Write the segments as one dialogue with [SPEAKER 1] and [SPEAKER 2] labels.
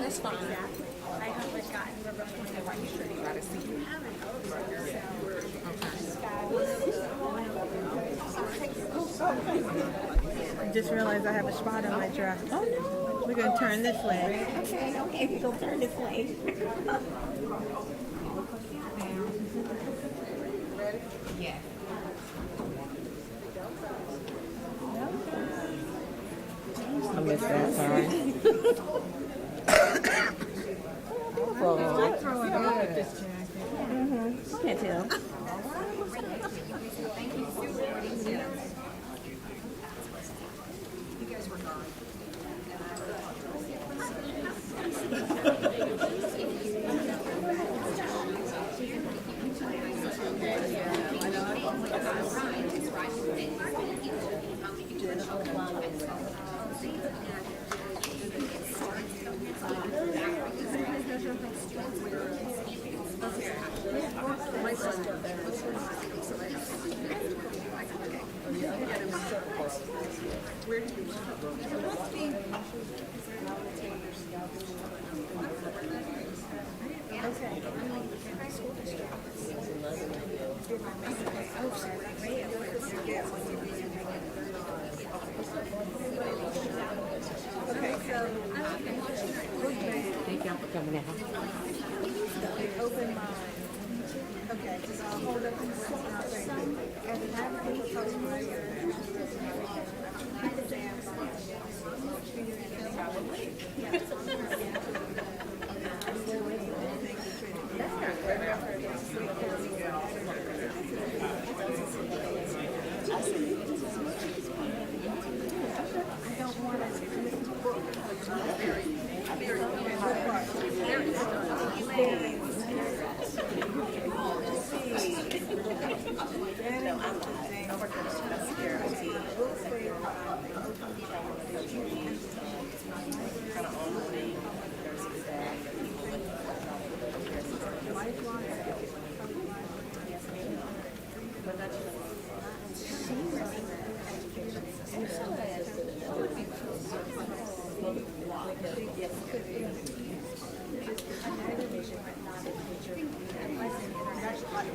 [SPEAKER 1] That's fine. I haven't gotten the report. Are you sure you got to see? You haven't.
[SPEAKER 2] I just realized I have a spot on my dress. Oh no. We're going to turn this way.
[SPEAKER 1] Okay, we'll turn this way. Yeah.
[SPEAKER 3] I missed that, sorry.
[SPEAKER 2] I'm throwing off with this jacket.
[SPEAKER 3] Can't tell.
[SPEAKER 1] You guys were gone.
[SPEAKER 3] Thank y'all for coming out.
[SPEAKER 2] Open mind. Okay, so I'll hold up and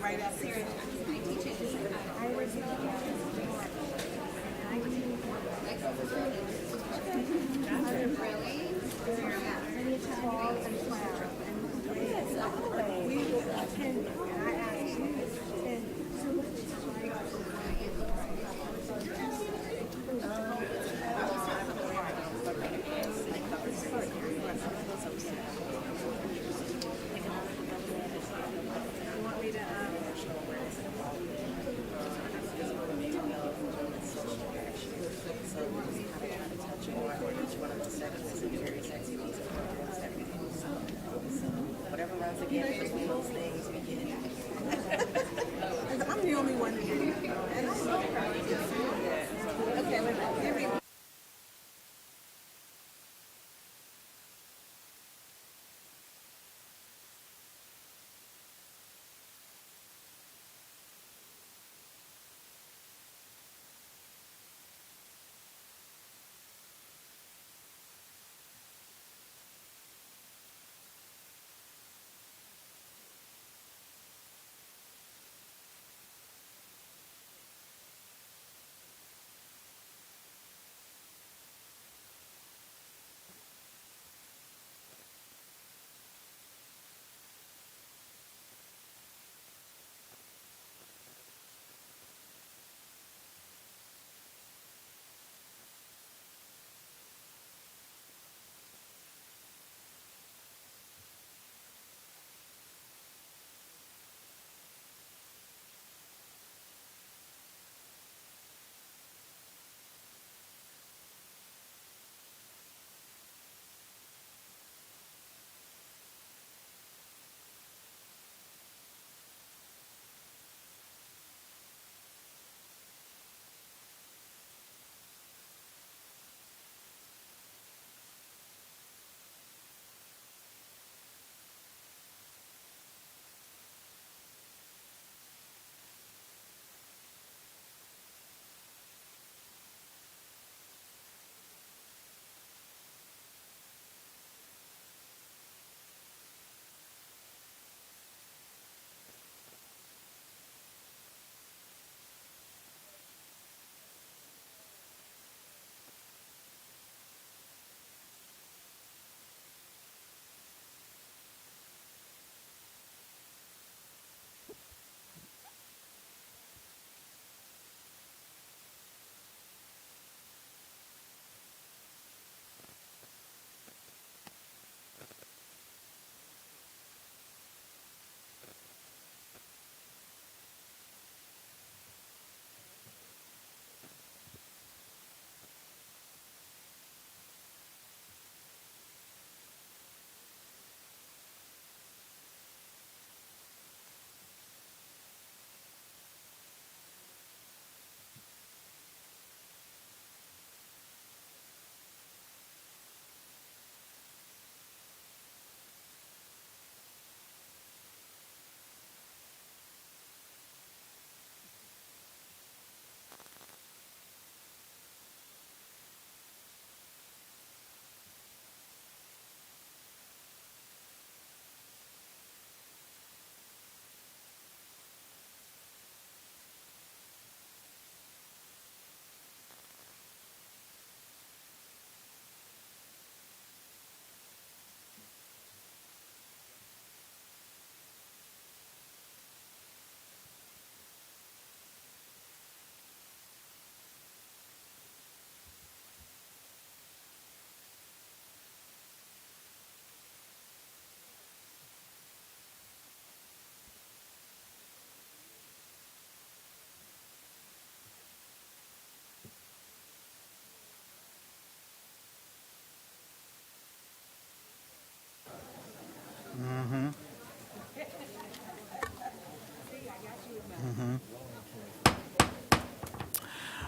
[SPEAKER 2] right up here.
[SPEAKER 3] Whatever runs against between those things, we get it.
[SPEAKER 2] I'm the only one here. Okay, wait a minute.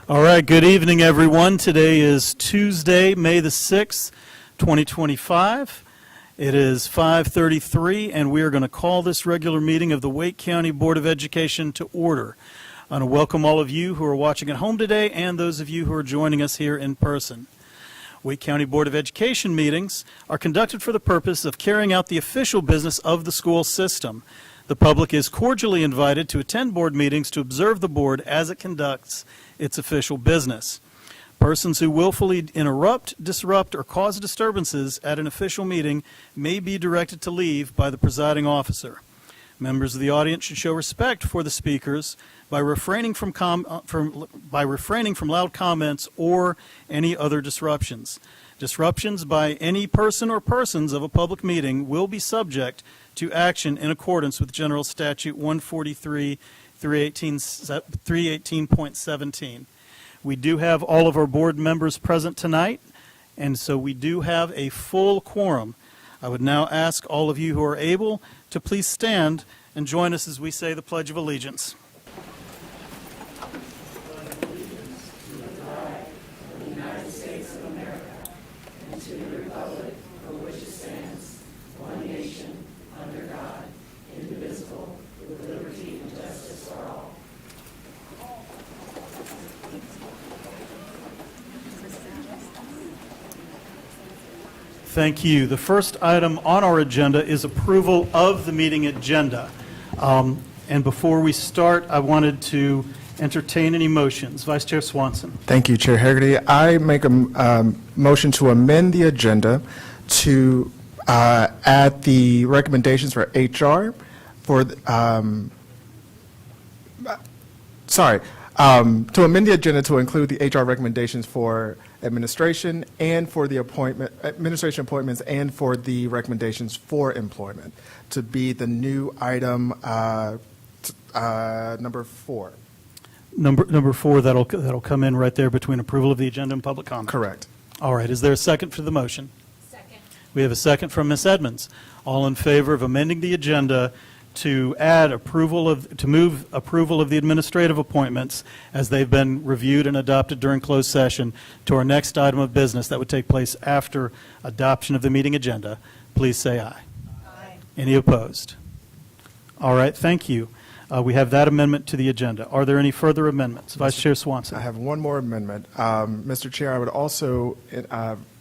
[SPEAKER 4] All right, good evening, everyone. Today is Tuesday, May the 6th, 2025. It is 5:33, and we are going to call this regular meeting of the Wake County Board of Education to order. I want to welcome all of you who are watching at home today and those of you who are joining us here in person. Wake County Board of Education meetings are conducted for the purpose of carrying out the official business of the school system. The public is cordially invited to attend board meetings to observe the board as it conducts its official business. Persons who willfully interrupt, disrupt, or cause disturbances at an official meeting may be directed to leave by the presiding officer. Members of the audience should show respect for the speakers by refraining from loud comments or any other disruptions. Disruptions by any person or persons of a public meeting will be subject to action in accordance with General Statute 143, 318.17. We do have all of our board members present tonight, and so we do have a full quorum. I would now ask all of you who are able to please stand and join us as we say the Pledge of Allegiance. Thank you. The first item on our agenda is approval of the meeting agenda. And before we start, I wanted to entertain any motions. Vice Chair Swanson.
[SPEAKER 5] Thank you, Chair Hagerty. I make a motion to amend the agenda to add the recommendations for HR for, to amend the agenda to include the HR recommendations for administration and for the administration appointments and for the recommendations for employment to be the new item number 4.
[SPEAKER 4] Number 4, that'll come in right there between approval of the agenda and public comment.
[SPEAKER 5] Correct.
[SPEAKER 4] All right. Is there a second for the motion?
[SPEAKER 1] Second.
[SPEAKER 4] We have a second from Ms. Edmonds. All in favor of amending the agenda to add move approval of the administrative appointments as they've been reviewed and adopted during closed session to our next item of business that would take place after adoption of the meeting agenda, please say aye.
[SPEAKER 1] Aye.
[SPEAKER 4] Any opposed? All right, thank you. We have that amendment to the agenda. Are there any further amendments? Vice Chair Swanson.
[SPEAKER 5] I have one more amendment. Mr. Chair, I would also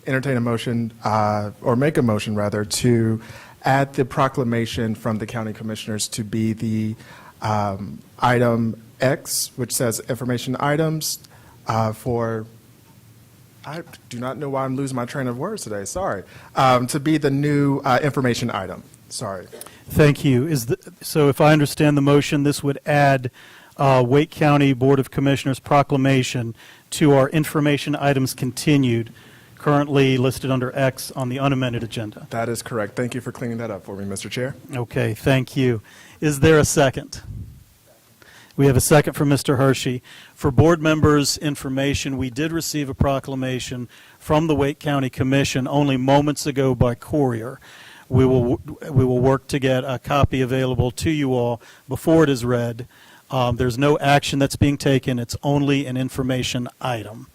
[SPEAKER 5] entertain a motion, or make a motion rather, to add the proclamation from the county commissioners to be the item X, which says information items for, I do not know why I'm losing my train of words today, sorry, to be the new information item. Sorry.
[SPEAKER 4] Thank you. So if I understand the motion, this would add Wake County Board of Commissioners proclamation to our information items continued, currently listed under X on the unamended agenda.
[SPEAKER 5] That is correct. Thank you for cleaning that up for me, Mr. Chair.
[SPEAKER 4] Okay, thank you. Is there a second? We have a second from Mr. Hershey. For board members' information, we did receive a proclamation from the Wake County Commission only moments ago by courier. We will work to get a copy available to you all before it is read. There's no action that's being taken. It's only an information item.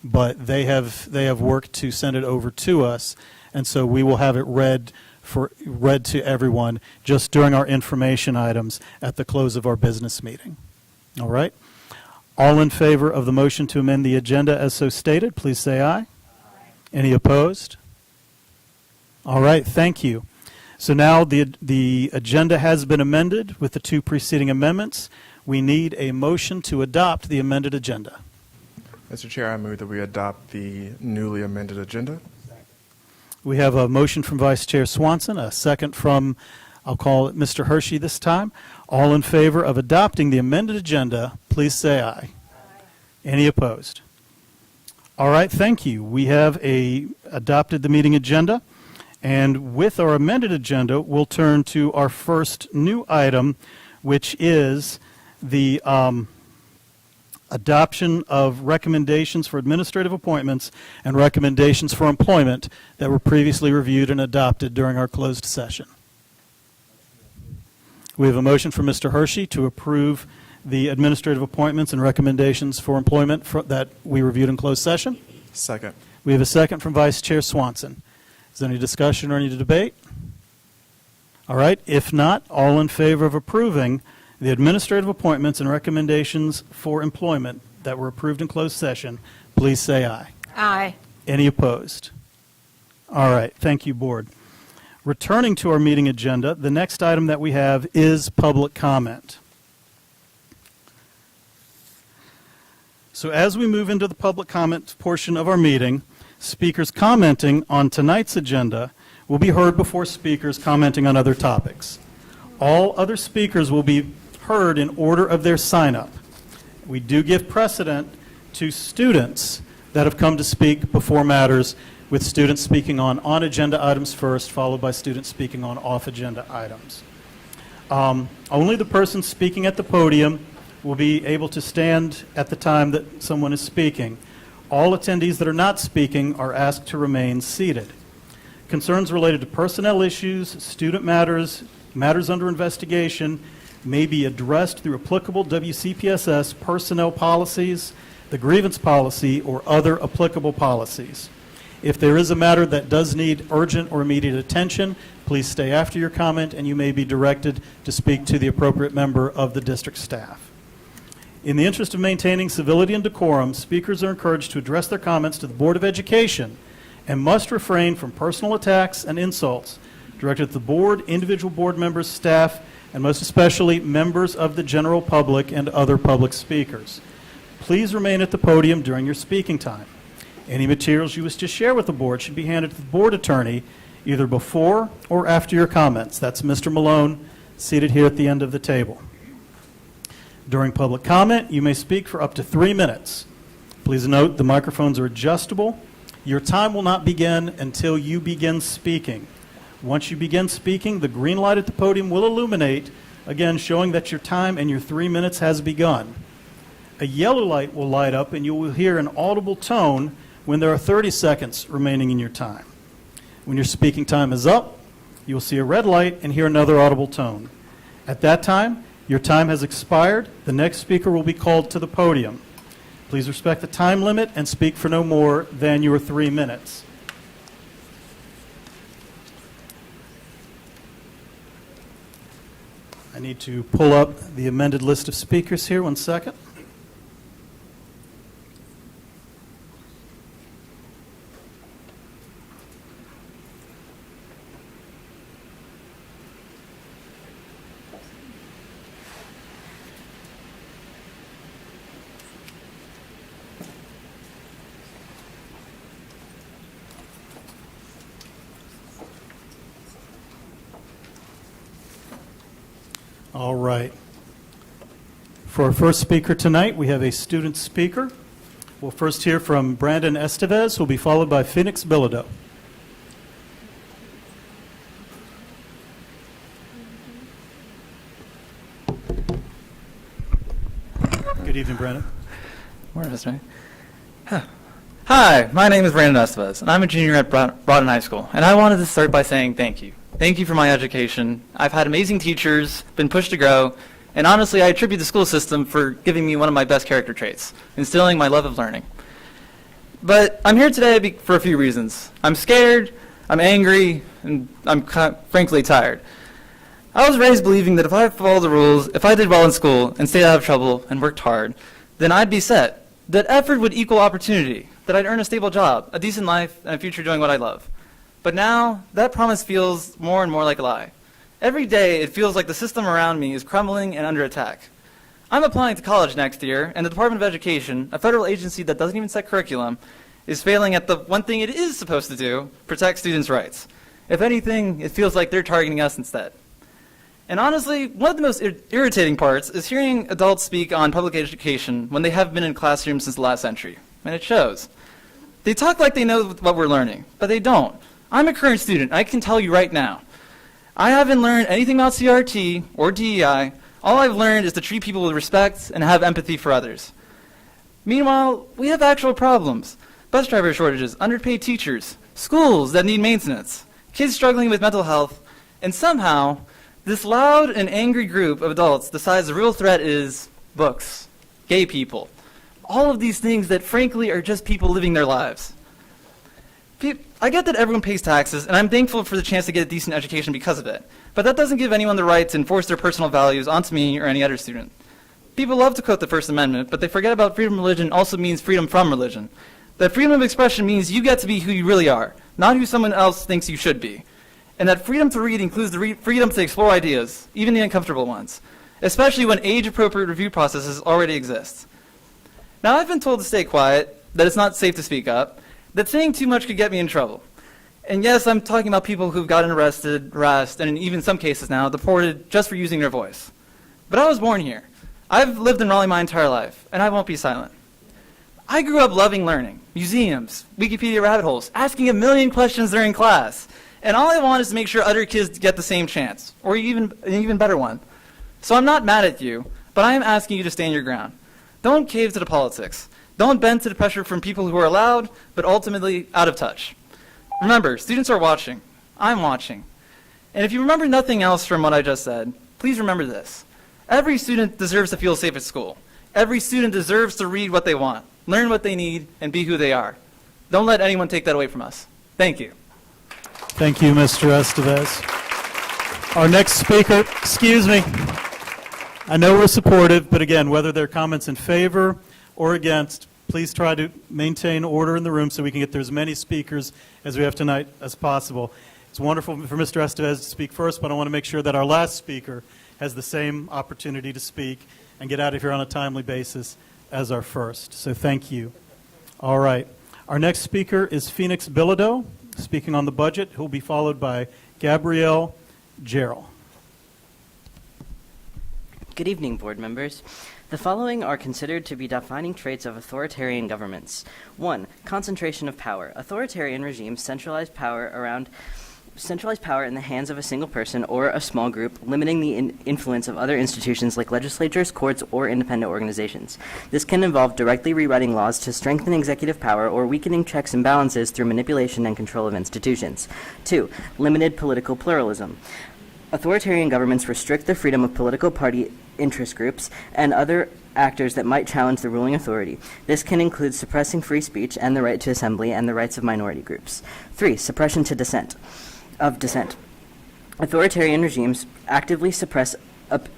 [SPEAKER 4] But they have worked to send it over to us, and so we will have it read to everyone just during our information items at the close of our business meeting. All right? All in favor of the motion to amend the agenda as so stated, please say aye. Aye. Any opposed? All right, thank you. So now the agenda has been amended with the 2 preceding amendments. We need a motion to adopt the amended agenda.
[SPEAKER 5] Mr. Chair, I move that we adopt the newly amended agenda.
[SPEAKER 4] We have a motion from Vice Chair Swanson, a second from, I'll call it Mr. Hershey this time. All in favor of adopting the amended agenda, please say aye. Aye. Any opposed? All right, thank you. We have adopted the meeting agenda. And with our amended agenda, we'll turn to our first new item, which is the adoption of recommendations for administrative appointments and recommendations for employment that were previously reviewed and adopted during our closed session. We have a motion from Mr. Hershey to approve the administrative appointments and recommendations for employment that we reviewed in closed session.
[SPEAKER 5] Second.
[SPEAKER 4] We have a second from Vice Chair Swanson. Is there any discussion or any debate? All right. If not, all in favor of approving the administrative appointments and recommendations for employment that were approved in closed session, please say aye.
[SPEAKER 1] Aye.
[SPEAKER 4] Any opposed? All right. Thank you, Board. Returning to our meeting agenda, the next item that we have is public comment. So as we move into the public comment portion of our meeting, speakers commenting on tonight's agenda will be heard before speakers commenting on other topics. All other speakers will be heard in order of their sign-up. We do give precedent to students that have come to speak before matters, with students speaking on agenda items first, followed by students speaking on off-agenda items. Only the person speaking at the podium will be able to stand at the time that someone is speaking. All attendees that are not speaking are asked to remain seated. Concerns related to personnel issues, student matters, matters under investigation may be addressed through applicable WCPSS personnel policies, the grievance policy, or other applicable policies. If there is a matter that does need urgent or immediate attention, please stay after your comment and you may be directed to speak to the appropriate member of the district staff. In the interest of maintaining civility and decorum, speakers are encouraged to address their comments to the Board of Education and must refrain from personal attacks and insults directed at the board, individual board members, staff, and most especially members of the general public and other public speakers. Please remain at the podium during your speaking time. Any materials you wish to share with the board should be handed to the board attorney either before or after your comments. That's Mr. Malone, seated here at the end of the table. During public comment, you may speak for up to 3 minutes. Please note the microphones are adjustable. Your time will not begin until you begin speaking. Once you begin speaking, the green light at the podium will illuminate, again showing that your time and your 3 minutes has begun. A yellow light will light up and you will hear an audible tone when there are 30 seconds remaining in your time. When your speaking time is up, you will see a red light and hear another audible tone. At that time, your time has expired. The next speaker will be called to the podium. Please respect the time limit and speak for no more than your 3 minutes. I need to pull up the amended list of speakers here. 1 second. All right. For our first speaker tonight, we have a student speaker. We'll first hear from Brandon Estevez, who will be followed by Phoenix Bilodeau. Good evening, Brandon.
[SPEAKER 6] Where is me? Hi, my name is Brandon Estevez, and I'm a junior at Broughton High School, and I wanted to start by saying thank you. Thank you for my education. I've had amazing teachers, been pushed to grow, and honestly, I attribute the school system for giving me one of my best character traits, instilling my love of learning. But I'm here today for a few reasons. I'm scared, I'm angry, and I'm frankly tired. I was raised believing that if I followed the rules, if I did well in school and stayed out of trouble and worked hard, then I'd be set. That effort would equal opportunity, that I'd earn a stable job, a decent life, and a future doing what I love. But now, that promise feels more and more like a lie. Every day, it feels like the system around me is crumbling and under attack. I'm applying to college next year, and the Department of Education, a federal agency that doesn't even set curriculum, is failing at the one thing it is supposed to do, protect students' rights. If anything, it feels like they're targeting us instead. And honestly, one of the most irritating parts is hearing adults speak on public education when they haven't been in classrooms since the last century, and it shows. They talk like they know what we're learning, but they don't. I'm a current student. I can tell you right now. I haven't learned anything about CRT or DEI. All I've learned is to treat people with respect and have empathy for others. Meanwhile, we have actual problems. Bus driver shortages, underpaid teachers, schools that need maintenance, kids struggling with mental health, and somehow, This loud and angry group of adults decides the real threat is books, gay people, all of these things that frankly are just people living their lives. I get that everyone pays taxes, and I'm thankful for the chance to get a decent education because of it, but that doesn't give anyone the right to enforce their personal values onto me or any other student. People love to quote the First Amendment, but they forget about freedom of religion also means freedom from religion. That freedom of expression means you get to be who you really are, not who someone else thinks you should be. And that freedom to read includes the freedom to explore ideas, even the uncomfortable ones, especially when age-appropriate review processes already exist. Now, I've been told to stay quiet, that it's not safe to speak up, that saying too much could get me in trouble. And yes, I'm talking about people who've gotten arrested, harassed, and in even some cases now, deported just for using their voice. But I was born here. I've lived in Raleigh my entire life, and I won't be silent. I grew up loving learning, museums, Wikipedia rabbit holes, asking a million questions during class. And all I want is to make sure other kids get the same chance, or even an even better one. So I'm not mad at you, but I am asking you to stand your ground. Don't cave to the politics. Don't bend to the pressure from people who are loud, but ultimately out of touch. Remember, students are watching. I'm watching. And if you remember nothing else from what I just said, please remember this. Every student deserves to feel safe at school. Every student deserves to read what they want, learn what they need, and be who they are. Don't let anyone take that away from us. Thank you.
[SPEAKER 4] Thank you, Mr. Estevez. Our next speaker, excuse me. I know we're supportive, but again, whether they're comments in favor or against, please try to maintain order in the room so we can get through as many speakers as we have tonight as possible. It's wonderful for Mr. Estevez to speak first, but I want to make sure that our last speaker has the same opportunity to speak and get out of here on a timely basis as our first. So thank you. All right. Our next speaker is Phoenix Bilodeau, speaking on the budget, who will be followed by Gabrielle Jarrell.
[SPEAKER 7] Good evening, board members. The following are considered to be defining traits of authoritarian governments. 1. Concentration of power. Authoritarian regimes centralize power in the hands of a single person or a small group, limiting the influence of other institutions like legislatures, courts, or independent organizations. This can involve directly rewriting laws to strengthen executive power or weakening checks and balances through manipulation and control of institutions. 2. Limited political pluralism. Authoritarian governments restrict the freedom of political party interest groups and other actors that might challenge the ruling authority. This can include suppressing free speech and the right to assembly and the rights of minority groups. 3. Suppression to dissent. Authoritarian regimes actively suppress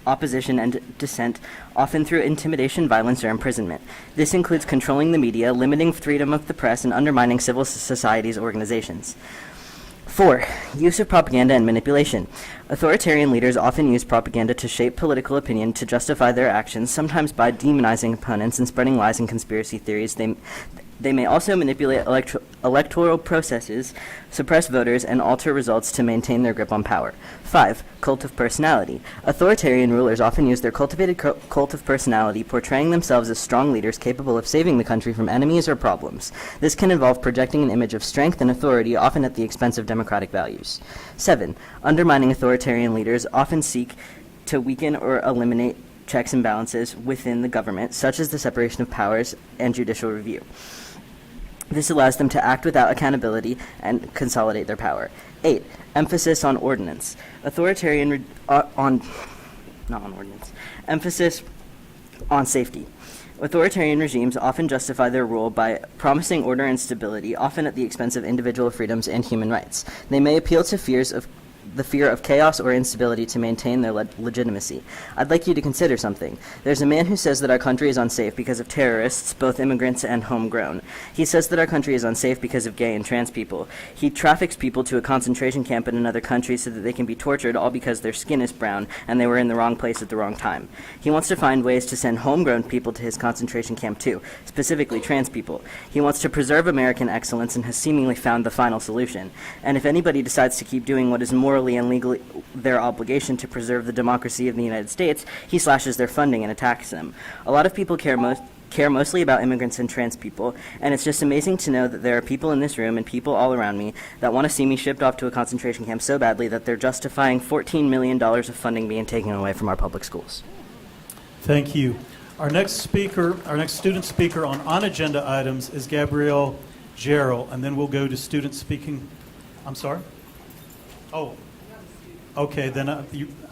[SPEAKER 7] opposition and dissent, often through intimidation, violence, or imprisonment. This includes controlling the media, limiting freedom of the press, and undermining civil society's organizations. 4. Use of propaganda and manipulation. Authoritarian leaders often use propaganda to shape political opinion to justify their actions, sometimes by demonizing opponents and spreading lies and conspiracy theories. They may also manipulate electoral processes, suppress voters, and alter results to maintain their grip on power. 5. Cult of personality. Authoritarian rulers often use their cultivated cult of personality, portraying themselves as strong leaders capable of saving the country from enemies or problems. This can involve projecting an image of strength and authority, often at the expense of democratic values. 7. Undermining authoritarian leaders often seek to weaken or eliminate checks and balances within the government, such as the separation of powers and judicial review. This allows them to act without accountability and consolidate their power. 8. Emphasis on ordinance. Emphasis on safety. Authoritarian regimes often justify their rule by promising order and stability, often at the expense of individual freedoms and human rights. They may appeal to the fear of chaos or instability to maintain their legitimacy. I'd like you to consider something. There's a man who says that our country is unsafe because of terrorists, both immigrants and homegrown. He says that our country is unsafe because of gay and trans people. He traffics people to a concentration camp in another country so that they can be tortured, all because their skin is brown and they were in the wrong place at the wrong time. He wants to find ways to send homegrown people to his concentration camp too, specifically trans people. He wants to preserve American excellence and has seemingly found the final solution. And if anybody decides to keep doing what is morally and legally their obligation to preserve the democracy of the United States, he slashes their funding and attacks them. A lot of people care mostly about immigrants and trans people, and it's just amazing to know that there are people in this room and people all around me that want to see me shipped off to a concentration camp so badly that they're justifying $14 million of funding being taken away from our public schools.
[SPEAKER 4] Thank you. Our next student speaker on agenda items is Gabrielle Jarrell, and then we'll go to student speaking. I'm sorry? Oh, Okay, then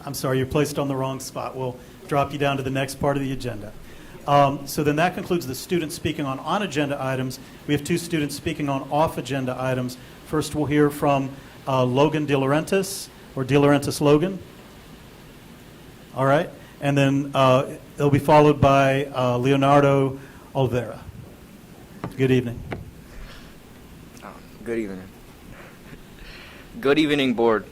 [SPEAKER 4] I'm sorry, you're placed on the wrong spot. We'll drop you down to the next part of the agenda. So then that concludes the students speaking on agenda items. We have two students speaking on off-agenda items. First, we'll hear from Logan De Laurentiis, or De Laurentiis Logan. All right. And then it'll be followed by Leonardo Olvera. Good evening.
[SPEAKER 8] Good evening. Good evening, board.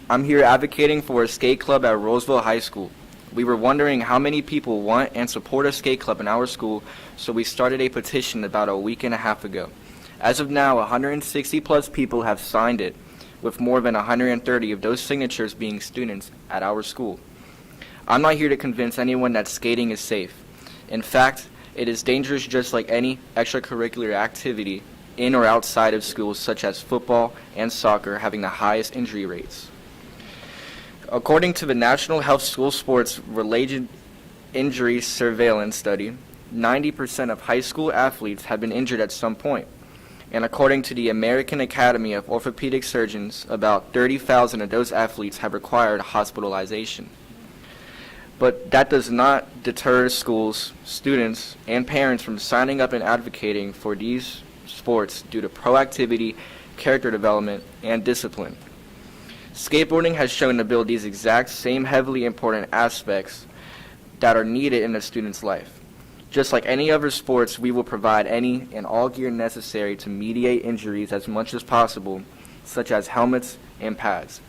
[SPEAKER 8] I'm here advocating for a skate club at Roseville High School. We were wondering how many people want and support a skate club in our school, so we started a petition about a week and a half ago. As of now, 160 plus people have signed it, with more than 130 of those signatures being students at our school. I'm not here to convince anyone that skating is safe. In fact, it is dangerous just like any extracurricular activity in or outside of schools, such as football and soccer, having the highest injury rates. According to the National Health School Sports Related Injury Surveillance Study, 90% of high school athletes have been injured at some point. And according to the American Academy of Orthopedic Surgeons, about 30,000 of those athletes have required hospitalization. But that does not deter schools, students, and parents from signing up and advocating for these sports due to proactivity, character development, and discipline. Skateboarding has shown to build these exact same heavily important aspects that are needed in a student's life. Just like any other sports, we will provide any and all gear necessary to mediate injuries as much as possible, such as helmets and pads.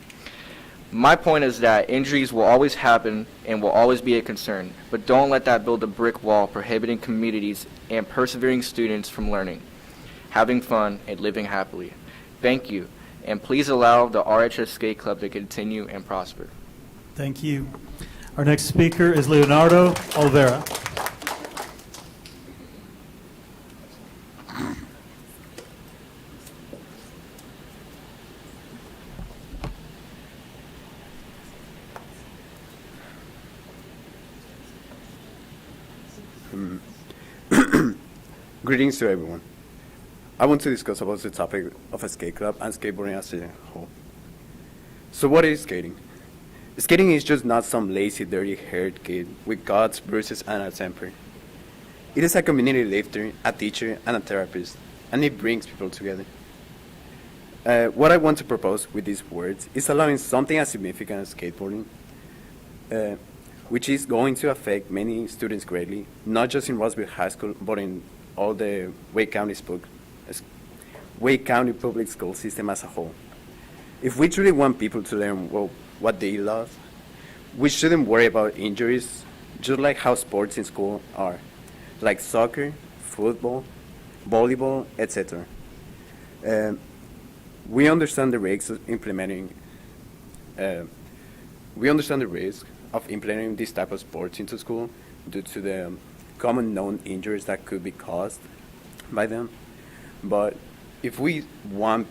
[SPEAKER 8] My point is that injuries will always happen and will always be a concern, but don't let that build a brick wall prohibiting communities and persevering students from learning, having fun, and living happily. Thank you, and please allow the RHS Skate Club to continue and prosper.
[SPEAKER 4] Thank you. Our next speaker is Leonardo Olvera.
[SPEAKER 9] Greetings to everyone. I want to discuss about the topic of a skate club and skateboarding as a whole. So what is skating? Skating is just not some lazy, dirty-haired kid with cuts, bruises, and a temper. It is a community lifter, a teacher, and a therapist, and it brings people together. What I want to propose with these words is allowing something as significant as skateboarding, which is going to affect many students greatly, not just in Roseville High School, but in all the Wake County public school system as a whole. If we truly want people to learn what they love, we shouldn't worry about injuries, just like how sports in school are, like soccer, football, volleyball, etc. We understand the risks of implementing this type of sports into school due to the common known injuries that could be caused by them. But if we want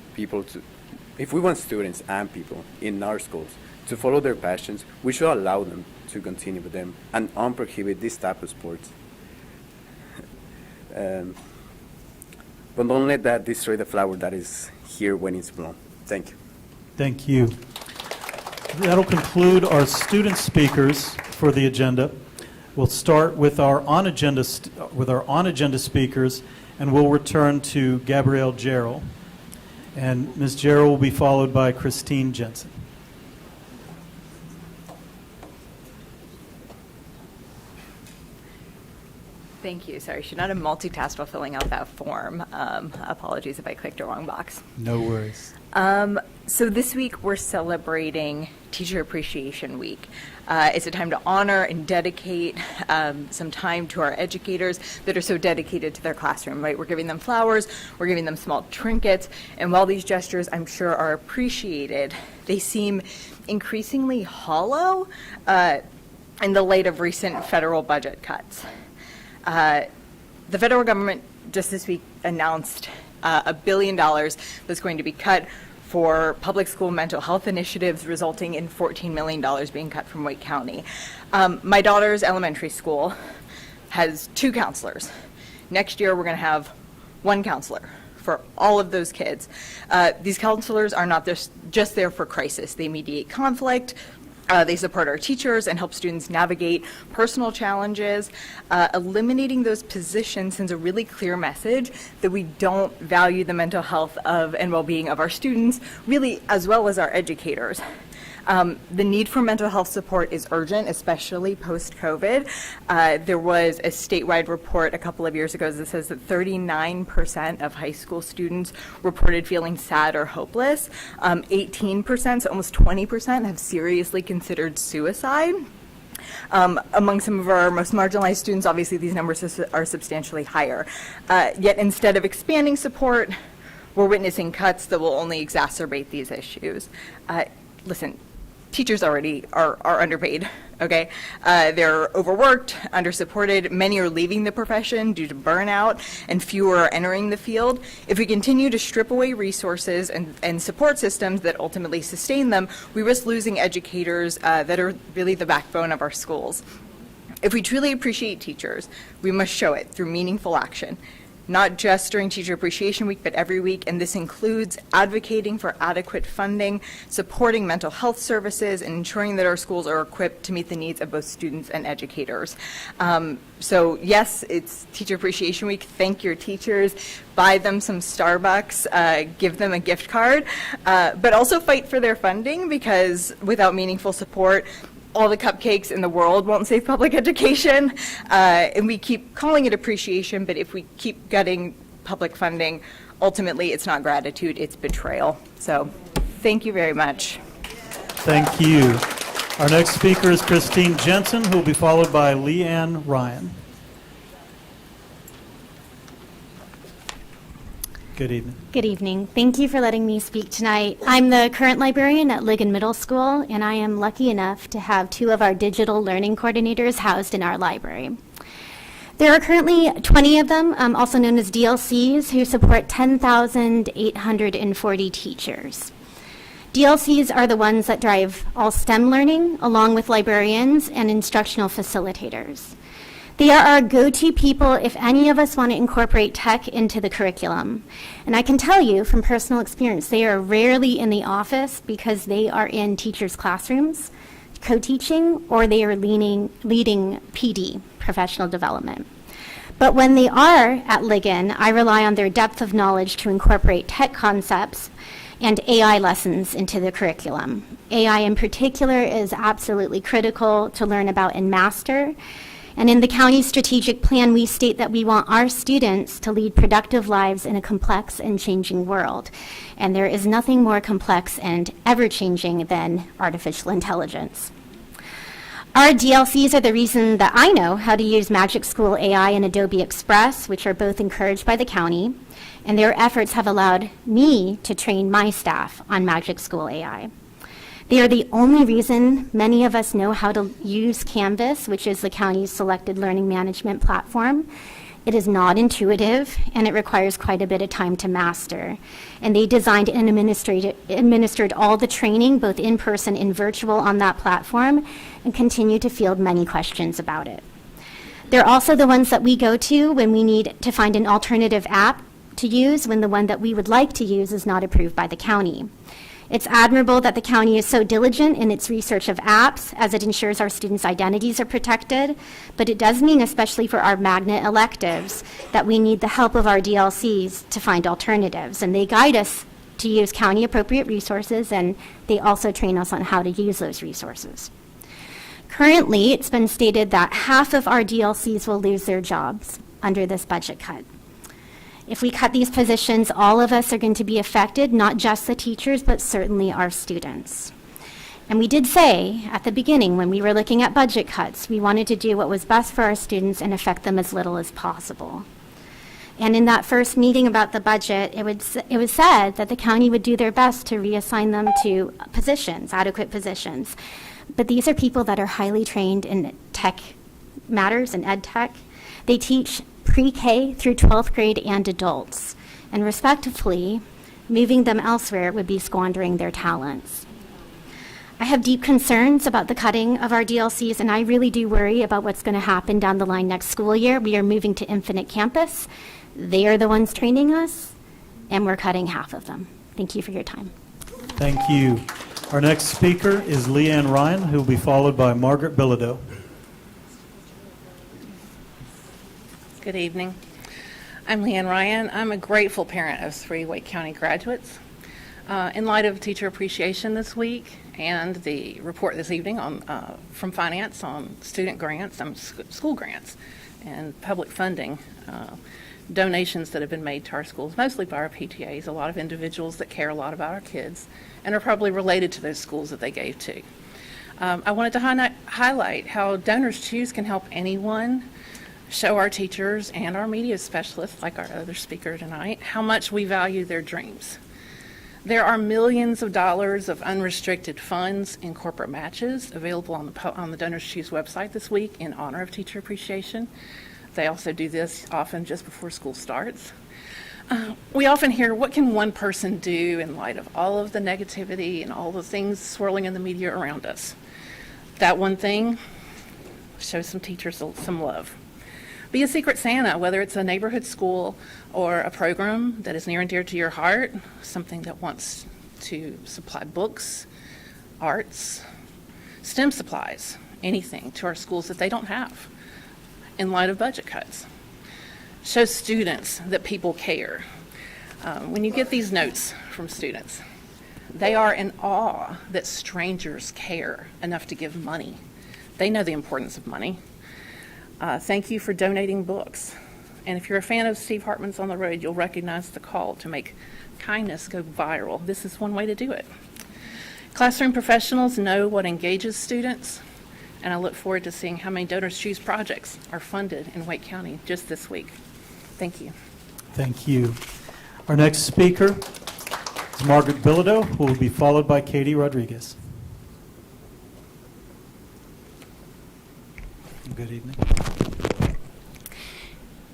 [SPEAKER 9] students and people in our schools to follow their passions, we should allow them to continue with them and unprohibit this type of sports. But don't let that destroy the flower that is here when it's blown. Thank you.
[SPEAKER 4] Thank you. That'll conclude our student speakers for the agenda. We'll start with our on-agenda speakers, and we'll return to Gabrielle Jarrell. And Ms. Jarrell will be followed by Christine Jensen.
[SPEAKER 10] Thank you. Sorry, should not have multitasked while filling out that form. Apologies if I clicked the wrong box.
[SPEAKER 4] No worries.
[SPEAKER 10] So this week we're celebrating Teacher Appreciation Week. It's a time to honor and dedicate some time to our educators that are so dedicated to their classroom, right? We're giving them flowers, we're giving them small trinkets, and while these gestures, I'm sure, are appreciated, they seem increasingly hollow in the light of recent federal budget cuts. The federal government just this week announced $1 billion that's going to be cut for public school mental health initiatives, resulting in $14 million being cut from Wake County. My daughter's elementary school has 2 counselors. Next year, we're going to have 1 counselor. for all of those kids. These counselors are not just there for crisis. They mediate conflict. They support our teachers and help students navigate personal challenges. Eliminating those positions sends a really clear message that we don't value the mental health of and well-being of our students, really, as well as our educators. The need for mental health support is urgent, especially post-COVID. There was a statewide report a couple of years ago that says that 39% of high school students reported feeling sad or hopeless. 18%, so almost 20%, have seriously considered suicide. Among some of our most marginalized students, obviously these numbers are substantially higher. Yet instead of expanding support, we're witnessing cuts that will only exacerbate these issues. Listen, teachers already are underpaid, okay? They're overworked, undersupported. Many are leaving the profession due to burnout, and fewer are entering the field. If we continue to strip away resources and support systems that ultimately sustain them, we risk losing educators that are really the backbone of our schools. If we truly appreciate teachers, we must show it through meaningful action. Not just during Teacher Appreciation Week, but every week, and this includes advocating for adequate funding, supporting mental health services, and ensuring that our schools are equipped to meet the needs of both students and educators. So yes, it's Teacher Appreciation Week. Thank your teachers. Buy them some Starbucks, give them a gift card, but also fight for their funding, because without meaningful support, all the cupcakes in the world won't save public education, and we keep calling it appreciation, but if we keep gutting public funding, ultimately it's not gratitude, it's betrayal. So thank you very much.
[SPEAKER 4] Thank you. Our next speaker is Christine Jensen, who will be followed by Leanne Ryan. Good evening.
[SPEAKER 11] Good evening. Thank you for letting me speak tonight. I'm the current librarian at Ligon Middle School, and I am lucky enough to have two of our digital learning coordinators housed in our library. There are currently 20 of them, also known as DLCs, who support 10,840 teachers. DLCs are the ones that drive all STEM learning, along with librarians and instructional facilitators. They are our go-to people if any of us want to incorporate tech into the curriculum. And I can tell you from personal experience, they are rarely in the office because they are in teachers' classrooms, co-teaching, or they are leading PD, professional development. But when they are at Ligon, I rely on their depth of knowledge to incorporate tech concepts and AI lessons into the curriculum. AI in particular is absolutely critical to learn about and master. And in the county strategic plan, we state that we want our students to lead productive lives in a complex and changing world. And there is nothing more complex and ever-changing than artificial intelligence. Our DLCs are the reason that I know how to use Magic School AI and Adobe Express, which are both encouraged by the county, and their efforts have allowed me to train my staff on Magic School AI. They are the only reason many of us know how to use Canvas, which is the county's selected learning management platform. It is not intuitive, and it requires quite a bit of time to master. And they designed and administered all the training, both in person and virtual, on that platform, and continue to field many questions about it. They're also the ones that we go to when we need to find an alternative app to use when the one that we would like to use is not approved by the county. It's admirable that the county is so diligent in its research of apps, as it ensures our students' identities are protected, but it does mean, especially for our magnet electives, that we need the help of our DLCs to find alternatives, and they guide us to use county-appropriate resources, and they also train us on how to use those resources. Currently, it's been stated that half of our DLCs will lose their jobs under this budget cut. If we cut these positions, all of us are going to be affected, not just the teachers, but certainly our students. And we did say at the beginning, when we were looking at budget cuts, we wanted to do what was best for our students and affect them as little as possible. And in that first meeting about the budget, it was said that the county would do their best to reassign them to positions, adequate positions. But these are people that are highly trained in tech matters and ed tech. They teach pre-K through 12th grade and adults. And respectively, moving them elsewhere would be squandering their talents. I have deep concerns about the cutting of our DLCs, and I really do worry about what's going to happen down the line next school year. We are moving to Infinite Campus. They are the ones training us. and we're cutting half of them. Thank you for your time.
[SPEAKER 4] Thank you. Our next speaker is Leanne Ryan, who will be followed by Margaret Bilodeau.
[SPEAKER 12] Good evening. I'm Leanne Ryan. I'm a grateful parent of 3 Wake County graduates. In light of Teacher Appreciation this week and the report this evening from Finance on student grants, school grants, and public funding, donations that have been made to our schools, mostly by our PTAs, a lot of individuals that care a lot about our kids and are probably related to those schools that they gave to. I wanted to highlight how Donors Choose can help anyone show our teachers and our media specialists, like our other speaker tonight, how much we value their dreams. There are millions of dollars of unrestricted funds in corporate matches available on the Donors Choose website this week in honor of Teacher Appreciation. They also do this often just before school starts. We often hear, what can one person do in light of all of the negativity and all the things swirling in the media around us? That one thing, show some teachers some love. Be a Secret Santa, whether it's a neighborhood school or a program that is near and dear to your heart, something that wants to supply books, arts, STEM supplies, anything to our schools that they don't have in light of budget cuts. Show students that people care. When you get these notes from students, they are in awe that strangers care enough to give money. They know the importance of money. Thank you for donating books. And if you're a fan of Steve Hartman's On the Road, you'll recognize the call to make kindness go viral. This is one way to do it. Classroom professionals know what engages students, and I look forward to seeing how many Donors Choose projects are funded in Wake County just this week. Thank you.
[SPEAKER 4] Thank you. Our next speaker is Margaret Bilodeau, who will be followed by Katie Rodriguez. Good evening.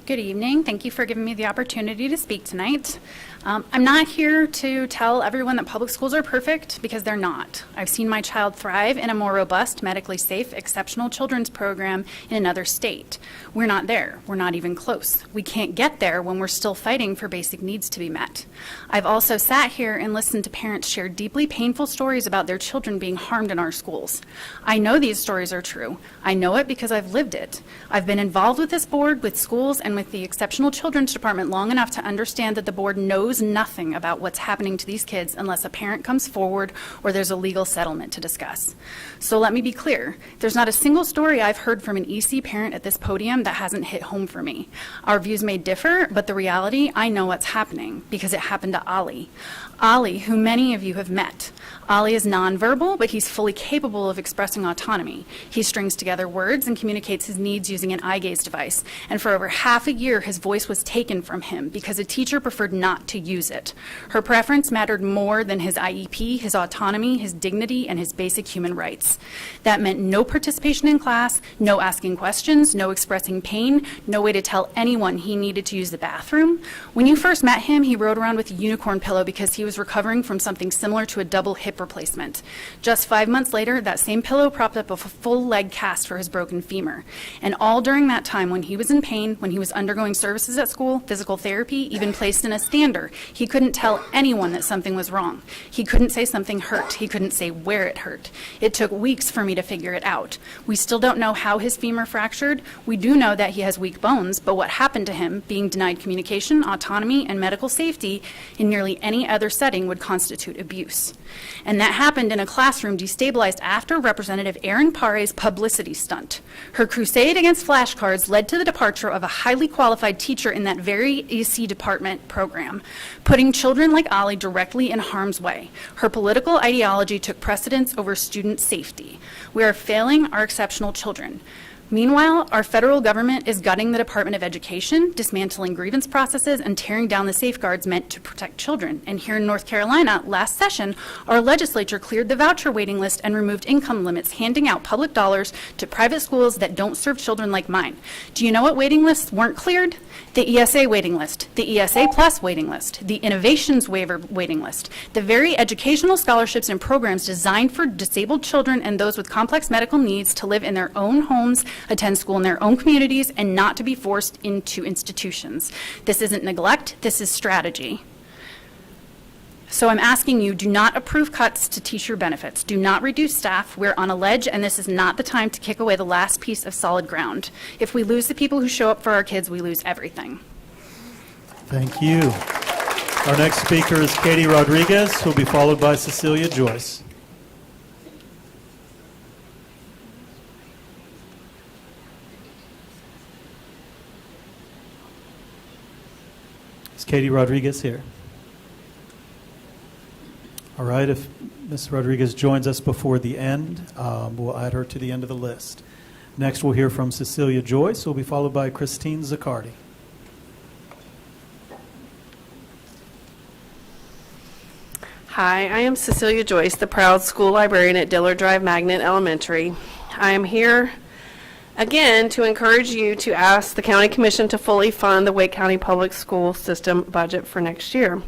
[SPEAKER 13] Good evening. Thank you for giving me the opportunity to speak tonight. I'm not here to tell everyone that public schools are perfect, because they're not. I've seen my child thrive in a more robust, medically safe, exceptional children's program in another state. We're not there. We're not even close. We can't get there when we're still fighting for basic needs to be met. I've also sat here and listened to parents share deeply painful stories about their children being harmed in our schools. I know these stories are true. I know it because I've lived it. I've been involved with this board, with schools, and with the Exceptional Children's Department long enough to understand that the board knows nothing about what's happening to these kids unless a parent comes forward or there's a legal settlement to discuss. So let me be clear. There's not a single story I've heard from an EC parent at this podium that hasn't hit home for me. Our views may differ, but the reality, I know what's happening because it happened to Ali. Ali, who many of you have met. Ali is nonverbal, but he's fully capable of expressing autonomy. He strings together words and communicates his needs using an eye gaze device. And for over half a year, his voice was taken from him because a teacher preferred not to use it. Her preference mattered more than his IEP, his autonomy, his dignity, and his basic human rights. That meant no participation in class, no asking questions, no expressing pain, no way to tell anyone he needed to use the bathroom. When you first met him, he rode around with a unicorn pillow because he was recovering from something similar to a double hip replacement. Just 5 months later, that same pillow propped up a full leg cast for his broken femur. And all during that time, when he was in pain, when he was undergoing services at school, physical therapy, even placed in a stander, he couldn't tell anyone that something was wrong. He couldn't say something hurt. He couldn't say where it hurt. It took weeks for me to figure it out. We still don't know how his femur fractured. We do know that he has weak bones, but what happened to him, being denied communication, autonomy, and medical safety in nearly any other setting, would constitute abuse. And that happened in a classroom destabilized after Representative Erin Pare's publicity stunt. Her crusade against flashcards led to the departure of a highly qualified teacher in that very EC department program, putting children like Ali directly in harm's way. Her political ideology took precedence over student safety. We are failing our exceptional children. Meanwhile, our federal government is gutting the Department of Education, dismantling grievance processes, and tearing down the safeguards meant to protect children. And here in North Carolina, last session, our legislature cleared the voucher waiting list and removed income limits, handing out public dollars to private schools that don't serve children like mine. Do you know what waiting lists weren't cleared? The ESA waiting list, the ESA Plus waiting list, the Innovations Waiver waiting list, the very educational scholarships and programs designed for disabled children and those with complex medical needs to live in their own homes, attend school in their own communities, and not to be forced into institutions. This isn't neglect, this is strategy. So I'm asking you, do not approve cuts to teacher benefits. Do not reduce staff. We're on a ledge, and this is not the time to kick away the last piece of solid ground. If we lose the people who show up for our kids, we lose everything.
[SPEAKER 4] Thank you. Our next speaker is Katie Rodriguez, who will be followed by Cecilia Joyce. Is Katie Rodriguez here? All right, if Ms. Rodriguez joins us before the end, we'll add her to the end of the list. Next, we'll hear from Cecilia Joyce, who will be followed by Christine Zaccardi.
[SPEAKER 14] Hi, I am Cecilia Joyce, the proud school librarian at Dillard Drive Magnet Elementary. I am here again to encourage you to ask the County Commission to fully fund the Wake County Public School System budget for next year.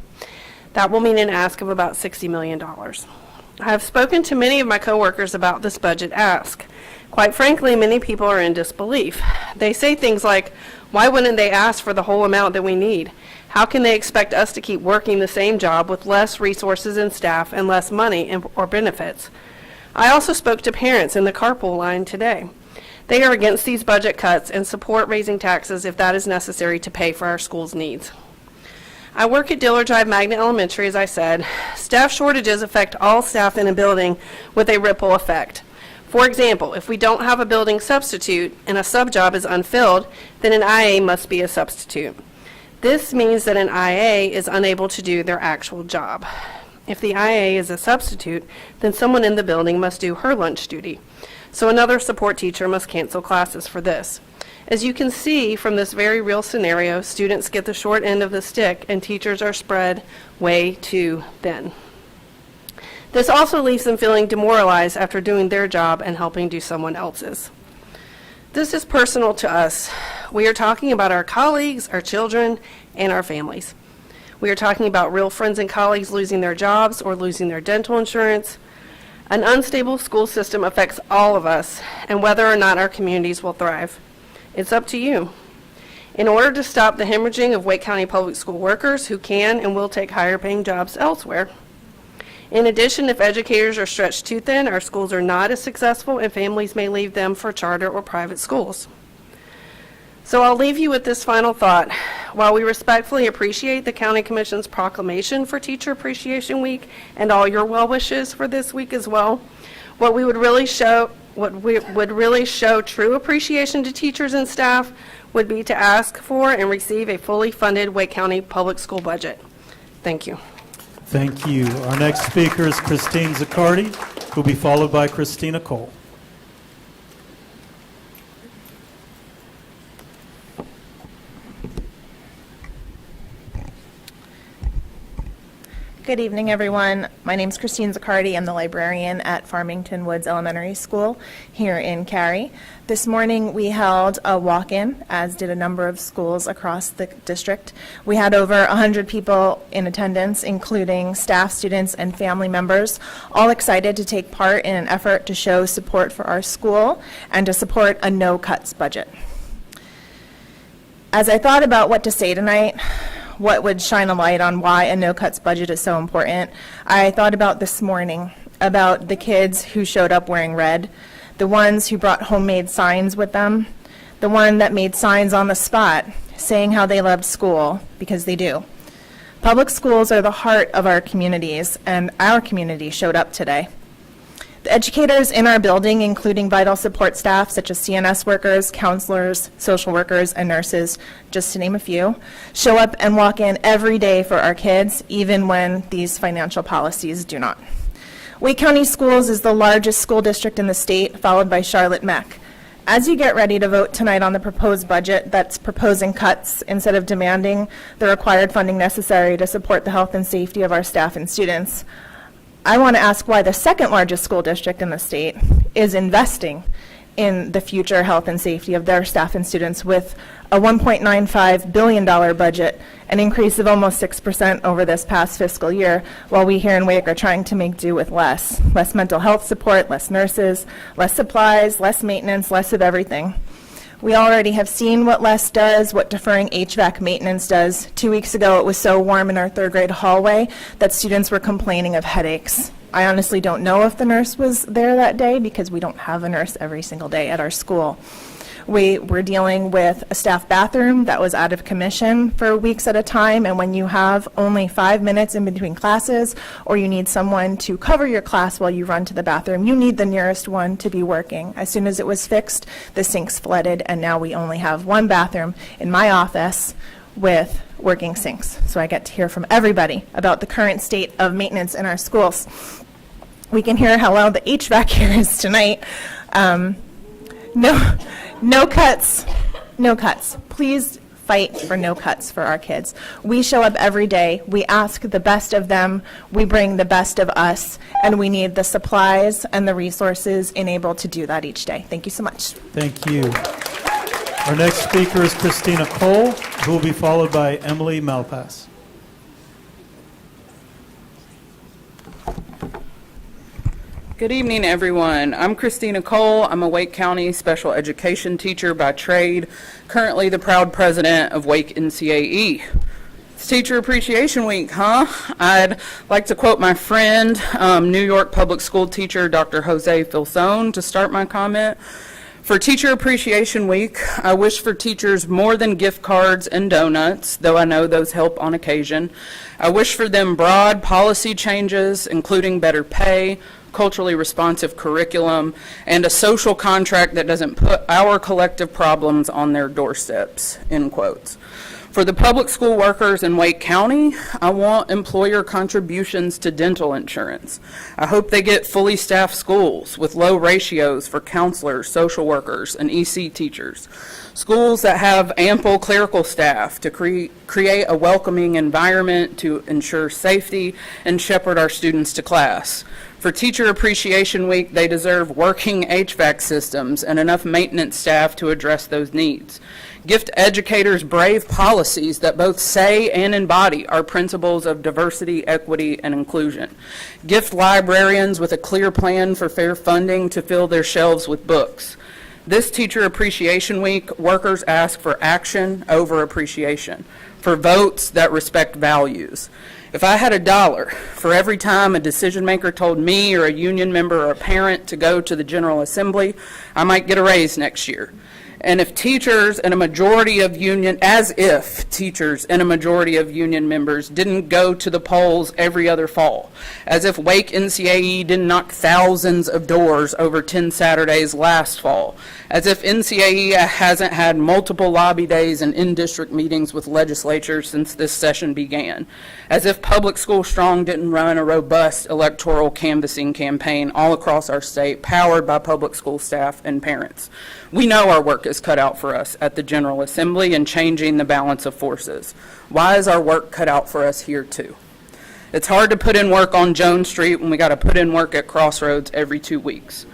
[SPEAKER 14] That will mean an ask of about $60 million. I have spoken to many of my coworkers about this budget ask. Quite frankly, many people are in disbelief. They say things like, why wouldn't they ask for the whole amount that we need? How can they expect us to keep working the same job with less resources and staff and less money or benefits? I also spoke to parents in the carpool line today. They are against these budget cuts and support raising taxes if that is necessary to pay for our school's needs. I work at Dillard Drive Magnet Elementary, as I said. Staff shortages affect all staff in a building with a ripple effect. For example, if we don't have a building substitute and a sub job is unfilled, then an IA must be a substitute. This means that an IA is unable to do their actual job. If the IA is a substitute, then someone in the building must do her lunch duty. So another support teacher must cancel classes for this. As you can see from this very real scenario, students get the short end of the stick and teachers are spread way too thin. This also leaves them feeling demoralized after doing their job and helping do someone else's. This is personal to us. We are talking about our colleagues, our children, and our families. We are talking about real friends and colleagues losing their jobs or losing their dental insurance. An unstable school system affects all of us and whether or not our communities will thrive. It's up to you. In order to stop the hemorrhaging of Wake County public school workers who can and will take higher paying jobs elsewhere. In addition, if educators are stretched too thin, our schools are not as successful and families may leave them for charter or private schools. So I'll leave you with this final thought. While we respectfully appreciate the County Commission's proclamation for Teacher Appreciation Week and all your well wishes for this week as well, what would really show true appreciation to teachers and staff would be to ask for and receive a fully funded Wake County public school budget. Thank you.
[SPEAKER 4] Thank you. Our next speaker is Christine Zaccardi, who will be followed by Christina Cole.
[SPEAKER 15] Good evening, everyone. My name is Christine Zaccardi. I'm the librarian at Farmington Woods Elementary School here in Cary. This morning we held a walk-in, as did a number of schools across the district. We had over 100 people in attendance, including staff, students, and family members, all excited to take part in an effort to show support for our school and to support a no-cuts budget. As I thought about what to say tonight, what would shine a light on why a no-cuts budget is so important, I thought about this morning, about the kids who showed up wearing red, the ones who brought homemade signs with them, the one that made signs on the spot saying how they loved school, because they do. Public schools are the heart of our communities, and our community showed up today. The educators in our building, including vital support staff such as CNS workers, counselors, social workers, and nurses, just to name a few, show up and walk in every day for our kids, even when these financial policies do not. Wake County Schools is the largest school district in the state, followed by Charlotte Meck. As you get ready to vote tonight on the proposed budget that's proposing cuts instead of demanding the required funding necessary to support the health and safety of our staff and students, I want to ask why the second largest school district in the state is investing in the future health and safety of their staff and students with a $1.95 billion budget, an increase of almost 6% over this past fiscal year, while we here in Wake are trying to make do with less mental health support, less nurses, less supplies, less maintenance, less of everything. We already have seen what less does, what deferring HVAC maintenance does. 2 weeks ago, it was so warm in our third grade hallway that students were complaining of headaches. I honestly don't know if the nurse was there that day because we don't have a nurse every single day at our school. We were dealing with a staff bathroom that was out of commission for weeks at a time, and when you have only 5 minutes in between classes, or you need someone to cover your class while you run to the bathroom, you need the nearest one to be working. As soon as it was fixed, the sinks flooded, and now we only have one bathroom in my office with working sinks. So I get to hear from everybody about the current state of maintenance in our schools. We can hear how loud the HVAC here is tonight. No cuts. No cuts. Please fight for no cuts for our kids. We show up every day. We ask the best of them. We bring the best of us. And we need the supplies and the resources enabled to do that each day. Thank you so much.
[SPEAKER 4] Thank you. Our next speaker is Christina Cole, who will be followed by Emily Malpass.
[SPEAKER 16] Good evening, everyone. I'm Christina Cole. I'm a Wake County special education teacher by trade, currently the proud president of Wake NCAE. It's Teacher Appreciation Week, huh? I'd like to quote my friend, New York public school teacher, Dr. Jose Filzone, to start my comment. For Teacher Appreciation Week, I wish for teachers more than gift cards and donuts, though I know those help on occasion. I wish for them broad policy changes, including better pay, culturally responsive curriculum, and a social contract that doesn't put our collective problems on their doorsteps, end quotes. For the public school workers in Wake County, I want employer contributions to dental insurance. I hope they get fully staffed schools with low ratios for counselors, social workers, and EC teachers. Schools that have ample clerical staff to create a welcoming environment to ensure safety and shepherd our students to class. For Teacher Appreciation Week, they deserve working HVAC systems and enough maintenance staff to address those needs. Gift educators brave policies that both say and embody our principles of diversity, equity, and inclusion. Gift librarians with a clear plan for fair funding to fill their shelves with books. This Teacher Appreciation Week, workers ask for action over appreciation, for votes that respect values. If I had $1 for every time a decision maker told me or a union member or a parent to go to the General Assembly, I might get a raise next year. And if teachers and a majority of union members didn't go to the polls every other fall, as if Wake NCAE didn't knock thousands of doors over 10 Saturdays last fall, as if NCAE hasn't had multiple lobby days and in-district meetings with legislatures since this session began, as if Public School Strong didn't run a robust electoral canvassing campaign all across our state, powered by public school staff and parents. We know our work is cut out for us at the General Assembly in changing the balance of forces. Why is our work cut out for us here too? It's hard to put in work on Jones Street when we got to put in work at Crossroads every 2 weeks.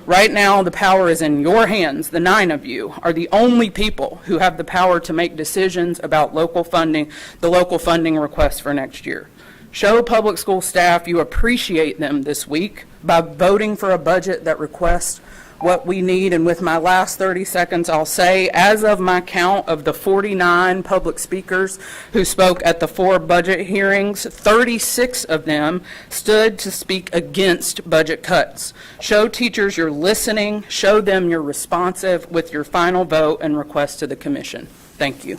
[SPEAKER 16] Right now, the power is in your hands. The 9 of you are the only people who have the power to make decisions about local funding, the local funding requests for next year. Show public school staff you appreciate them this week by voting for a budget that requests what we need. And with my last 30 seconds, I'll say, as of my count of the 49 public speakers who spoke at the 4 budget hearings, 36 of them stood to speak against budget cuts. Show teachers you're listening, show them you're responsive with your final vote and request to the commission. Thank you.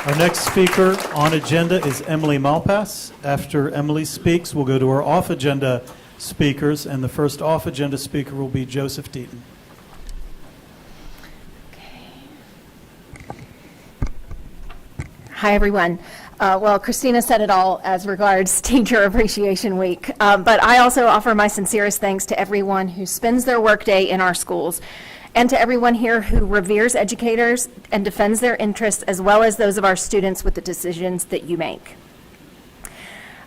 [SPEAKER 4] Our next speaker on agenda is Emily Malpass. After Emily speaks, we'll go to our off-agenda speakers, and the first off-agenda speaker will be Joseph Deaton.
[SPEAKER 17] Hi, everyone. Well, Christina said it all as regards Teacher Appreciation Week, but I also offer my sincerest thanks to everyone who spends their workday in our schools, and to everyone here who reveres educators and defends their interests, as well as those of our students with the decisions that you make.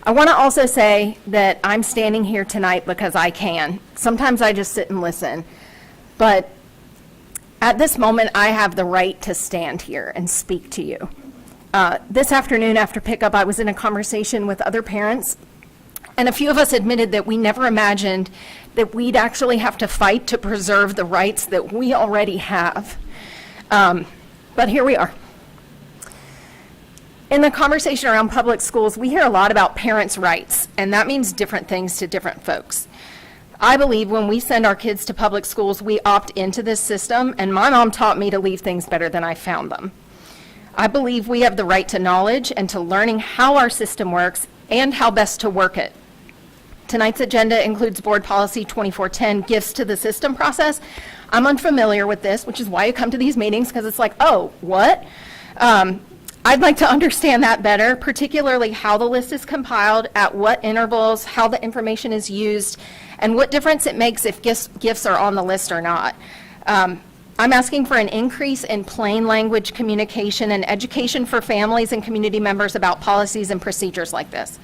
[SPEAKER 17] I want to also say that I'm standing here tonight because I can. Sometimes I just sit and listen, but at this moment I have the right to stand here and speak to you. This afternoon after pickup, I was in a conversation with other parents, and a few of us admitted that we never imagined that we'd actually have to fight to preserve the rights that we already have. But here we are. In the conversation around public schools, we hear a lot about parents' rights, and that means different things to different folks. I believe when we send our kids to public schools, we opt into this system, and my mom taught me to leave things better than I found them. I believe we have the right to knowledge and to learning how our system works and how best to work it. Tonight's agenda includes Board Policy 2410, gifts to the system process. I'm unfamiliar with this, which is why I come to these meetings, because it's like, oh, what? I'd like to understand that better, particularly how the list is compiled, at what intervals, how the information is used, and what difference it makes if gifts are on the list or not. I'm asking for an increase in plain language communication and education for families and community members about policies and procedures like this.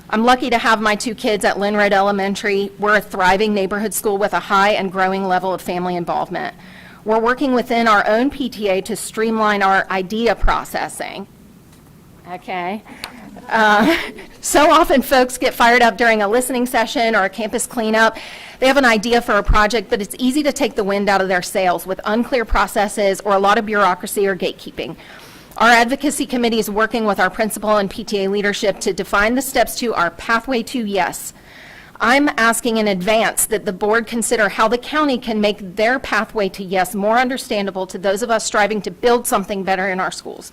[SPEAKER 17] I'm lucky to have my 2 kids at Linred Elementary. We're a thriving neighborhood school with a high and growing level of family involvement. We're working within our own PTA to streamline our idea processing. Okay. So often folks get fired up during a listening session or a campus cleanup. They have an idea for a project, but it's easy to take the wind out of their sails with unclear processes or a lot of bureaucracy or gatekeeping. Our advocacy committee is working with our principal and PTA leadership to define the steps to our pathway to yes. I'm asking in advance that the board consider how the county can make their pathway to yes more understandable to those of us striving to build something better in our schools.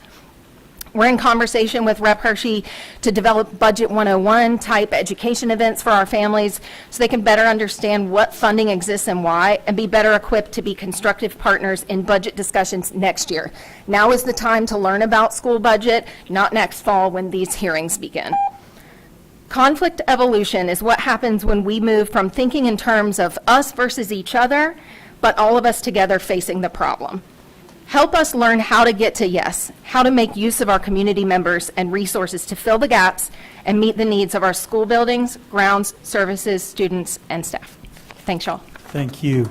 [SPEAKER 17] We're in conversation with Rep. Hershey to develop Budget 101 type education events for our families so they can better understand what funding exists and why, and be better equipped to be constructive partners in budget discussions next year. Now is the time to learn about school budget, not next fall when these hearings begin. Conflict evolution is what happens when we move from thinking in terms of us versus each other, but all of us together facing the problem. Help us learn how to get to yes, how to make use of our community members and resources to fill the gaps and meet the needs of our school buildings, grounds, services, students, and staff. Thanks, y'all.
[SPEAKER 4] Thank you.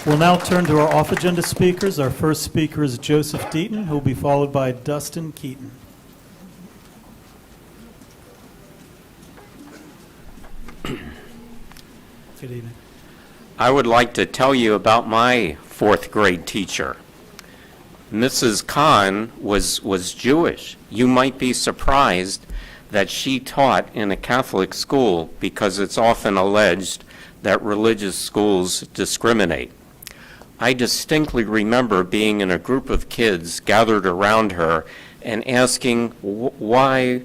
[SPEAKER 4] We'll now turn to our off-agenda speakers. Our first speaker is Joseph Deaton, who will be followed by Dustin Keaton. Good evening.
[SPEAKER 18] I would like to tell you about my 4th grade teacher. Mrs. Kahn was Jewish. You might be surprised that she taught in a Catholic school because it's often alleged that religious schools discriminate. I distinctly remember being in a group of kids gathered around her and asking why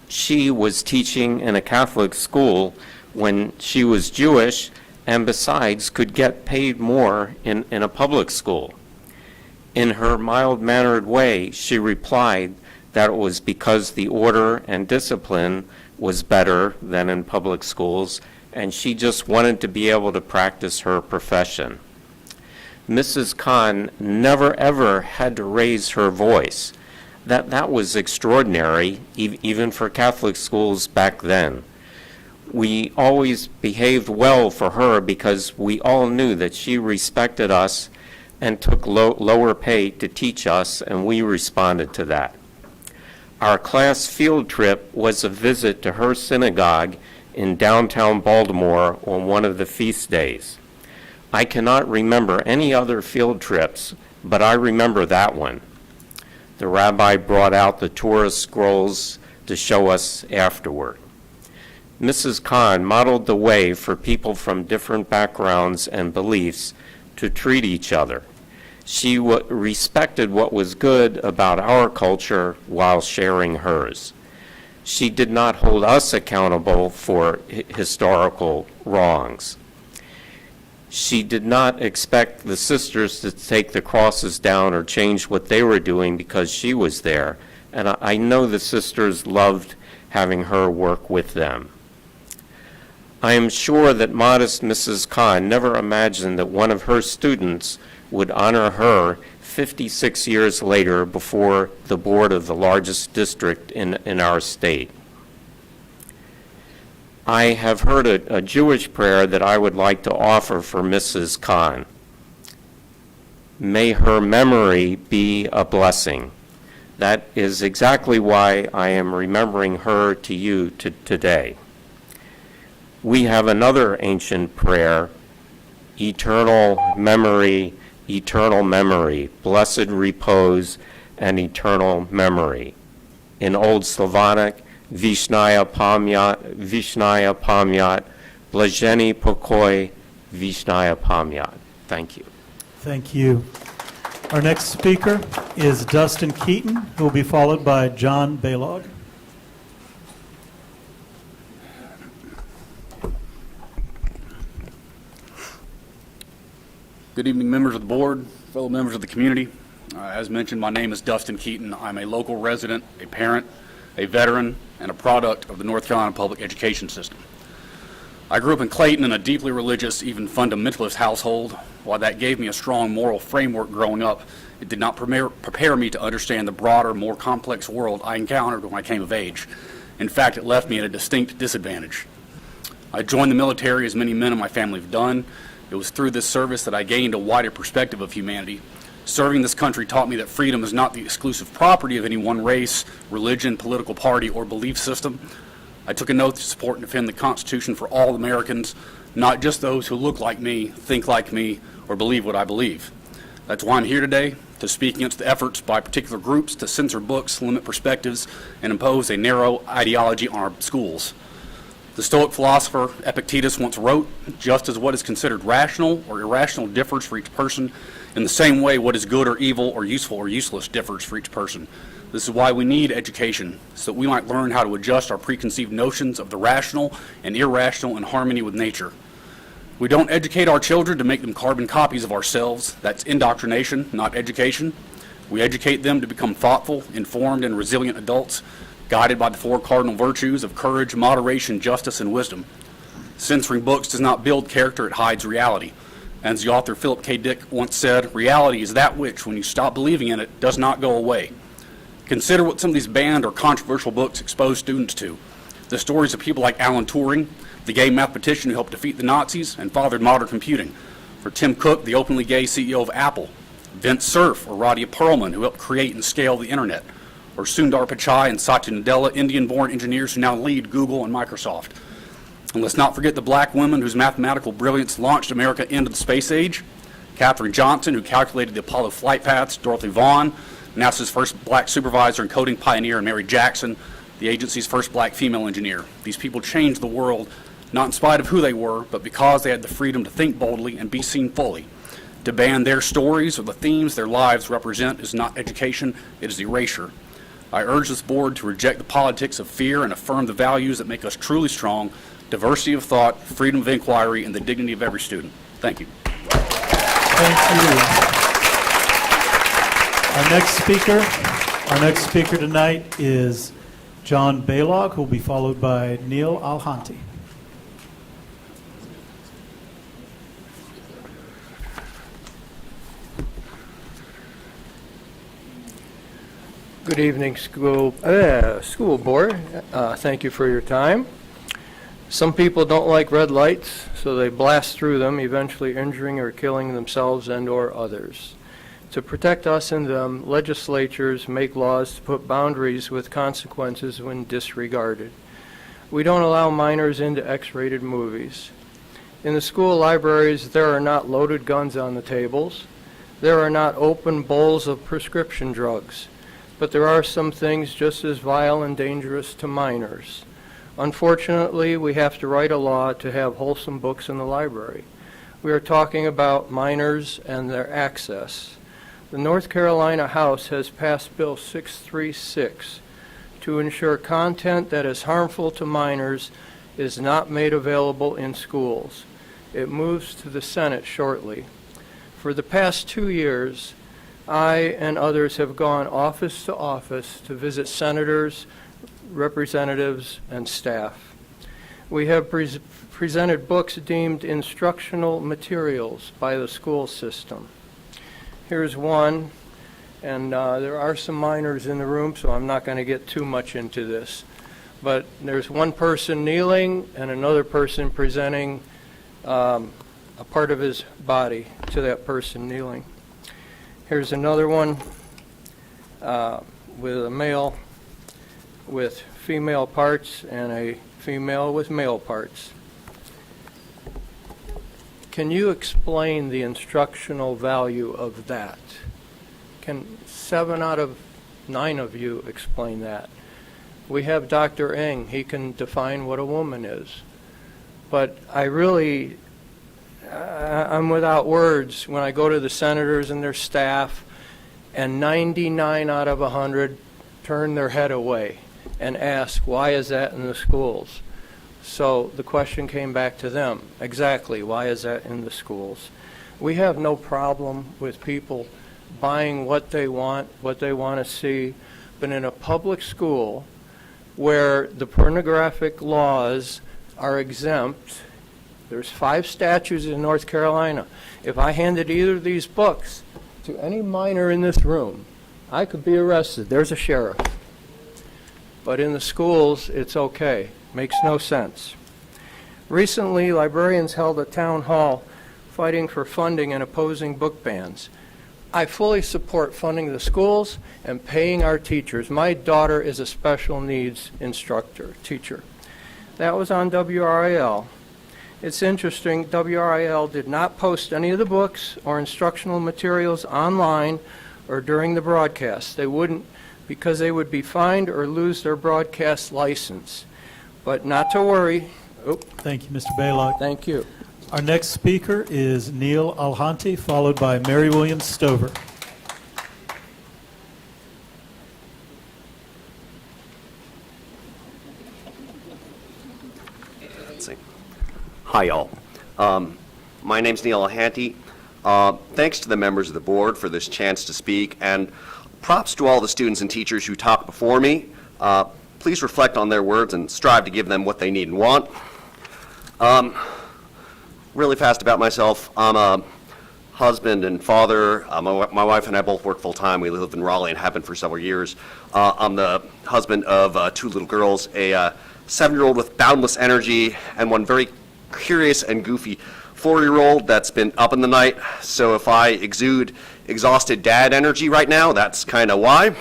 [SPEAKER 18] she was teaching in a Catholic school when she was Jewish and besides could get paid more in a public school. In her mild-mannered way, she replied that it was because the order and discipline was better than in public schools, and she just wanted to be able to practice her profession. Mrs. Kahn never ever had to raise her voice. That was extraordinary, even for Catholic schools back then. We always behaved well for her because we all knew that she respected us and took lower pay to teach us, and we responded to that. Our class field trip was a visit to her synagogue in downtown Baltimore on one of the feast days. I cannot remember any other field trips, but I remember that one. The rabbi brought out the Torah scrolls to show us afterward. Mrs. Kahn modeled the way for people from different backgrounds and beliefs to treat each other. She respected what was good about our culture while sharing hers. She did not hold us accountable for historical wrongs. She did not expect the sisters to take the crosses down or change what they were doing because she was there, and I know the sisters loved having her work with them. I am sure that modest Mrs. Kahn never imagined that one of her students would honor her 56 years later before the board of the largest district in our state. I have heard a Jewish prayer that I would like to offer for Mrs. Kahn. May her memory be a blessing. That is exactly why I am remembering her to you today. we have another ancient prayer, eternal memory, blessed repose, and eternal memory. In Old Slavonic, Vishnaya Pamyat, Blажeni Pokoi, Vishnaya Pamyat. Thank you.
[SPEAKER 4] Thank you. Our next speaker is Dustin Keaton, who will be followed by John Baylog.
[SPEAKER 19] Good evening, members of the board, fellow members of the community. As mentioned, my name is Dustin Keaton. I'm a local resident, a parent, a veteran, and a product of the North Carolina public education system. I grew up in Clayton in a deeply religious, even fundamentalist household. While that gave me a strong moral framework growing up, it did not prepare me to understand the broader, more complex world I encountered when I came of age. In fact, it left me at a distinct disadvantage. I joined the military, as many men in my family have done. It was through this service that I gained a wider perspective of humanity. Serving this country taught me that freedom is not the exclusive property of any one race, religion, political party, or belief system. I took an oath to support and defend the Constitution for all Americans, not just those who look like me, think like me, or believe what I believe. That's why I'm here today, to speak against the efforts by particular groups to censor books, limit perspectives, and impose a narrow ideology on our schools. The Stoic philosopher Epictetus once wrote, just as what is considered rational or irrational differs for each person, in the same way what is good or evil or useful or useless differs for each person. This is why we need education, so that we might learn how to adjust our preconceived notions of the rational and irrational in harmony with nature. We don't educate our children to make them carbon copies of ourselves. That's indoctrination, not education. We educate them to become thoughtful, informed, and resilient adults, guided by the four cardinal virtues of courage, moderation, justice, and wisdom. Censoring books does not build character, it hides reality. As the author Philip K. Dick once said, reality is that which, when you stop believing in it, does not go away. Consider what some of these banned or controversial books expose students to. The stories of people like Alan Turing, the gay mathematician who helped defeat the Nazis and fathered modern computing. For Tim Cook, the openly gay CEO of Apple. Vince Cerf or Radia Perlman, who helped create and scale the internet. Or Sundar Pichai and Satya Nadella, Indian-born engineers who now lead Google and Microsoft. And let's not forget the black women whose mathematical brilliance launched America into the space age. Katherine Johnson, who calculated the Apollo flight paths, Dorothy Vaughan, NASA's first black supervisor and coding pioneer, and Mary Jackson, the agency's first black female engineer. These people changed the world, not in spite of who they were, but because they had the freedom to think boldly and be seen fully. To ban their stories or the themes their lives represent is not education, it is erasure. I urge this board to reject the politics of fear and affirm the values that make us truly strong, diversity of thought, freedom of inquiry, and the dignity of every student. Thank you.
[SPEAKER 4] Thank you. Our next speaker tonight is John Baylog, who will be followed by Neil Alhanti.
[SPEAKER 20] Good evening, school board. Thank you for your time. Some people don't like red lights, so they blast through them, eventually injuring or killing themselves and or others. To protect us and them, legislatures make laws to put boundaries with consequences when disregarded. We don't allow minors into X-rated movies. In the school libraries, there are not loaded guns on the tables. There are not open bowls of prescription drugs. But there are some things just as vile and dangerous to minors. Unfortunately, we have to write a law to have wholesome books in the library. We are talking about minors and their access. The North Carolina House has passed Bill 636 to ensure content that is harmful to minors is not made available in schools. It moves to the Senate shortly. For the past 2 years, I and others have gone office to office to visit senators, representatives, and staff. We have presented books deemed instructional materials by the school system. Here's one, and there are some minors in the room, so I'm not going to get too much into this. But there's one person kneeling and another person presenting a part of his body to that person kneeling. Here's another one with a male with female parts and a female with male parts. Can you explain the instructional value of that? Can 7 out of 9 of you explain that? We have Dr. Ng. He can define what a woman is. But I'm without words when I go to the senators and their staff, and 99 out of 100 turn their head away and ask, why is that in the schools? So the question came back to them. Exactly, why is that in the schools? We have no problem with people buying what they want to see, but in a public school where the pornographic laws are exempt, there's 5 statutes in North Carolina. If I handed either of these books to any minor in this room, I could be arrested. There's a sheriff. But in the schools, it's okay. Makes no sense. Recently, librarians held a town hall fighting for funding and opposing book bans. I fully support funding the schools and paying our teachers. My daughter is a special needs teacher. That was on WRIL. It's interesting, WRIL did not post any of the books or instructional materials online or during the broadcast. They wouldn't, because they would be fined or lose their broadcast license. But not to worry. Oh.
[SPEAKER 4] Thank you, Mr. Baylock.
[SPEAKER 20] Thank you.
[SPEAKER 4] Our next speaker is Neil Alhanti, followed by Mary Williams Stover.
[SPEAKER 21] Let's see. Hi, all. My name's Neil Alhanti. Thanks to the members of the board for this chance to speak, and props to all the students and teachers who talked before me. Please reflect on their words and strive to give them what they need and want. Really fast about myself. I'm a husband and father. My wife and I both work full-time. We live in Raleigh and have been for several years. I'm the husband of 2 little girls, a 7-year-old with boundless energy and one very curious and goofy 4-year-old that's been up in the night. So if I exude exhausted dad energy right now, that's kind of why.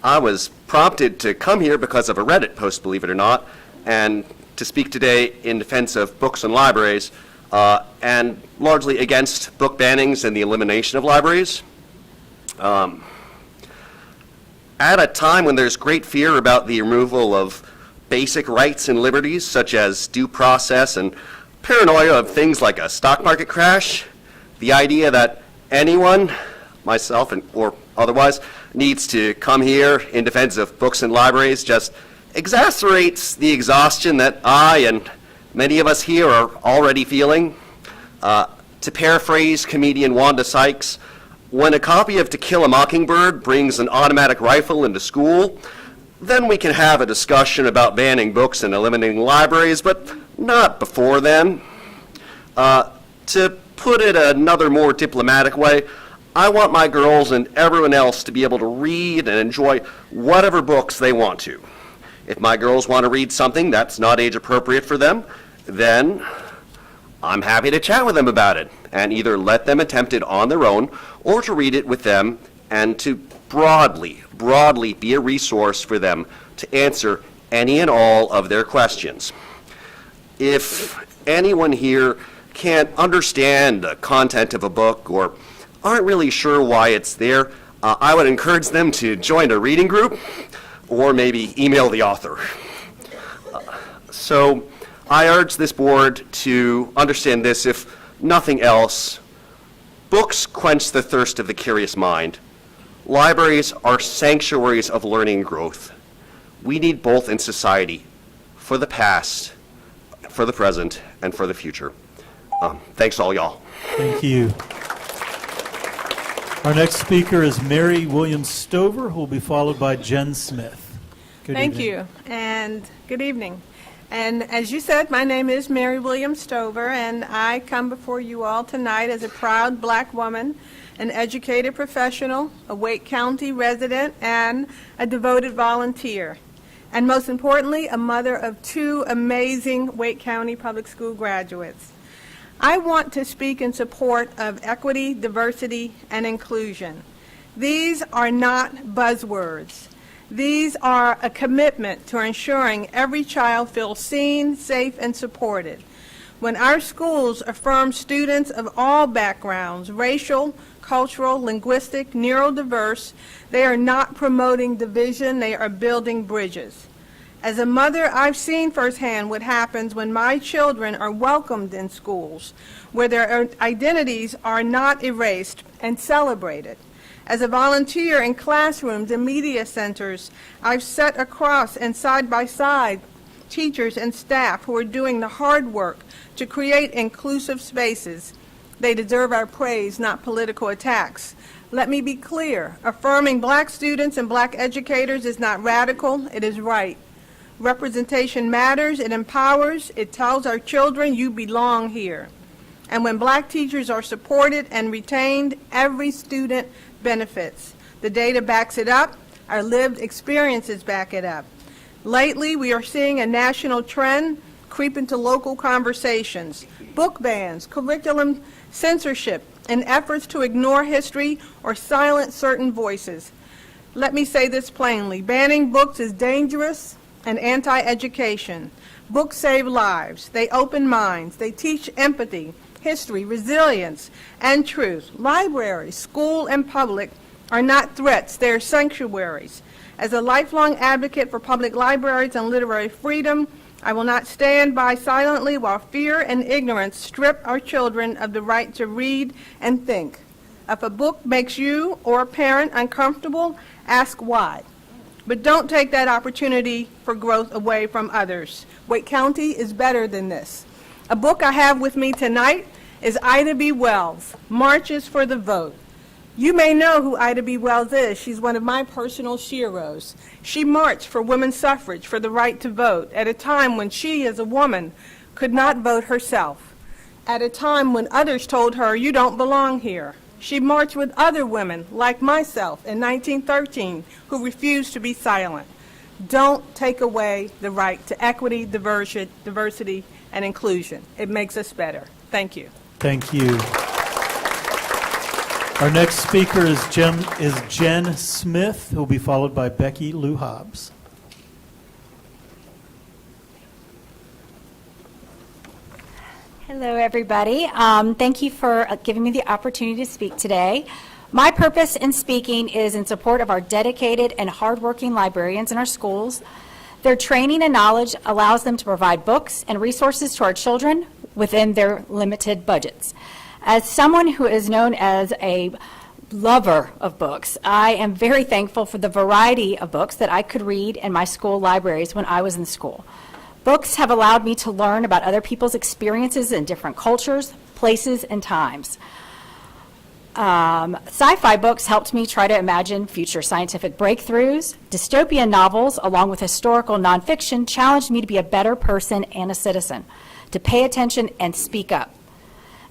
[SPEAKER 21] I was prompted to come here because of a Reddit post, believe it or not, and to speak today in defense of books and libraries, and largely against book bannings and the elimination of libraries. At a time when there's great fear about the removal of basic rights and liberties, such as due process, and paranoia of things like a stock market crash, the idea that anyone, myself or otherwise, needs to come here in defense of books and libraries just exacerbates the exhaustion that I and many of us here are already feeling. To paraphrase comedian Wanda Sykes, when a copy of To Kill a Mockingbird brings an automatic rifle into school, then we can have a discussion about banning books and eliminating libraries, but not before then. To put it another more diplomatic way, I want my girls and everyone else to be able to read and enjoy whatever books they want to. If my girls want to read something that's not age appropriate for them, then I'm happy to chat with them about it and either let them attempt it on their own or to read it with them and to broadly be a resource for them to answer any and all of their questions. If anyone here can't understand the content of a book or aren't really sure why it's there, I would encourage them to join a reading group or maybe email the author. So I urge this board to understand this, if nothing else. Books quench the thirst of the curious mind. Libraries are sanctuaries of learning and growth. We need both in society, for the past, for the present, and for the future. Thanks all y'all.
[SPEAKER 4] Thank you. Our next speaker is Mary Williams Stover, who will be followed by Jen Smith.
[SPEAKER 2] Thank you, and good evening. And as you said, my name is Mary Williams Stover, and I come before you all tonight as a proud black woman, an educated professional, a Wake County resident, and a devoted volunteer. And most importantly, a mother of 2 amazing Wake County Public School graduates. I want to speak in support of equity, diversity, and inclusion. These are not buzzwords. These are a commitment to ensuring every child feels seen, safe, and supported. When our schools affirm students of all backgrounds, racial, cultural, linguistic, neurodiverse, they are not promoting division, they are building bridges. As a mother, I've seen firsthand what happens when my children are welcomed in schools, where their identities are not erased and celebrated. As a volunteer in classrooms and media centers, I've sat across and side by side teachers and staff who are doing the hard work to create inclusive spaces. They deserve our praise, not political attacks. Let me be clear, affirming black students and black educators is not radical, it is right. Representation matters, it empowers, it tells our children you belong here. And when black teachers are supported and retained, every student benefits. The data backs it up, our lived experiences back it up. Lately, we are seeing a national trend creep into local conversations, book bans, curriculum censorship, and efforts to ignore history or silence certain voices. Let me say this plainly, banning books is dangerous and anti-education. Books save lives, they open minds, they teach empathy, history, resilience, and truth. Libraries, school and public, are not threats, they are sanctuaries. As a lifelong advocate for public libraries and literary freedom, I will not stand by silently while fear and ignorance strip our children of the right to read and think. If a book makes you or a parent uncomfortable, ask why. But don't take that opportunity for growth away from others. Wake County is better than this. A book I have with me tonight is Ida B. Wells, Marches for the Vote. You may know who Ida B. Wells is. She's one of my personal heroes. She marched for women's suffrage, for the right to vote, at a time when she, as a woman, could not vote herself. At a time when others told her, you don't belong here. She marched with other women, like myself, in 1913, who refused to be silent. Don't take away the right to equity, diversity, and inclusion. It makes us better. Thank you.
[SPEAKER 4] Thank you. Our next speaker is Jen Smith, who will be followed by Becky Lou Hobbs.
[SPEAKER 3] Hello, everybody. Thank you for giving me the opportunity to speak today. My purpose in speaking is in support of our dedicated and hardworking librarians in our schools. Their training and knowledge allows them to provide books and resources to our children within their limited budgets. As someone who is known as a lover of books, I am very thankful for the variety of books that I could read in my school libraries when I was in school. Books have allowed me to learn about other people's experiences in different cultures, places, and times. Sci-fi books helped me try to imagine future scientific breakthroughs. Dystopian novels, along with historical nonfiction, challenged me to be a better person and a citizen, to pay attention and speak up.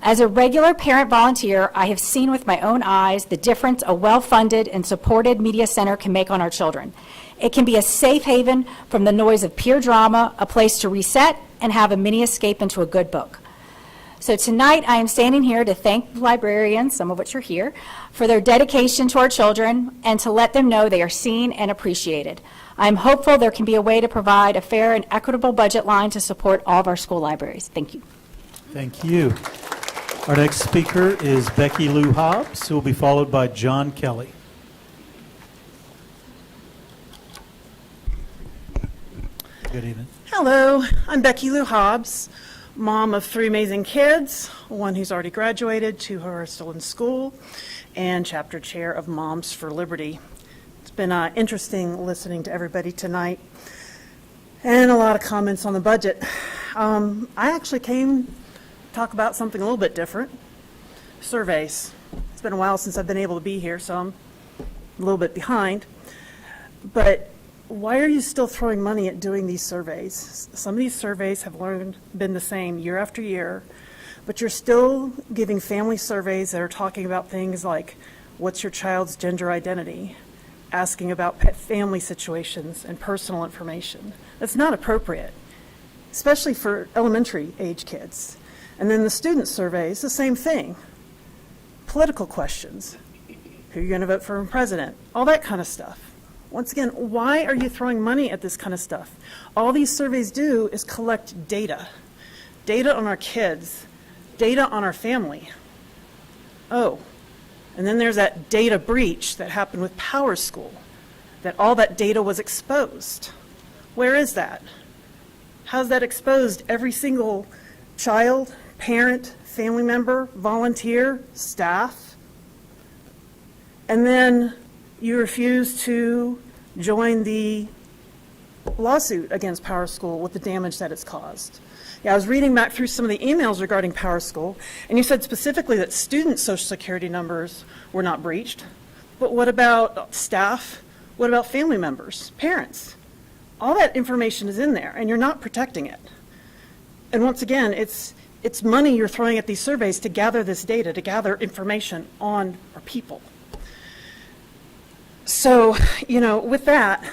[SPEAKER 3] As a regular parent volunteer, I have seen with my own eyes the difference a well-funded and supported media center can make on our children. It can be a safe haven from the noise of peer drama, a place to reset and have a mini escape into a good book. So tonight I am standing here to thank the librarians, some of which are here, for their dedication to our children and to let them know they are seen and appreciated. I am hopeful there can be a way to provide a fair and equitable budget line to support all of our school libraries. Thank you.
[SPEAKER 4] Thank you. Our next speaker is Becky Lou Hobbs, who will be followed by John Kelly. Good evening.
[SPEAKER 22] Hello, I'm Becky Lou Hobbs, mom of 3 amazing kids, one who's already graduated, 2 who are still in school, and chapter chair of Moms for Liberty. It's been interesting listening to everybody tonight and a lot of comments on the budget. I actually came to talk about something a little bit different, surveys. It's been a while since I've been able to be here, so I'm a little bit behind. But why are you still throwing money at doing these surveys? Some of these surveys have been the same year after year, but you're still giving family surveys that are talking about things like, what's your child's gender identity? Asking about pet family situations and personal information. That's not appropriate, especially for elementary age kids. And then the student surveys, the same thing. Political questions. Who are you going to vote for president? All that kind of stuff. Once again, why are you throwing money at this kind of stuff? All these surveys do is collect data. data on our kids, data on our family. Oh, and then there's that data breach that happened with Power School, that all that data was exposed. Where is that? How's that exposed every single child, parent, family member, volunteer, staff? And then you refuse to join the lawsuit against Power School with the damage that it's caused. Yeah, I was reading back through some of the emails regarding Power School, and you said specifically that student Social Security numbers were not breached. But what about staff? What about family members, parents? All that information is in there, and you're not protecting it. And once again, it's money you're throwing at these surveys to gather this data, to gather information on our people. So, with that,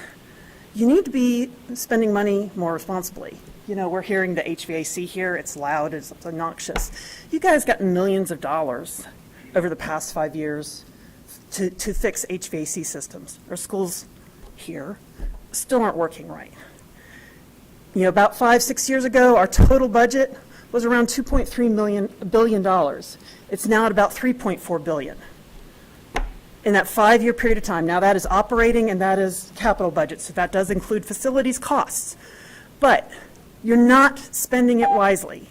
[SPEAKER 22] you need to be spending money more responsibly. We're hearing the HVAC here. It's loud. It's obnoxious. You guys got millions of dollars over the past 5 years to fix HVAC systems. Our schools here still aren't working right. About 5-6 years ago, our total budget was around $2.3 billion. It's now at about $3.4 billion. In that 5-year period of time. Now that is operating and that is capital budget, so that does include facilities costs. But you're not spending it wisely.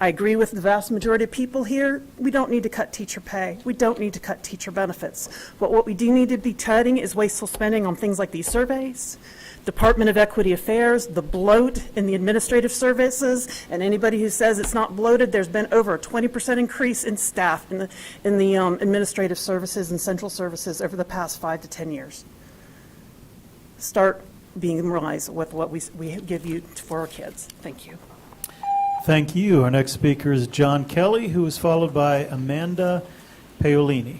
[SPEAKER 22] I agree with the vast majority of people here. We don't need to cut teacher pay. We don't need to cut teacher benefits. But what we do need to be cutting is wasteful spending on things like these surveys, Department of Equity Affairs, the bloat in the administrative services, and anybody who says it's not bloated, there's been over a 20% increase in staff in the administrative services and central services over the past 5 to 10 years. Start being wise with what we give you for our kids. Thank you.
[SPEAKER 4] Thank you. Our next speaker is John Kelly, who is followed by Amanda Paolini.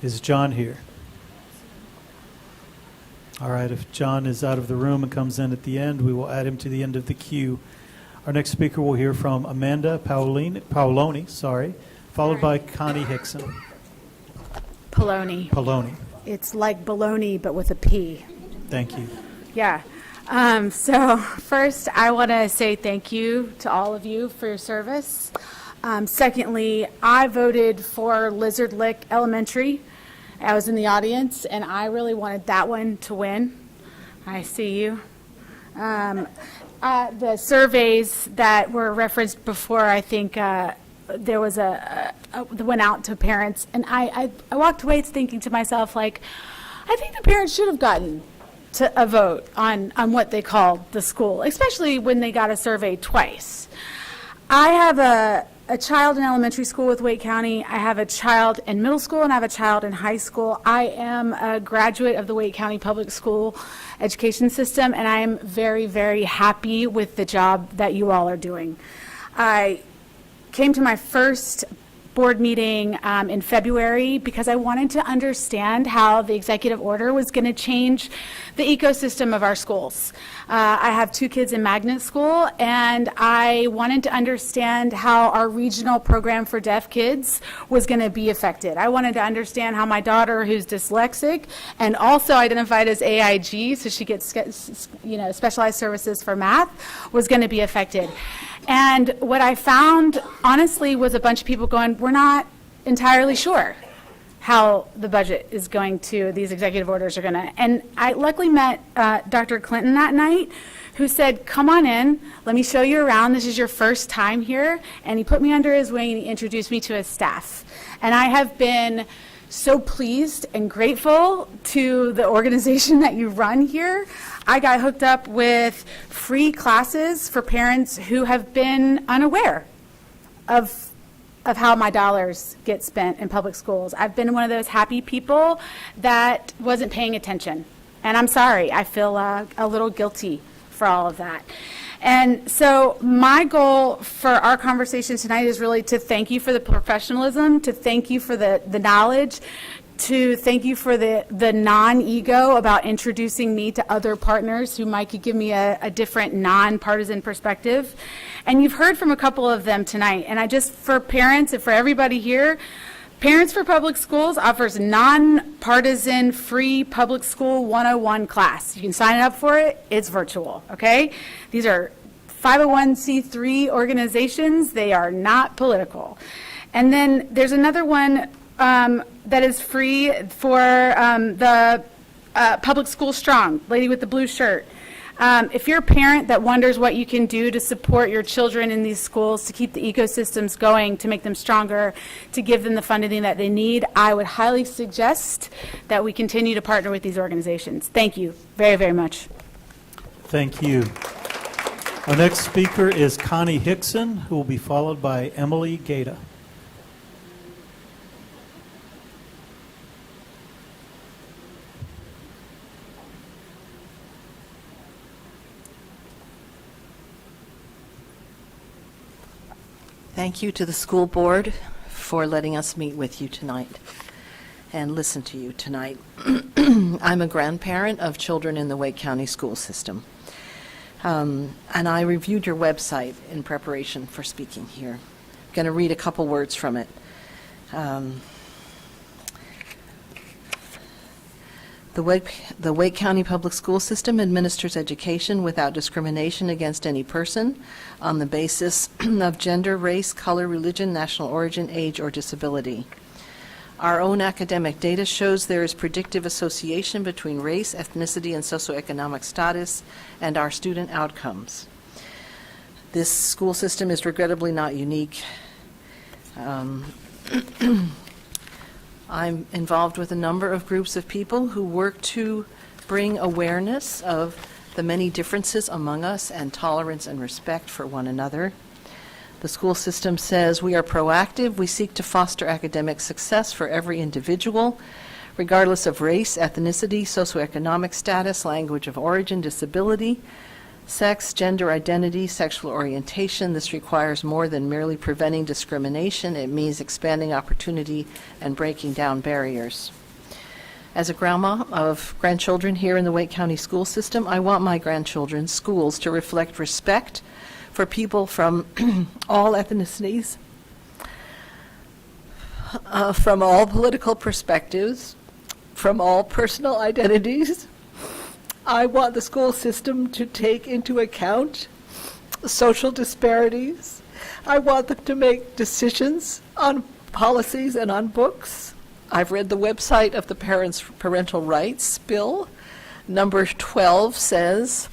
[SPEAKER 4] Is John here? All right, if John is out of the room and comes in at the end, we will add him to the end of the queue. Our next speaker will hear from Amanda Paoloni, followed by Connie Hickson.
[SPEAKER 13] Poloni. It's like baloney, but with a P.
[SPEAKER 4] Thank you.
[SPEAKER 13] Yeah. So first, I want to say thank you to all of you for your service. Secondly, I voted for Lizard Lick Elementary. I was in the audience, and I really wanted that one to win. I see you. The surveys that were referenced before, I think there was went out to parents, and I walked away thinking to myself, like, I think the parents should have gotten to a vote on what they call the school, especially when they got a survey twice. I have a child in elementary school with Wake County. I have a child in middle school, and I have a child in high school. I am a graduate of the Wake County Public School education system, and I am very, very happy with the job that you all are doing. I came to my first board meeting in February because I wanted to understand how the executive order was going to change the ecosystem of our schools. I have 2 kids in magnet school, and I wanted to understand how our regional program for deaf kids was going to be affected. I wanted to understand how my daughter, who's dyslexic and also identified as AIG, so she gets specialized services for math, was going to be affected. And what I found, honestly, was a bunch of people going, we're not entirely sure how the budget is going to, these executive orders are going to. And I luckily met Dr. Clinton that night, who said, come on in, let me show you around. This is your first time here. And he put me under his wing and he introduced me to his staff. And I have been so pleased and grateful to the organization that you run here. I got hooked up with free classes for parents who have been unaware of how my dollars get spent in public schools. I've been one of those happy people that wasn't paying attention. And I'm sorry, I feel a little guilty for all of that. And so my goal for our conversation tonight is really to thank you for the professionalism, to thank you for the knowledge, to thank you for the non-ego about introducing me to other partners who might could give me a different non-partisan perspective. And you've heard from a couple of them tonight. And for parents and for everybody here, Parents for Public Schools offers nonpartisan free public school 101 class. You can sign up for it. It's virtual, okay? These are 501c3 organizations. They are not political. And then there's another one that is free for the Public School Strong, lady with the blue shirt. If you're a parent that wonders what you can do to support your children in these schools, to keep the ecosystems going, to make them stronger, to give them the funding that they need, I would highly suggest that we continue to partner with these organizations. Thank you very, very much.
[SPEAKER 4] Thank you. Our next speaker is Connie Hickson, who will be followed by Emily Gata.
[SPEAKER 1] Thank you to the school board for letting us meet with you tonight and listen to you tonight. I'm a grandparent of children in the Wake County school system. And I reviewed your website in preparation for speaking here. I'm going to read a couple words from it. The Wake County Public School System administers education without discrimination against any person on the basis of gender, race, color, religion, national origin, age, or disability. Our own academic data shows there is predictive association between race, ethnicity, and socioeconomic status and our student outcomes. This school system is regrettably not unique. I'm involved with a number of groups of people who work to bring awareness of the many differences among us and tolerance and respect for one another. The school system says we are proactive. We seek to foster academic success for every individual, regardless of race, ethnicity, socioeconomic status, language of origin, disability, sex, gender identity, sexual orientation. This requires more than merely preventing discrimination. It means expanding opportunity and breaking down barriers. As a grandma of grandchildren here in the Wake County school system, I want my grandchildren's schools to reflect respect for people from all ethnicities, from all political perspectives, from all personal identities. I want the school system to take into account social disparities. I want them to make decisions on policies and on books. I've read the website of the Parental Rights Bill. Number 12 says,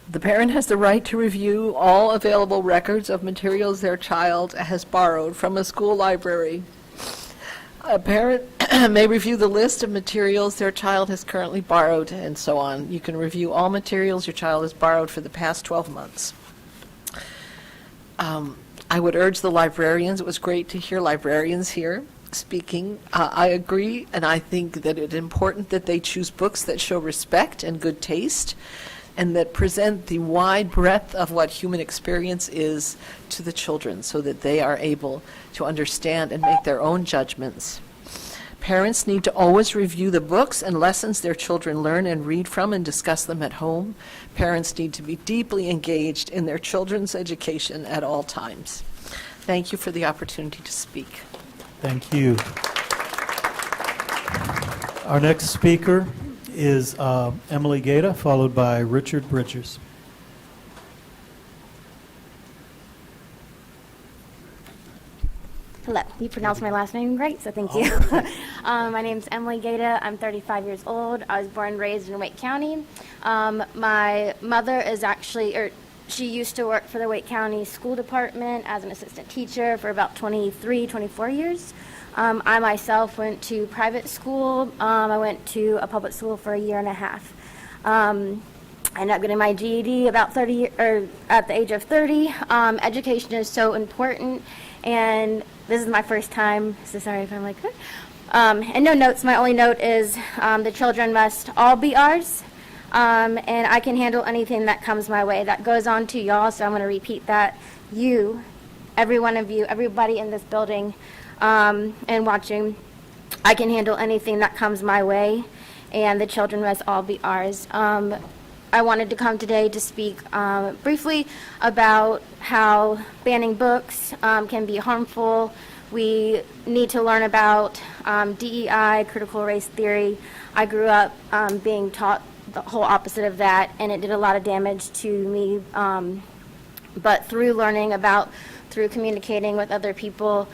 [SPEAKER 1] the parent has the right to review all available records of materials their child has borrowed from a school library. A parent may review the list of materials their child has currently borrowed, and so on. You can review all materials your child has borrowed for the past 12 months. I would urge the librarians, it was great to hear librarians here speaking. I agree, and I think that it's important that they choose books that show respect and good taste, and that present the wide breadth of what human experience is to the children so that they are able to understand and make their own judgments. Parents need to always review the books and lessons their children learn and read from and discuss them at home. Parents need to be deeply engaged in their children's education at all times. Thank you for the opportunity to speak.
[SPEAKER 4] Thank you. Our next speaker is Emily Gata, followed by Richard Bridgers.
[SPEAKER 5] Hello. You pronounced my last name right, so thank you. My name's Emily Gata. I'm 35 years old. I was born and raised in Wake County. My mother is actually, she used to work for the Wake County School Department as an assistant teacher for about 23, 24 years. I myself went to private school. I went to a public school for a year and a half. I ended up getting my GED about at the age of 30. Education is so important, and this is my first time, so sorry if I'm like, and no notes. My only note is the children must all be ours, and I can handle anything that comes my way. That goes on to y'all, so I'm going to repeat that. You, every one of you, everybody in this building and watching, I can handle anything that comes my way, and the children must all be ours. I wanted to come today to speak briefly about how banning books can be harmful We need to learn about DEI, critical race theory. I grew up being taught the whole opposite of that, and it did a lot of damage to me. But through learning through communicating with other people,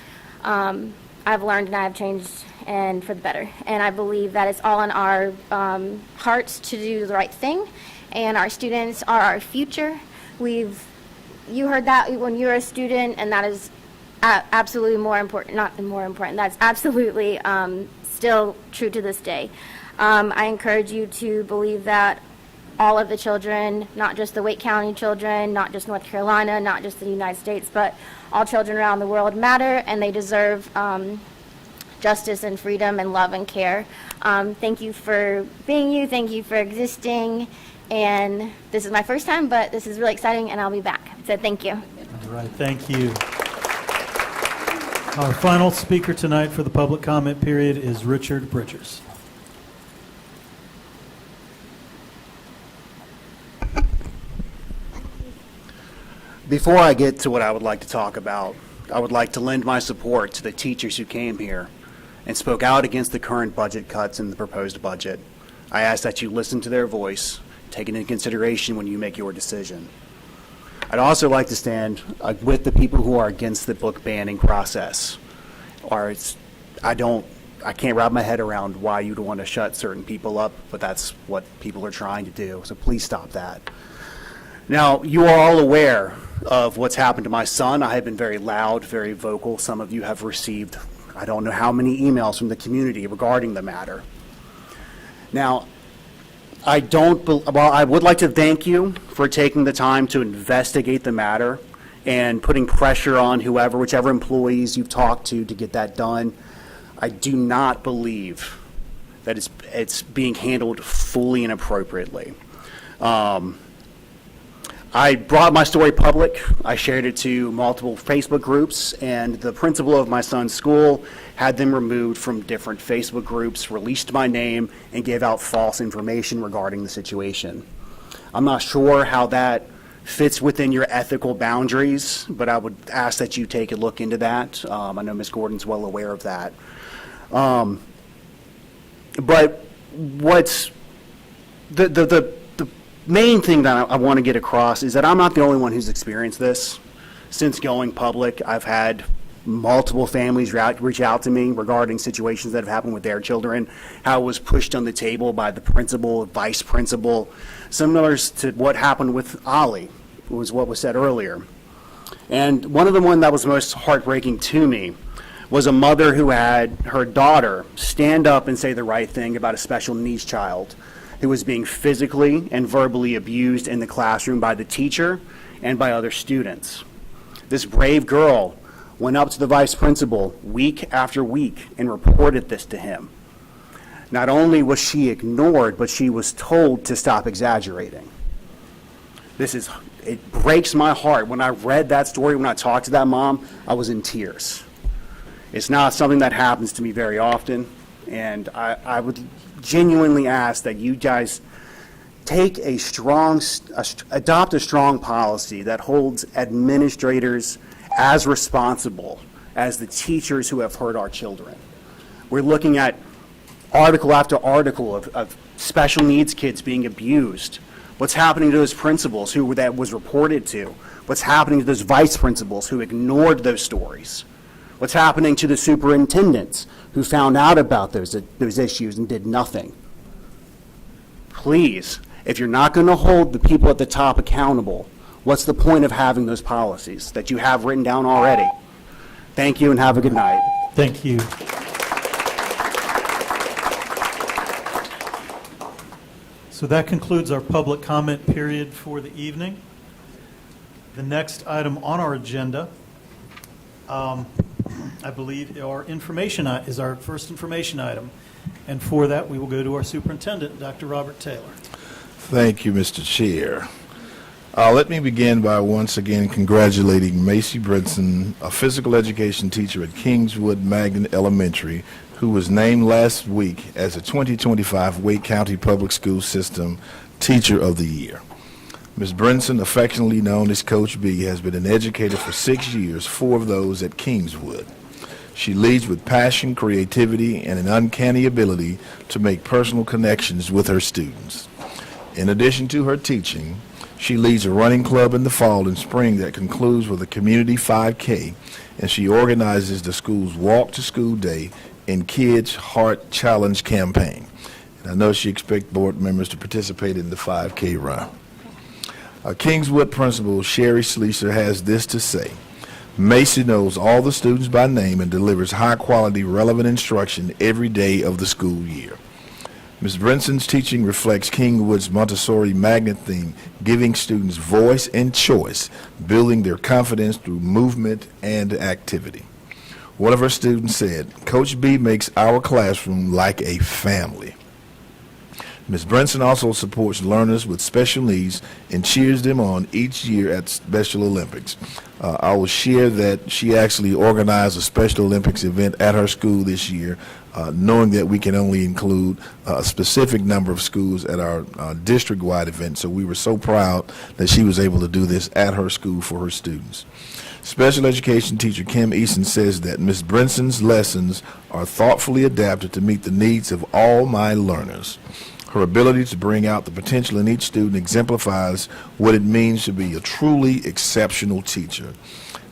[SPEAKER 5] I've learned and I have changed, and for the better. And I believe that it's all in our hearts to do the right thing, and our students are our future. You heard that when you were a student, and that is absolutely more important, not more important, that's absolutely still true to this day. I encourage you to believe that all of the children, not just the Wake County children, not just North Carolina, not just the United States, but all children around the world matter, and they deserve justice and freedom and love and care. Thank you for being you. Thank you for existing. And this is my first time, but this is really exciting, and I'll be back. So thank you.
[SPEAKER 4] All right, thank you. Our final speaker tonight for the public comment period is Richard Bridgers.
[SPEAKER 6] Before I get to what I would like to talk about, I would like to lend my support to the teachers who came here and spoke out against the current budget cuts in the proposed budget. I ask that you listen to their voice, take it into consideration when you make your decision. I'd also like to stand with the people who are against the book banning process. I can't wrap my head around why you'd want to shut certain people up, but that's what people are trying to do, so please stop that. Now, you are all aware of what's happened to my son. I have been very loud, very vocal. Some of you have received, I don't know how many emails from the community regarding the matter. Now, I would like to thank you for taking the time to investigate the matter and putting pressure on whichever employees you've talked to get that done. I do not believe that it's being handled fully and appropriately. I brought my story public. I shared it to multiple Facebook groups, and the principal of my son's school had them removed from different Facebook groups, released my name, and gave out false information regarding the situation. I'm not sure how that fits within your ethical boundaries, but I would ask that you take a look into that. I know Ms. Gordon's well aware of that. But what's the main thing that I want to get across is that I'm not the only one who's experienced this. Since going public, I've had multiple families reach out to me regarding situations that have happened with their children, how it was pushed on the table by the principal, vice principal, similar to what happened with Ollie, was what was said earlier. And one that was most heartbreaking to me was a mother who had her daughter stand up and say the right thing about a special needs child who was being physically and verbally abused in the classroom by the teacher and by other students. This brave girl went up to the vice principal week after week and reported this to him. Not only was she ignored, but she was told to stop exaggerating. It breaks my heart. When I read that story, when I talked to that mom, I was in tears. It's not something that happens to me very often, and I would genuinely ask that you guys take adopt a strong policy that holds administrators as responsible as the teachers who have hurt our children. We're looking at article after article of special needs kids being abused. What's happening to those principals that was reported to? What's happening to those vice principals who ignored those stories? What's happening to the superintendents who found out about those issues and did nothing? Please, if you're not going to hold the people at the top accountable, what's the point of having those policies that you have written down already? Thank you and have a good night.
[SPEAKER 4] Thank you. So that concludes our public comment period for the evening. The next item on our agenda, I believe, is our first information item. And for that, we will go to our superintendent, Dr. Robert Taylor.
[SPEAKER 7] Thank you, Mr. Chair. Let me begin by once again congratulating Macy Brinson, a physical education teacher at Kingswood Magnet Elementary, who was named last week as the 2025 Wake County Public School System Teacher of the Year. Ms. Brinson, affectionately known as Coach B, has been an educator for 6 years, 4 of those at Kingswood. She leads with passion, creativity, and an uncanny ability to make personal connections with her students. In addition to her teaching, she leads a running club in the fall and spring that concludes with a community 5K, and she organizes the school's Walk to School Day and Kids Heart Challenge campaign. And I know she expects board members to participate in the 5K run. Kingswood Principal Sherry Sleeser has this to say: Macy knows all the students by name and delivers high-quality, relevant instruction every day of the school year. Ms. Brinson's teaching reflects Kingwood's Montessori magnet theme, giving students voice and choice, building their confidence through movement and activity. One of her students said, "Coach B makes our classroom like a family." Ms. Brinson also supports learners with special needs and cheers them on each year at Special Olympics. I will share that she actually organized a Special Olympics event at her school this year, knowing that we can only include a specific number of schools at our district-wide event. So we were so proud that she was able to do this at her school for her students. Special education teacher Kim Eason says that Ms. Brinson's lessons are thoughtfully adapted to meet the needs of all my learners. Her ability to bring out the potential in each student exemplifies what it means to be a truly exceptional teacher.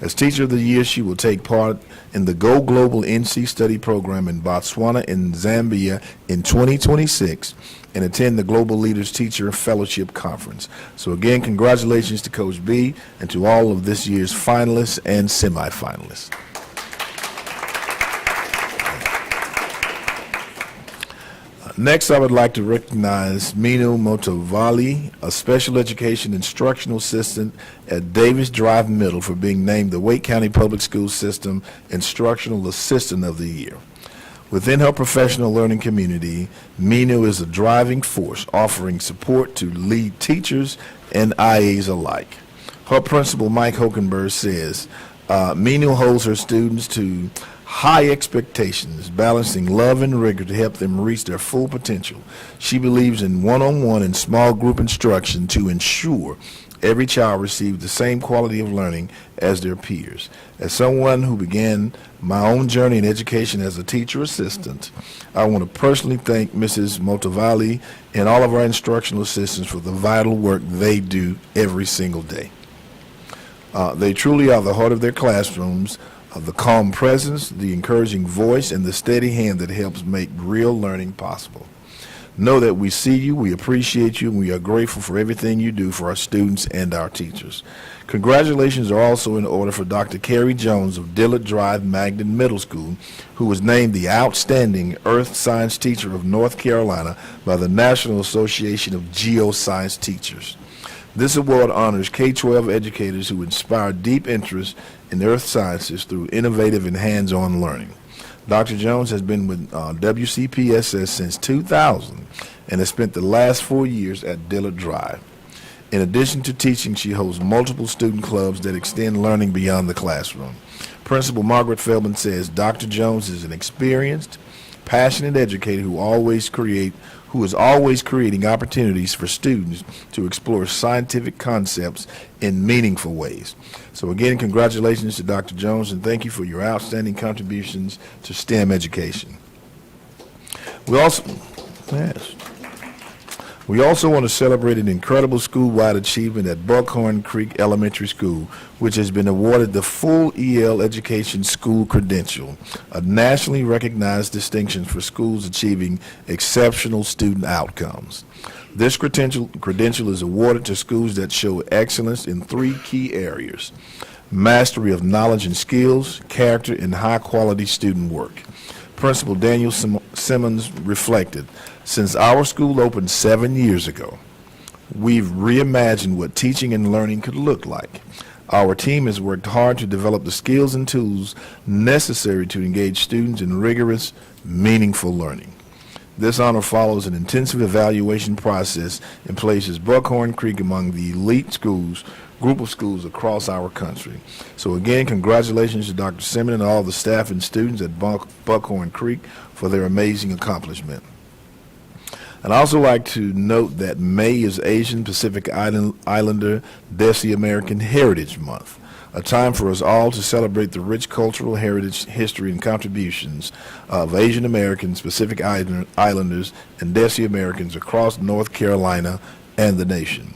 [SPEAKER 7] As Teacher of the Year, she will take part in the Go Global NC Study Program in Botswana and Zambia in 2026 and attend the Global Leaders Teacher Fellowship Conference. So again, congratulations to Coach B and to all of this year's finalists and semifinalists. Next, I would like to recognize Minu Motovali, a special education instructional assistant at Davis Drive Middle, for being named the Wake County Public School System Instructional Assistant of the Year. Within her professional learning community, Minu is a driving force, offering support to lead teachers and IAs alike. Her principal, Mike Hokenberg, says Minu holds her students to high expectations, balancing love and rigor to help them reach their full potential. She believes in one-on-one and small group instruction to ensure every child receives the same quality of learning as their peers. As someone who began my own journey in education as a teacher assistant, I want to personally thank Mrs. Motovali and all of our instructional assistants for the vital work they do every single day. They truly are the heart of their classrooms, of the calm presence, the encouraging voice, and the steady hand that helps make real learning possible. Know that we see you, we appreciate you, and we are grateful for everything you do for our students and our teachers. Congratulations are also in order for Dr. Carrie Jones of Dillard Drive Magnet Middle School, who was named the Outstanding Earth Science Teacher of North Carolina by the National Association of Geoscience Teachers. This award honors K-12 educators who inspire deep interest in the earth sciences through innovative and hands-on learning. Dr. Jones has been with WCPSS since 2000 and has spent the last 4 years at Dillard Drive. In addition to teaching, she holds multiple student clubs that extend learning beyond the classroom. Principal Margaret Feldman says Dr. Jones is an experienced, passionate educator who is always creating opportunities for students to explore scientific concepts in meaningful ways. So again, congratulations to Dr. Jones, and thank you for your outstanding contributions to STEM education. We also want to celebrate an incredible school-wide achievement at Buckhorn Creek Elementary School, which has been awarded the Full EL Education School Credential, a nationally recognized distinction for schools achieving exceptional student outcomes. This credential is awarded to schools that show excellence in 3 key areas: mastery of knowledge and skills, character, and high-quality student work. Principal Daniel Simmons reflected, "Since our school opened 7 years ago, we've reimagined what teaching and learning could look like. Our team has worked hard to develop the skills and tools necessary to engage students in rigorous, meaningful learning. This honor follows an intensive evaluation process and places Buckhorn Creek among the elite group of schools across our country." So again, congratulations to Dr. Simmons and all the staff and students at Buckhorn Creek for their amazing accomplishment. I'd also like to note that May is Asian Pacific Islander Desi American Heritage Month. a time for us all to celebrate the rich cultural heritage, history, and contributions of Asian Americans, Pacific Islanders, and Desi Americans across North Carolina and the nation.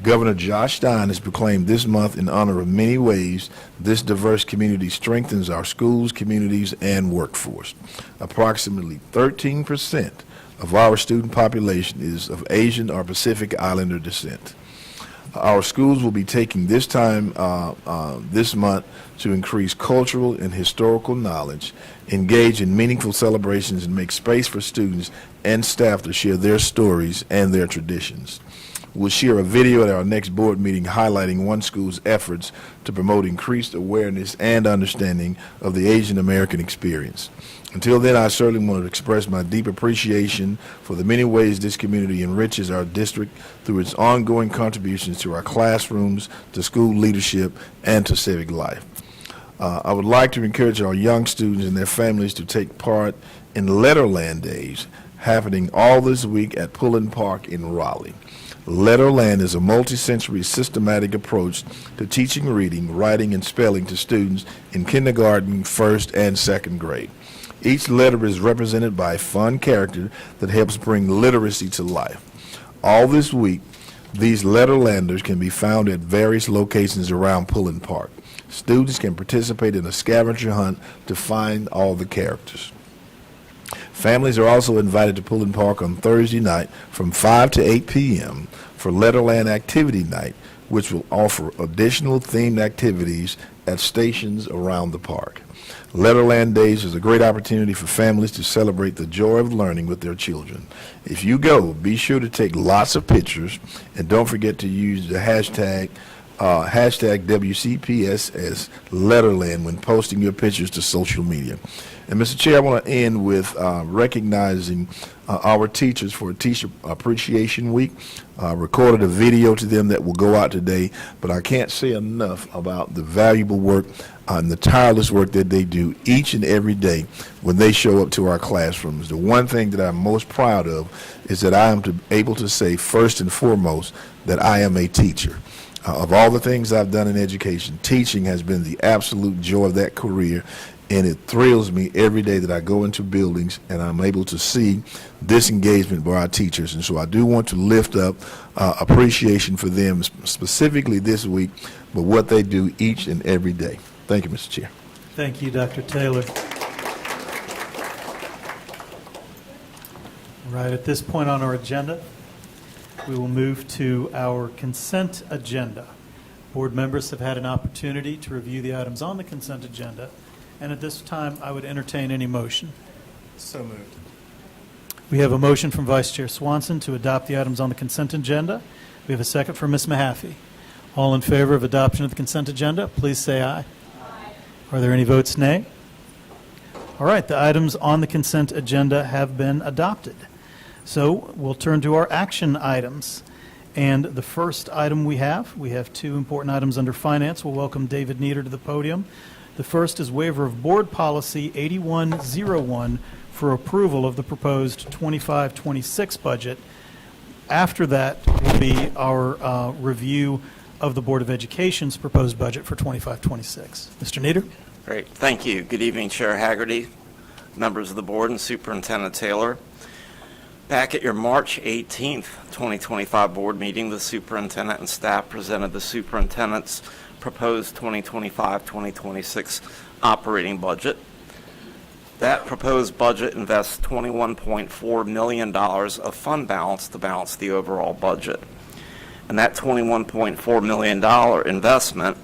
[SPEAKER 7] Governor Josh Stein has proclaimed this month in honor of many ways this diverse community strengthens our schools, communities, and workforce. Approximately 13% of our student population is of Asian or Pacific Islander descent. Our schools will be taking this time this month to increase cultural and historical knowledge, engage in meaningful celebrations, and make space for students and staff to share their stories and their traditions. We'll share a video at our next board meeting highlighting one school's efforts to promote increased awareness and understanding of the Asian American experience. Until then, I certainly want to express my deep appreciation for the many ways this community enriches our district through its ongoing contributions to our classrooms, to school leadership, and to civic life. I would like to encourage our young students and their families to take part in Letterland Days, happening all this week at Pullen Park in Raleigh. Letterland is a multi-sensory systematic approach to teaching reading, writing, and spelling to students in kindergarten, first, and second grade. Each letter is represented by a fun character that helps bring literacy to life. All this week, these Letterlanders can be found at various locations around Pullen Park. Students can participate in a scavenger hunt to find all the characters. Families are also invited to Pullen Park on Thursday night from 5 to 8 p.m. for Letterland Activity Night, which will offer additional themed activities at stations around the park. Letterland Days is a great opportunity for families to celebrate the joy of learning with their children. If you go, be sure to take lots of pictures, and don't forget to use the hashtag WCPS Letterland when posting your pictures to social media. And Mr. Chair, I want to end with recognizing our teachers for Teacher Appreciation Week. Recorded a video to them that will go out today, but I can't say enough about the valuable work and the tireless work that they do each and every day when they show up to our classrooms. The one thing that I'm most proud of is that I am able to say first and foremost that I am a teacher. Of all the things I've done in education, teaching has been the absolute joy of that career, and it thrills me every day that I go into buildings and I'm able to see this engagement by our teachers. And so I do want to lift up appreciation for them specifically this week, but what they do each and every day. Thank you, Mr. Chair.
[SPEAKER 4] Thank you, Dr. Taylor. All right, at this point on our agenda, we will move to our consent agenda. Board members have had an opportunity to review the items on the consent agenda, and at this time, I would entertain any motion.
[SPEAKER 8] So moved.
[SPEAKER 4] We have a motion from Vice Chair Swanson to adopt the items on the consent agenda. We have a second from Ms. Mahaffey. All in favor of adoption of the consent agenda, please say aye. Aye. Are there any votes nay? All right, the items on the consent agenda have been adopted. So we'll turn to our action items. And the first item we have two important items under finance. We'll welcome David Nieder to the podium. The first is waiver of Board Policy 8101 for approval of the proposed 25-26 budget. After that will be our review of the Board of Education's proposed budget for 25-26. Mr. Nieder?
[SPEAKER 9] Great. Thank you. Good evening, Chair Haggerty, members of the board, and Superintendent Taylor. Back at your March 18th, 2025 board meeting, the superintendent and staff presented the superintendent's proposed 2025-2026 operating budget. That proposed budget invests $21.4 million of fund balance to balance the overall budget. And that $21.4 million investment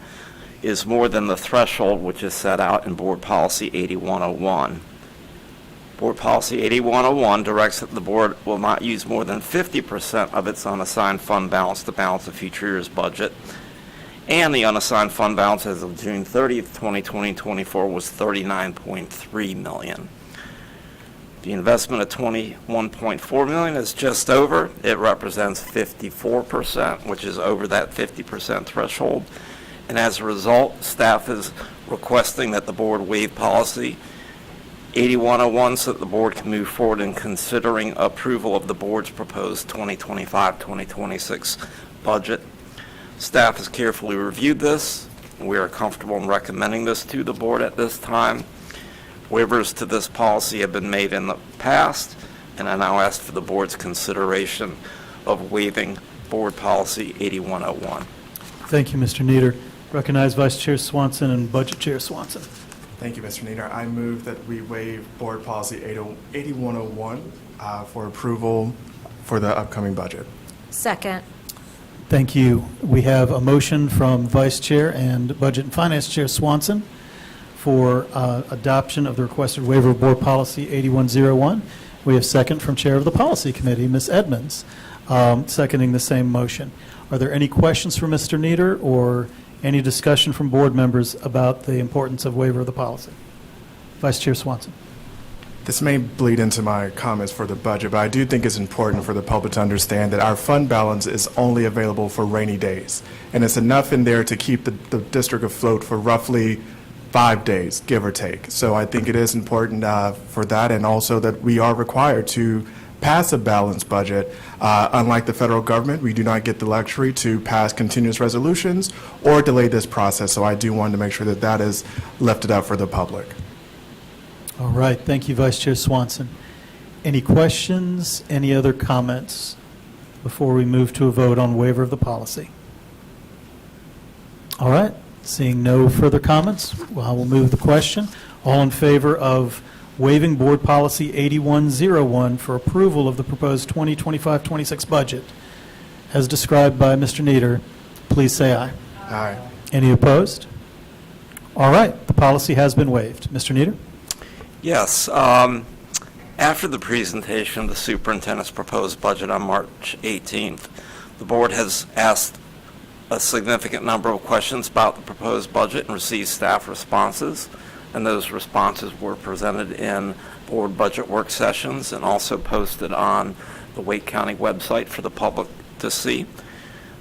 [SPEAKER 9] is more than the threshold which is set out in Board Policy 8101. Board Policy 8101 directs that the board will not use more than 50% of its unassigned fund balance to balance a future year's budget. And the unassigned fund balance as of June 30th, 2024 was $39.3 million. The investment of $21.4 million is just over. It represents 54%, which is over that 50% threshold. And as a result, staff is requesting that the board waive policy 8101 so that the board can move forward in considering approval of the board's proposed 2025-2026 budget. Staff has carefully reviewed this We are comfortable in recommending this to the board at this time. Waivers to this policy have been made in the past, and I now ask for the board's consideration of waiving Board Policy 8101.
[SPEAKER 4] Thank you, Mr. Nieder. Recognize Vice Chair Swanson and Budget Chair Swanson.
[SPEAKER 8] Thank you, Mr. Nieder. I move that we waive Board Policy 8101 for approval for the upcoming budget.
[SPEAKER 17] Second.
[SPEAKER 4] Thank you. We have a motion from Vice Chair and Budget and Finance Chair Swanson for adoption of the requested waiver of Board Policy 8101. We have second from Chair of the Policy Committee, Ms. Edmonds, seconding the same motion. Are there any questions for Mr. Nieder or any discussion from board members about the importance of waiver of the policy? Vice Chair Swanson.
[SPEAKER 8] This may bleed into my comments for the budget, but I do think it's important for the public to understand that our fund balance is only available for rainy days. And it's enough in there to keep the district afloat for roughly 5 days, give or take. So I think it is important for that, and also that we are required to pass a balanced budget. Unlike the federal government, we do not get the luxury to pass continuous resolutions or delay this process. So I do want to make sure that that is lifted up for the public.
[SPEAKER 4] All right. Thank you, Vice Chair Swanson. Any questions, any other comments before we move to a vote on waiver of the policy? All right. Seeing no further comments, I will move the question. All in favor of waiving Board Policy 8101 for approval of the proposed 2025-26 budget, as described by Mr. Nieder, please say aye.
[SPEAKER 8] Aye.
[SPEAKER 4] Any opposed? All right. The policy has been waived. Mr. Nieder?
[SPEAKER 9] Yes. After the presentation of the superintendent's proposed budget on March 18th, the board has asked a significant number of questions about the proposed budget and received staff responses, and those responses were presented in board budget work sessions and also posted on the Wake County website for the public to see.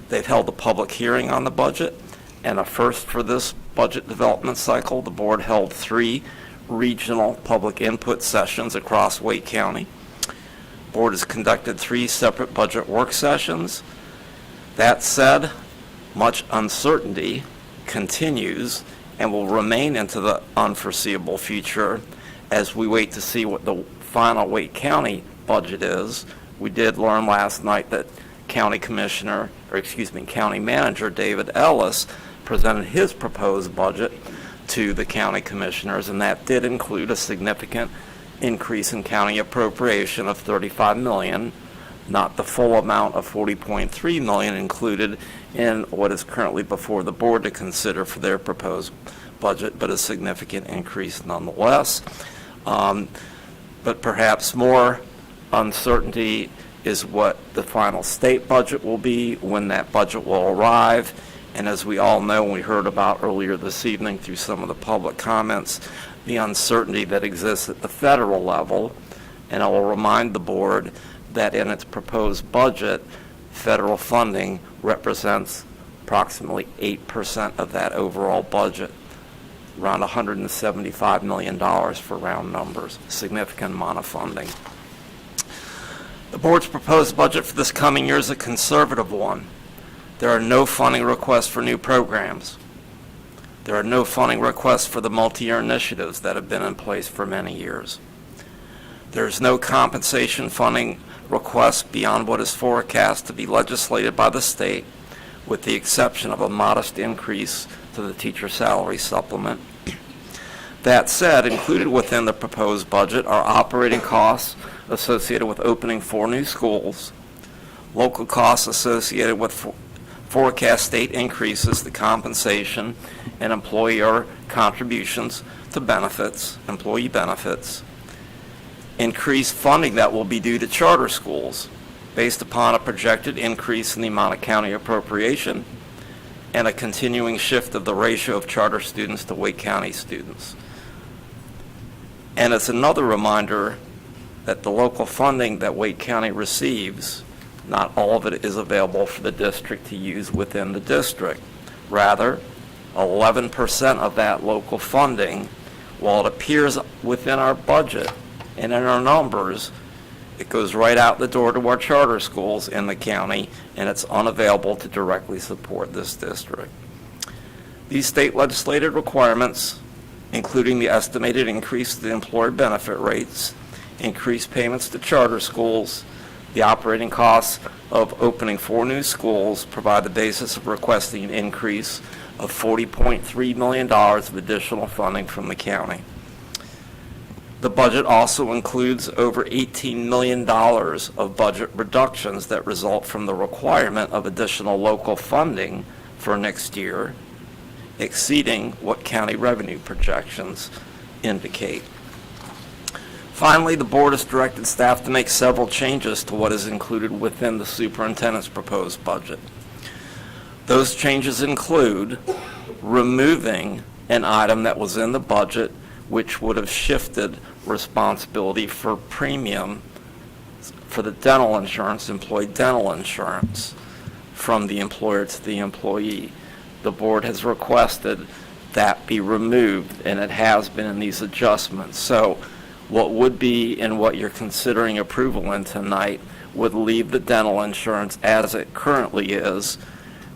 [SPEAKER 9] They've held a public hearing on the budget, and a first for this budget development cycle, the board held 3 regional public input sessions across Wake County. The board has conducted 3 separate budget work sessions. That said, much uncertainty continues and will remain into the unforeseeable future as we wait to see what the final Wake County budget is. We did learn last night that County Manager David Ellis presented his proposed budget to the county commissioners, and that did include a significant increase in county appropriation of $35 million, not the full amount of $40.3 million included in what is currently before the board to consider for their proposed budget, but a significant increase nonetheless. But perhaps more uncertainty is what the final state budget will be, when that budget will arrive. And as we all know, and we heard about earlier this evening through some of the public comments, the uncertainty that exists at the federal level. And I will remind the board that in its proposed budget, federal funding represents approximately 8% of that overall budget, around $175 million for round numbers, significant amount of funding. The board's proposed budget for this coming year is a conservative one. There are no funding requests for new programs. There are no funding requests for the multi-year initiatives that have been in place for many years. There's no compensation funding requests beyond what is forecast to be legislated by the state, with the exception of a modest increase to the teacher salary supplement. That said, included within the proposed budget are operating costs associated with opening 4 new schools, local costs associated with forecast state increases to compensation and employer contributions to benefits, employee benefits, increased funding that will be due to charter schools based upon a projected increase in the amount of county appropriation, and a continuing shift of the ratio of charter students to Wake County students. And it's another reminder that the local funding that Wake County receives, not all of it is available for the district to use within the district. Rather, 11% of that local funding, while it appears within our budget and in our numbers, it goes right out the door to our charter schools in the county, and it's unavailable to directly support this district. These state legislated requirements, including the estimated increase to the employer benefit rates, increased payments to charter schools, the operating costs of opening 4 new schools, provide the basis of requesting an increase of $40.3 million of additional funding from the county. The budget also includes over $18 million of budget reductions that result from the requirement of additional local funding for next year, exceeding what county revenue projections indicate. Finally, the board has directed staff to make several changes to what is included within the superintendent's proposed budget. Those changes include removing an item that was in the budget which would have shifted responsibility for premium for the dental insurance, employee dental insurance, from the employer to the employee. The board has requested that be removed, and it has been in these adjustments. So what would be and what you're considering approval in tonight would leave the dental insurance as it currently is,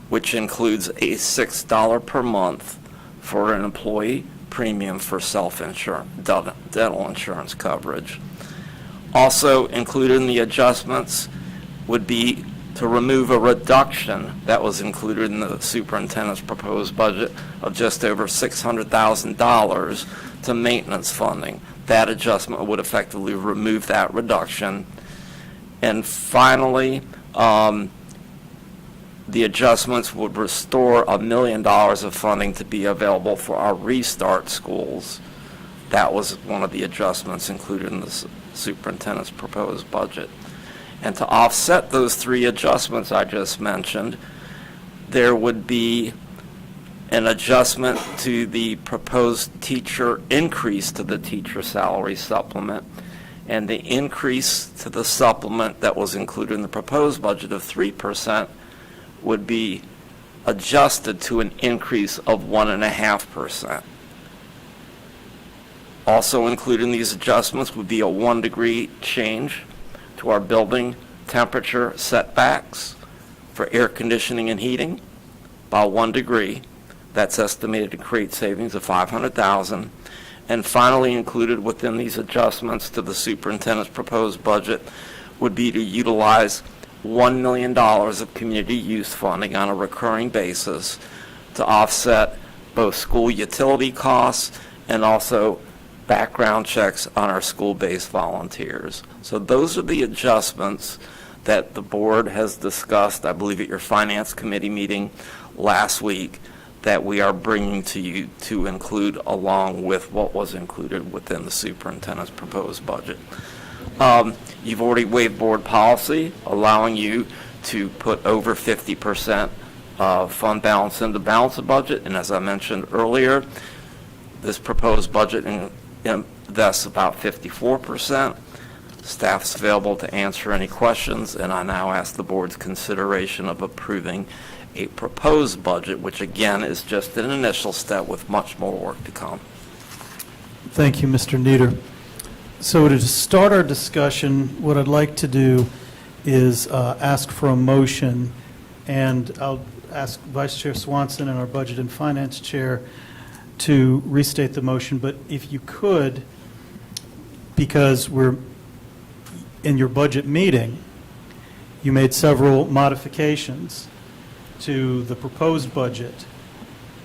[SPEAKER 9] which includes a $6 per month for an employee premium for self-insurance, dental insurance coverage. Also included in the adjustments would be to remove a reduction that was included in the superintendent's proposed budget of just over $600,000 to maintenance funding. That adjustment would effectively remove that reduction. And finally, the adjustments would restore $1 million of funding to be available for our restart schools. That was one of the adjustments included in the superintendent's proposed budget. And to offset those 3 adjustments I just mentioned, there would be an adjustment to the proposed teacher increase to the teacher salary supplement, and the increase to the supplement that was included in the proposed budget of 3% would be adjusted to an increase of 1.5%. Also included in these adjustments would be a 1-degree change to our building temperature setbacks for air conditioning and heating by 1 degree. That's estimated to create savings of $500,000. And finally included within these adjustments to the superintendent's proposed budget would be to utilize $1 million of community use funding on a recurring basis to offset both school utility costs and also background checks on our school-based volunteers. So those are the adjustments that the board has discussed, I believe, at your finance committee meeting last week, that we are bringing to you to include along with what was included within the superintendent's proposed budget. You've already waived board policy, allowing you to put over 50% fund balance into balance of budget, and as I mentioned earlier, this proposed budget invests about 54%. Staff's available to answer any questions, and I now ask the board's consideration of approving a proposed budget, which again is just an initial step with much more work to come.
[SPEAKER 4] Thank you, Mr. Nieder. So to start our discussion, what I'd like to do is ask for a motion, and I'll ask Vice Chair Swanson and our Budget and Finance Chair to restate the motion, but if you could, because we're in your budget meeting, you made several modifications to the proposed budget.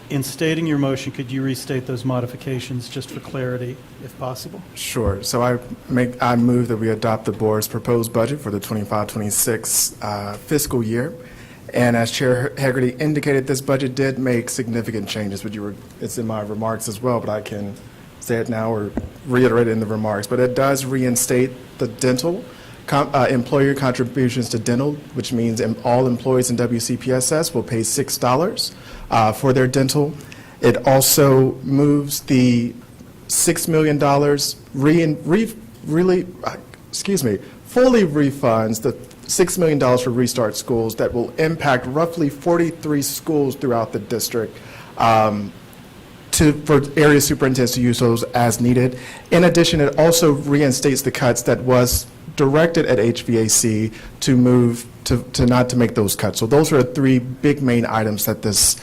[SPEAKER 4] In stating your motion, could you restate those modifications just for clarity, if possible?
[SPEAKER 8] Sure. So I move that we adopt the board's proposed budget for the 25-26 fiscal year. And as Chair Haggerty indicated, this budget did make significant changes, but it's in my remarks as well, but I can say it now or reiterate it in the remarks. But it does reinstate the dental employer contributions to dental, which means all employees in WCPSS will pay $6 for their dental. It also moves the $6 million, fully refunds the $6 million for restart schools that will impact roughly 43 schools throughout the district for area superintendents to use those as needed. In addition, it also reinstates the cuts that was directed at HVAC to move to not to make those cuts. So those are the 3 big main items that this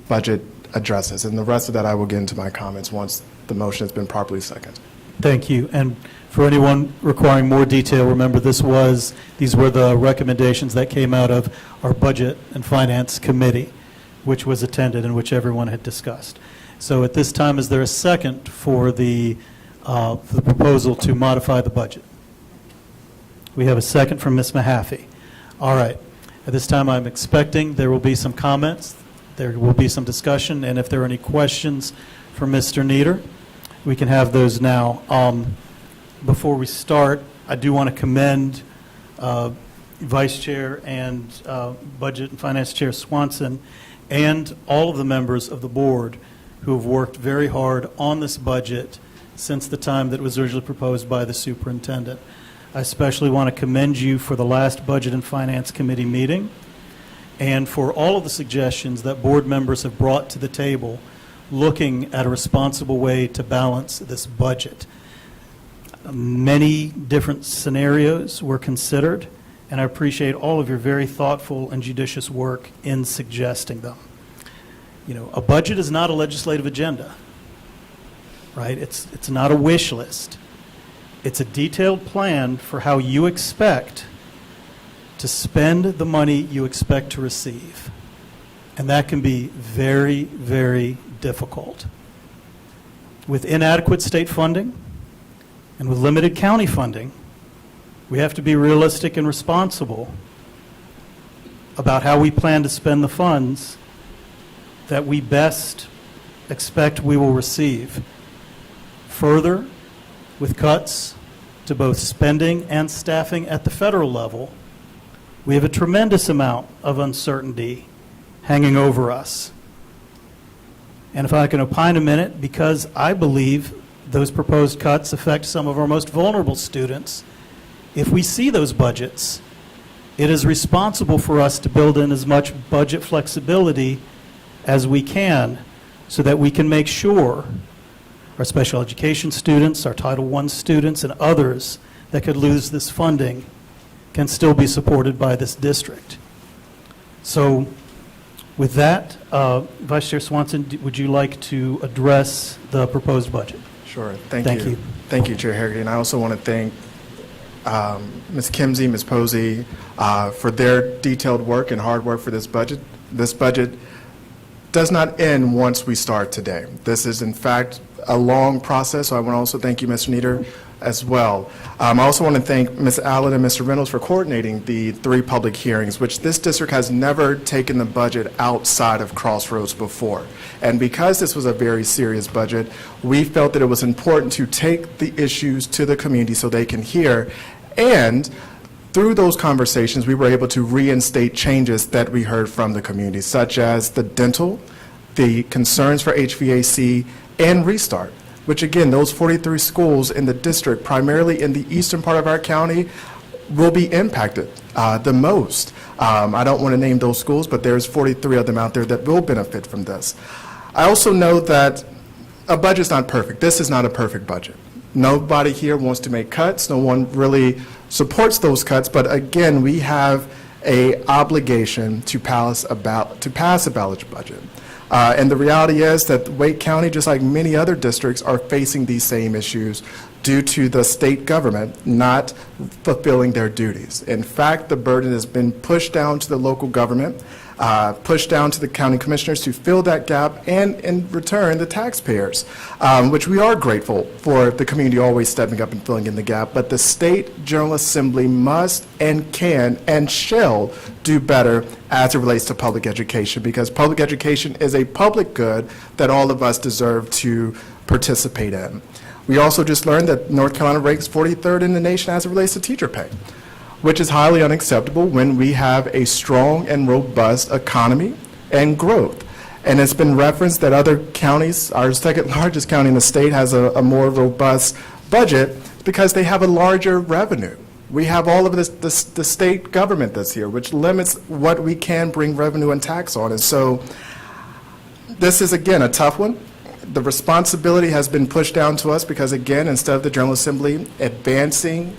[SPEAKER 8] budget addresses. And the rest of that I will get into my comments once the motion has been properly seconded.
[SPEAKER 4] Thank you. And for anyone requiring more detail, remember these were the recommendations that came out of our Budget and Finance Committee, which was attended and which everyone had discussed. So at this time, is there a second for the proposal to modify the budget? We have a second from Ms. Mahaffey. All right. At this time, I'm expecting there will be some comments, there will be some discussion, and if there are any questions for Mr. Nieder, we can have those now. Before we start, I do want to commend Vice Chair and Budget and Finance Chair Swanson and all of the members of the board who have worked very hard on this budget since the time that it was originally proposed by the superintendent. I especially want to commend you for the last Budget and Finance Committee meeting and for all of the suggestions that board members have brought to the table looking at a responsible way to balance this budget. Many different scenarios were considered, and I appreciate all of your very thoughtful and judicious work in suggesting them. You know, a budget is not a legislative agenda, right? It's not a wish list. It's a detailed plan for how you expect to spend the money you expect to receive. And that can be very, very difficult. With inadequate state funding and with limited county funding, we have to be realistic and responsible about how we plan to spend the funds that we best expect we will receive. Further, with cuts to both spending and staffing at the federal level, we have a tremendous amount of uncertainty hanging over us. And if I can opine a minute, because I believe those proposed cuts affect some of our most vulnerable students, if we see those budgets, it is responsible for us to build in as much budget flexibility as we can so that we can make sure our special education students, our Title I students, and others that could lose this funding can still be supported by this district. So with that, Vice Chair Swanson, would you like to address the proposed budget?
[SPEAKER 8] Sure. Thank you. Thank you, Chair Harrigan. And I also want to thank Ms. Kimsey, Ms. Posey, for their detailed work and hard work for this budget. This budget does not end once we start today. This is, in fact, a long process, so I want to also thank you, Mr. Nieder, as well. I also want to thank Ms. Allen and Mr. Reynolds for coordinating the 3 public hearings, which this district has never taken the budget outside of Crossroads before. And because this was a very serious budget, we felt that it was important to take the issues to the community so they can hear. And through those conversations, we were able to reinstate changes that we heard from the community, such as the dental, the concerns for HVAC, and Restart, which again, those 43 schools in the district, primarily in the eastern part of our county, will be impacted the most. I don't want to name those schools, but there's 43 of them out there that will benefit from this. I also know that a budget's not perfect. This is not a perfect budget. Nobody here wants to make cuts. No one really supports those cuts, but again, we have an obligation to pass a balanced budget. And the reality is that Wake County, just like many other districts, are facing these same issues due to the state government not fulfilling their duties. In fact, the burden has been pushed down to the local government, pushed down to the county commissioners to fill that gap, and in return, the taxpayers, which we are grateful for the community always stepping up and filling in the gap. But the State General Assembly must and can and shall do better as it relates to public education, because public education is a public good that all of us deserve to participate in. We also just learned that North Carolina ranks 43rd in the nation as it relates to teacher pay, which is highly unacceptable when we have a strong and robust economy and growth. And it's been referenced that other counties, our second largest county in the state, has a more robust budget because they have a larger revenue. We have all of this, the state government that's here, which limits what we can bring revenue and tax on. And so this is, again, a tough one. The responsibility has been pushed down to us because, again, instead of the General Assembly advancing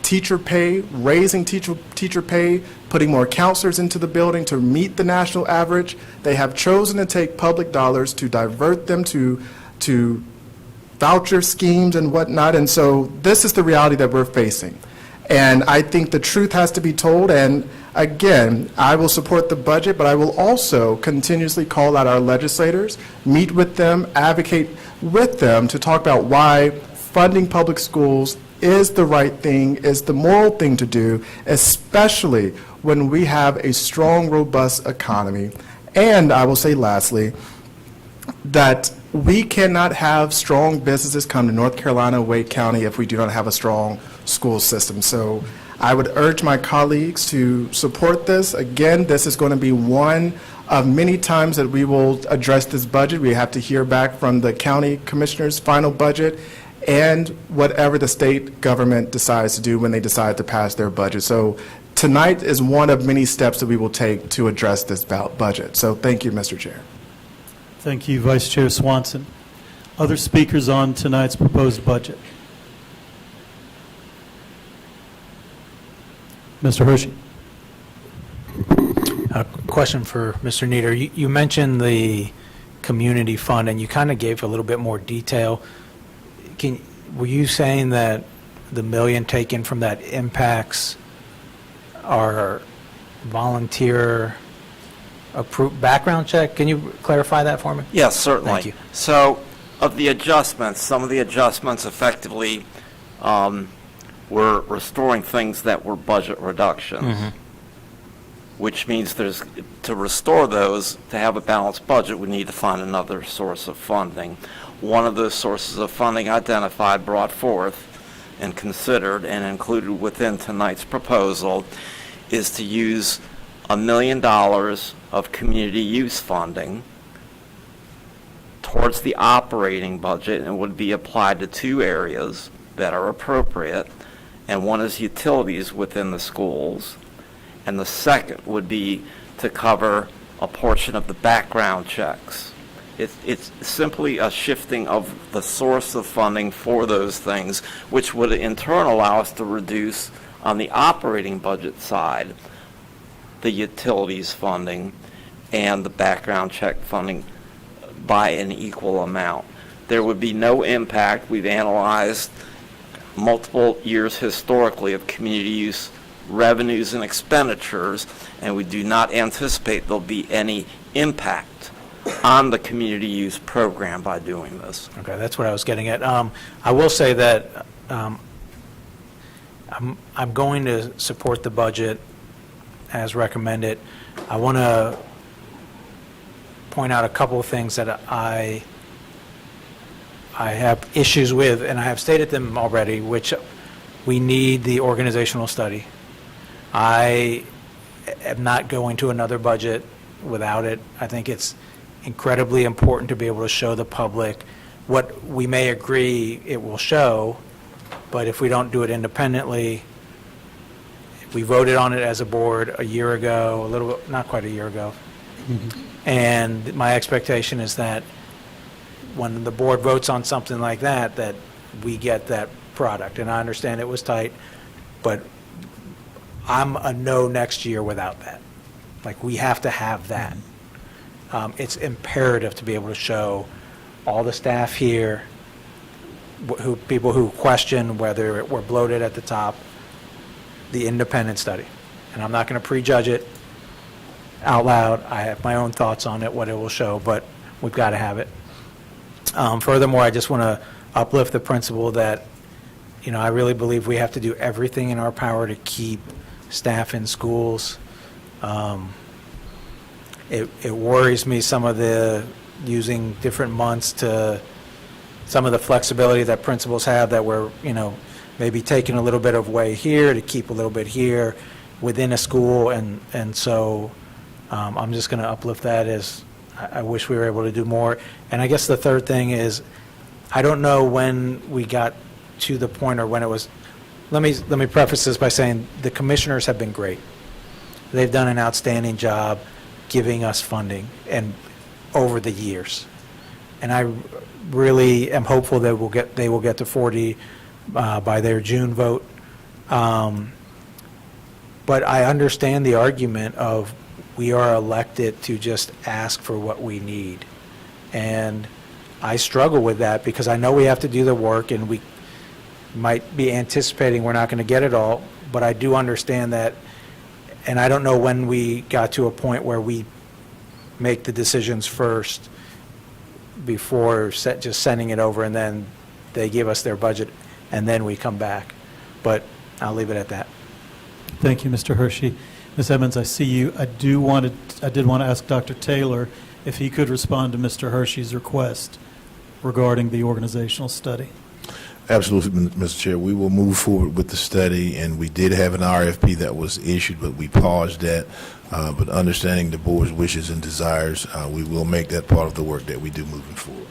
[SPEAKER 8] teacher pay, raising teacher pay, putting more counselors into the building to meet the national average. They have chosen to take public dollars to divert them to voucher schemes and whatnot. And so this is the reality that we're facing. And I think the truth has to be told. And again, I will support the budget, but I will also continuously call out our legislators, meet with them, advocate with them to talk about why funding public schools is the right thing, is the moral thing to do, especially when we have a strong, robust economy. And I will say lastly, that we cannot have strong businesses come to North Carolina, Wake County, if we do not have a strong school system. So I would urge my colleagues to support this. Again, this is going to be one of many times that we will address this budget. We have to hear back from the county commissioner's final budget and whatever the state government decides to do when they decide to pass their budget. So tonight is one of many steps that we will take to address this budget. So thank you, Mr. Chair.
[SPEAKER 4] Thank you, Vice Chair Swanson. Other speakers on tonight's proposed budget? Mr. Hershey.
[SPEAKER 10] A question for Mr. Nieder. You mentioned the community fund, and you kind of gave a little bit more detail. Were you saying that the $1 million taken from that impacts our volunteer approved background check? Can you clarify that for me?
[SPEAKER 9] Yes, certainly.
[SPEAKER 10] Thank you.
[SPEAKER 9] So, of the adjustments, some of the adjustments effectively were restoring things that were budget reductions, which means to restore those, to have a balanced budget, we need to find another source of funding. One of those sources of funding identified, brought forth, and considered and included within tonight's proposal is to use $1 million of community use funding towards the operating budget, and would be applied to two areas that are appropriate, and one is utilities within the schools, and the second would be to cover a portion of the background checks. It's simply a shifting of the source of funding for those things, which would in turn allow us to reduce on the operating budget side the utilities funding and the background check funding by an equal amount. There would be no impact. We've analyzed multiple years historically of community use revenues and expenditures, and we do not anticipate there'll be any impact on the community use program by doing this.
[SPEAKER 10] Okay, that's what I was getting at. I will say that I'm going to support the budget as recommended. I want to point out a couple of things that I have issues with, and I have stated them already, which we need the organizational study. I am not going to another budget without it. I think it's incredibly important to be able to show the public what we may agree it will show, but if we don't do it independently, we voted on it as a board a year ago, not quite a year ago. And my expectation is that when the board votes on something like that, that we get that product. And I understand it was tight, but I'm a no next year without that. Like, we have to have that. It's imperative to be able to show all the staff here, people who question whether we're bloated at the top, the independent study. And I'm not going to prejudge it out loud. I have my own thoughts on it, what it will show, but we've got to have it. Furthermore, I just want to uplift the principle that, I really believe we have to do everything in our power to keep staff in schools. It worries me, some of the using different months to, some of the flexibility that principals have, that we're, maybe taking a little bit of away here to keep a little bit here within a school. And so I'm just going to uplift that as I wish we were able to do more. And I guess the third thing is, I don't know when we got to the point or when it was, let me preface this by saying the commissioners have been great. They've done an outstanding job giving us funding and over the years. And I really am hopeful that they will get to 40 by their June vote. But I understand the argument of we are elected to just ask for what we need. And I struggle with that because I know we have to do the work and we might be anticipating we're not going to get it all, but I do understand that, and I don't know when we got to a point where we make the decisions first before just sending it over and then they give us their budget and then we come back. But I'll leave it at that.
[SPEAKER 4] Thank you, Mr. Hershey. Ms. Edmonds, I see you. I did want to ask Dr. Taylor if he could respond to Mr. Hershey's request regarding the organizational study.
[SPEAKER 7] Absolutely, Mr. Chair. We will move forward with the study, and we did have an RFP that was issued, but we paused that. But understanding the board's wishes and desires, we will make that part of the work that we do moving forward.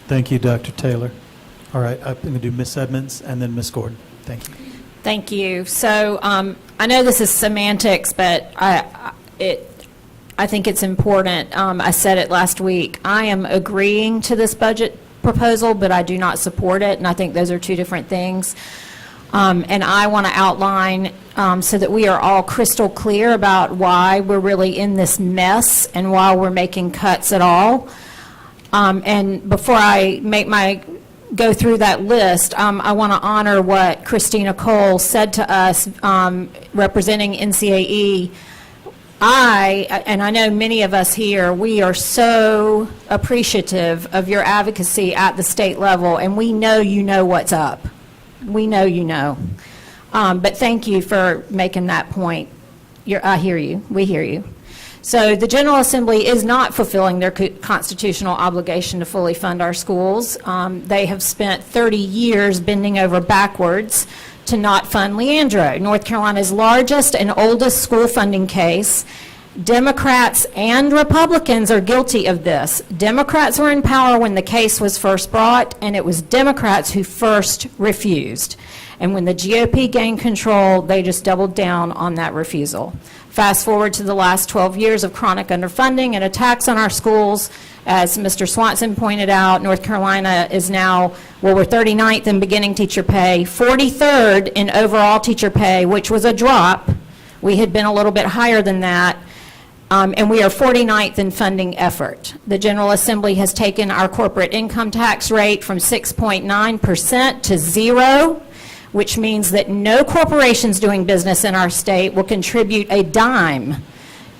[SPEAKER 4] Thank you, Dr. Taylor. All right, I'm going to do Ms. Edmonds and then Ms. Gordon. Thank you.
[SPEAKER 17] Thank you. So I know this is semantics, but I think it's important. I said it last week. I am agreeing to this budget proposal, but I do not support it, and I think those are two different things. And I want to outline so that we are all crystal clear about why we're really in this mess and why we're making cuts at all. And before I go through that list, I want to honor what Christina Cole said to us representing NCAE. And I know many of us here, we are so appreciative of your advocacy at the state level, and we know you know what's up. We know you know. But thank you for making that point. I hear you. We hear you. So the General Assembly is not fulfilling their constitutional obligation to fully fund our schools. They have spent 30 years bending over backwards to not fund Leandro, North Carolina's largest and oldest school funding case. Democrats and Republicans are guilty of this. Democrats were in power when the case was first brought, and it was Democrats who first refused. And when the GOP gained control, they just doubled down on that refusal. Fast forward to the last 12 years of chronic underfunding and attacks on our schools. As Mr. Swanson pointed out, North Carolina is now, well, we're 39th in beginning teacher pay, 43rd in overall teacher pay, which was a drop. We had been a little bit higher than that. And we are 49th in funding effort. The General Assembly has taken our corporate income tax rate from 6.9% to 0%, which means that no corporations doing business in our state will contribute a dime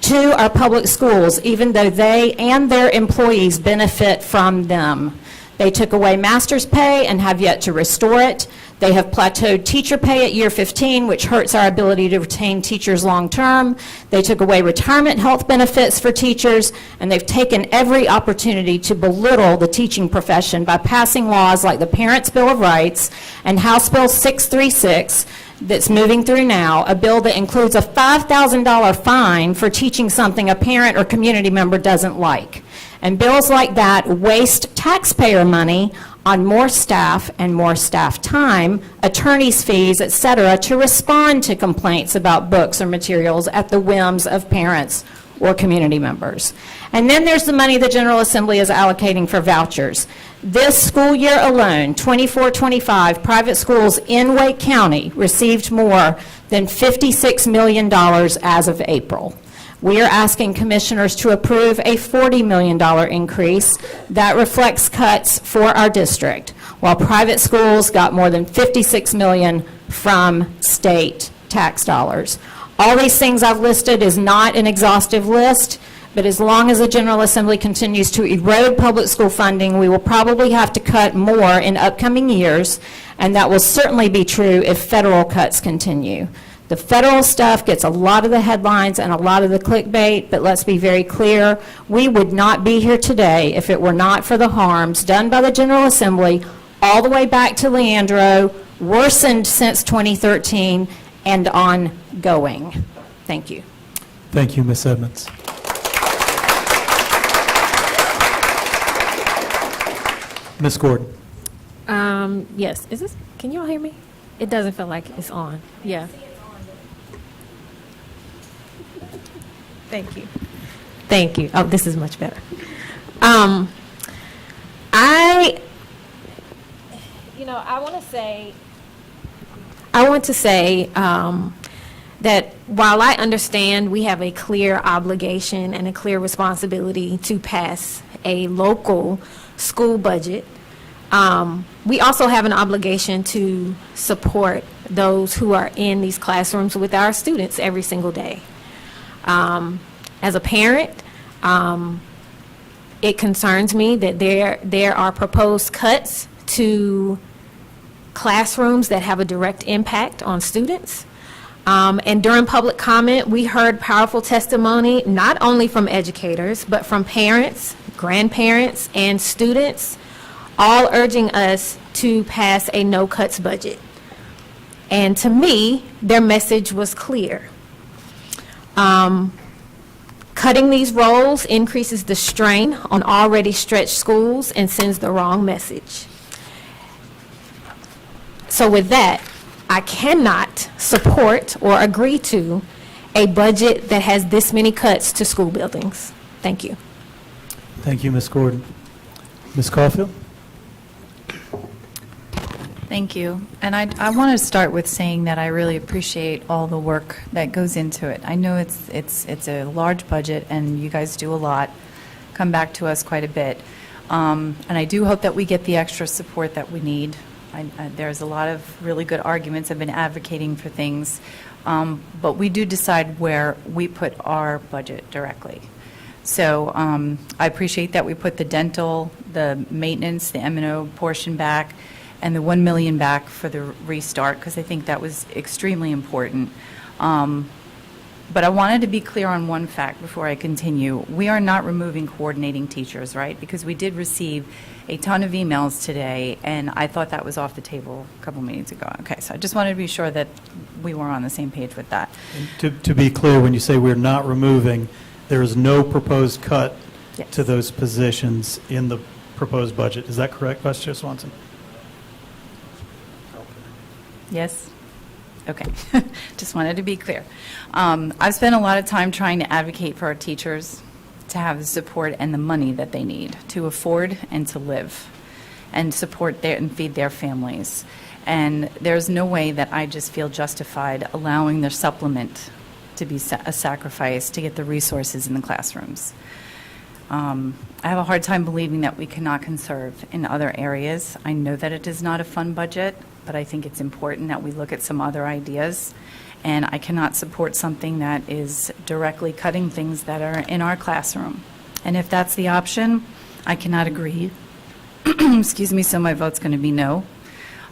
[SPEAKER 17] to our public schools, even though they and their employees benefit from them. They took away master's pay and have yet to restore it. They have plateaued teacher pay at year 15, which hurts our ability to retain teachers long term. They took away retirement health benefits for teachers, and they've taken every opportunity to belittle the teaching profession by passing laws like the Parents' Bill of Rights and House Bill 636 that's moving through now, a bill that includes a $5,000 fine for teaching something a parent or community member doesn't like. And bills like that waste taxpayer money on more staff and more staff time, attorneys' fees, et cetera, to respond to complaints about books or materials at the whims of parents or community members. And then there's the money the General Assembly is allocating for vouchers. This school year alone, 24-25, private schools in Wake County received more than $56 million as of April. We are asking commissioners to approve a $40 million increase that reflects cuts for our district, while private schools got more than $56 million from state tax dollars. All these things I've listed is not an exhaustive list, but as long as the General Assembly continues to erode public school funding, we will probably have to cut more in upcoming years, and that will certainly be true if federal cuts continue. The federal stuff gets a lot of the headlines and a lot of the clickbait, but let's be very clear, we would not be here today if it were not for the harms done by the General Assembly all the way back to Leandro, worsened since 2013, and ongoing. Thank you.
[SPEAKER 4] Thank you, Ms. Edmonds. Ms. Gordon.
[SPEAKER 11] Yes. Is this? Can you all hear me? It doesn't feel like it's on. Yeah. Thank you. Thank you. Oh, this is much better. I want to say I want to say that while I understand we have a clear obligation and a clear responsibility to pass a local school budget, we also have an obligation to support those who are in these classrooms with our students every single day. As a parent, it concerns me that there are proposed cuts to classrooms that have a direct impact on students. And during public comment, we heard powerful testimony, not only from educators, but from parents, grandparents, and students, all urging us to pass a no-cuts budget. And to me, their message was clear. Cutting these roles increases the strain on already stretched schools and sends the wrong message. So with that, I cannot support or agree to a budget that has this many cuts to school buildings. Thank you.
[SPEAKER 4] Thank you, Ms. Gordon. Ms. Caulfield?
[SPEAKER 12] Thank you. And I want to start with saying that I really appreciate all the work that goes into it. I know it's a large budget, and you guys do a lot, come back to us quite a bit. And I do hope that we get the extra support that we need. There's a lot of really good arguments. I've been advocating for things, but we do decide where we put our budget directly. So I appreciate that we put the dental, the maintenance, the M&O portion back, and the $1 million back for the restart, because I think that was extremely important. But I wanted to be clear on one fact before I continue. We are not removing coordinating teachers, right? Because we did receive a ton of emails today, and I thought that was off the table a couple meetings ago. Okay, so I just wanted to be sure that we were on the same page with that.
[SPEAKER 4] To be clear, when you say we're not removing, there is no proposed cut to those positions in the proposed budget. Is that correct, Vice Chair Swanson?
[SPEAKER 12] Yes? Okay. Just wanted to be clear. I've spent a lot of time trying to advocate for our teachers to have the support and the money that they need to afford and to live and support and feed their families. And there's no way that I just feel justified allowing their supplement to be a sacrifice to get the resources in the classrooms. I have a hard time believing that we cannot conserve in other areas. I know that it is not a fun budget, but I think it's important that we look at some other ideas. And I cannot support something that is directly cutting things that are in our classroom. And if that's the option, I cannot agree. Excuse me, so my vote's going to be no.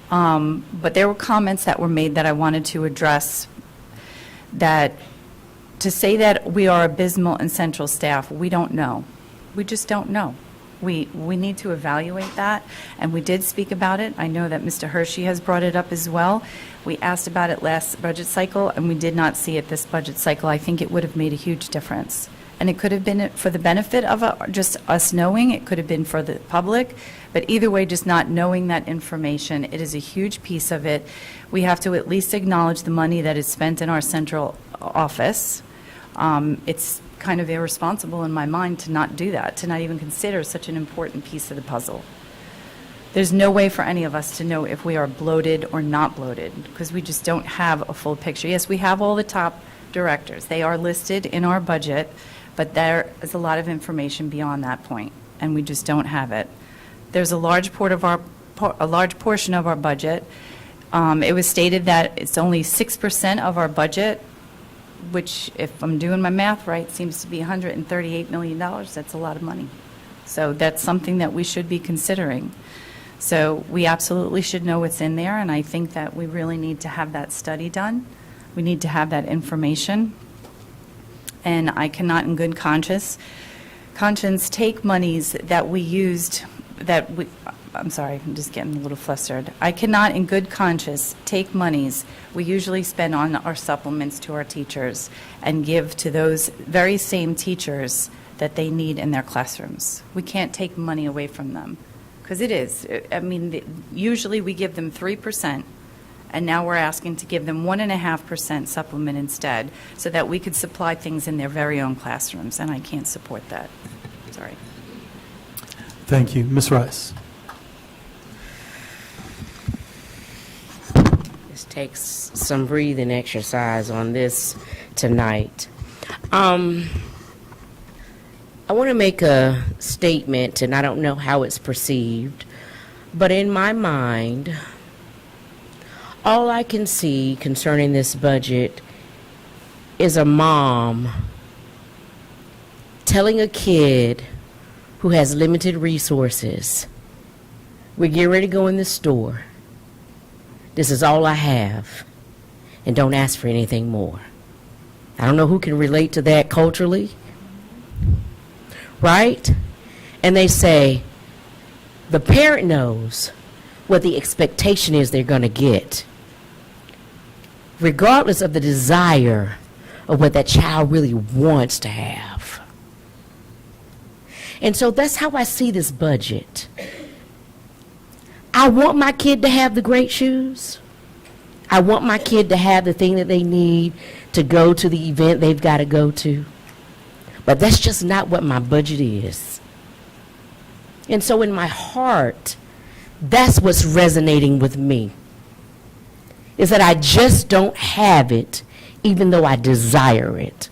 [SPEAKER 12] But there were comments that were made that I wanted to address, that to say that we are abysmal in central staff, we don't know. We just don't know. We need to evaluate that, and we did speak about it. I know that Mr. Hershey has brought it up as well. We asked about it last budget cycle, and we did not see it this budget cycle. I think it would have made a huge difference. And it could have been for the benefit of just us knowing. It could have been for the public. But either way, just not knowing that information, it is a huge piece of it. We have to at least acknowledge the money that is spent in our central office. It's kind of irresponsible in my mind to not do that, to not even consider such an important piece of the puzzle. There's no way for any of us to know if we are bloated or not bloated, because we just don't have a full picture. Yes, we have all the top directors. They are listed in our budget, but there is a lot of information beyond that point, and we just don't have it. There's a large portion of our budget. It was stated that it's only 6% of our budget, which, if I'm doing my math right, seems to be $138 million. That's a lot of money. So that's something that we should be considering. So we absolutely should know what's in there, and I think that we really need to have that study done. We need to have that information. And I cannot in good conscience take monies that we used, I'm sorry, I'm just getting a little flustered. I cannot in good conscience take monies we usually spend on our supplements to our teachers and give to those very same teachers that they need in their classrooms. We can't take money away from them, because it is. I mean, usually we give them 3%, and now we're asking to give them 1.5% supplement instead, so that we could supply things in their very own classrooms, and I can't support that. Sorry.
[SPEAKER 4] Thank you. Ms. Rice.
[SPEAKER 14] take some breathing exercise on this tonight. I want to make a statement, and I don't know how it's perceived, but in my mind, all I can see concerning this budget is a mom telling a kid who has limited resources, we're getting ready to go in the store. This is all I have, and don't ask for anything more. I don't know who can relate to that culturally, right? And they say, the parent knows what the expectation is they're going to get, regardless of the desire of what that child really wants to have. And so that's how I see this budget. I want my kid to have the great shoes. I want my kid to have the thing that they need to go to the event they've got to go to. But that's just not what my budget is. And so in my heart, that's what's resonating with me, is that I just don't have it, even though I desire it.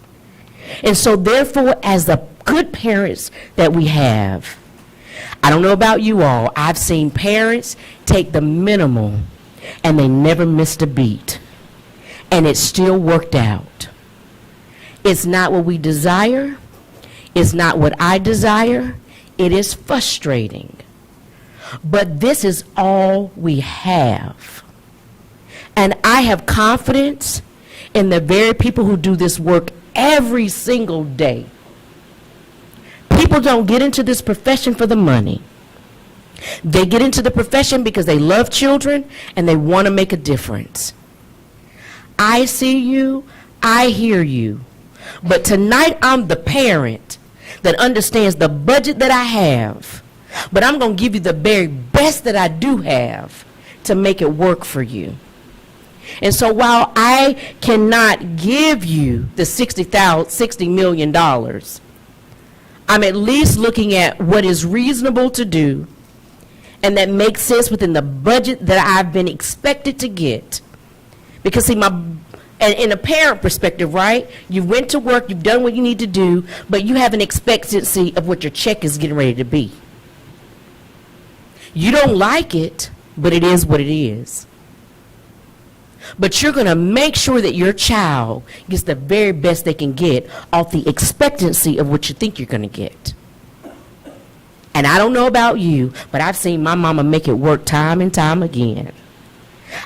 [SPEAKER 14] And so therefore, as the good parents that we have, I don't know about you all, I've seen parents take the minimal and they never missed a beat, and it still worked out. It's not what we desire. It's not what I desire. It is frustrating. But this is all we have. And I have confidence in the very people who do this work every single day. People don't get into this profession for the money. They get into the profession because they love children and they want to make a difference. I see you, I hear you. But tonight I'm the parent that understands the budget that I have. But I'm going to give you the very best that I do have to make it work for you. And so while I cannot give you the $60 million, I'm at least looking at what is reasonable to do and that makes sense within the budget that I've been expected to get. Because see, in a parent perspective, right, you went to work, you've done what you need to do, but you have an expectancy of what your check is getting ready to be. You don't like it, but it is what it is. But you're going to make sure that your child gets the very best they can get off the expectancy of what you think you're going to get. And I don't know about you, but I've seen my mama make it work time and time again.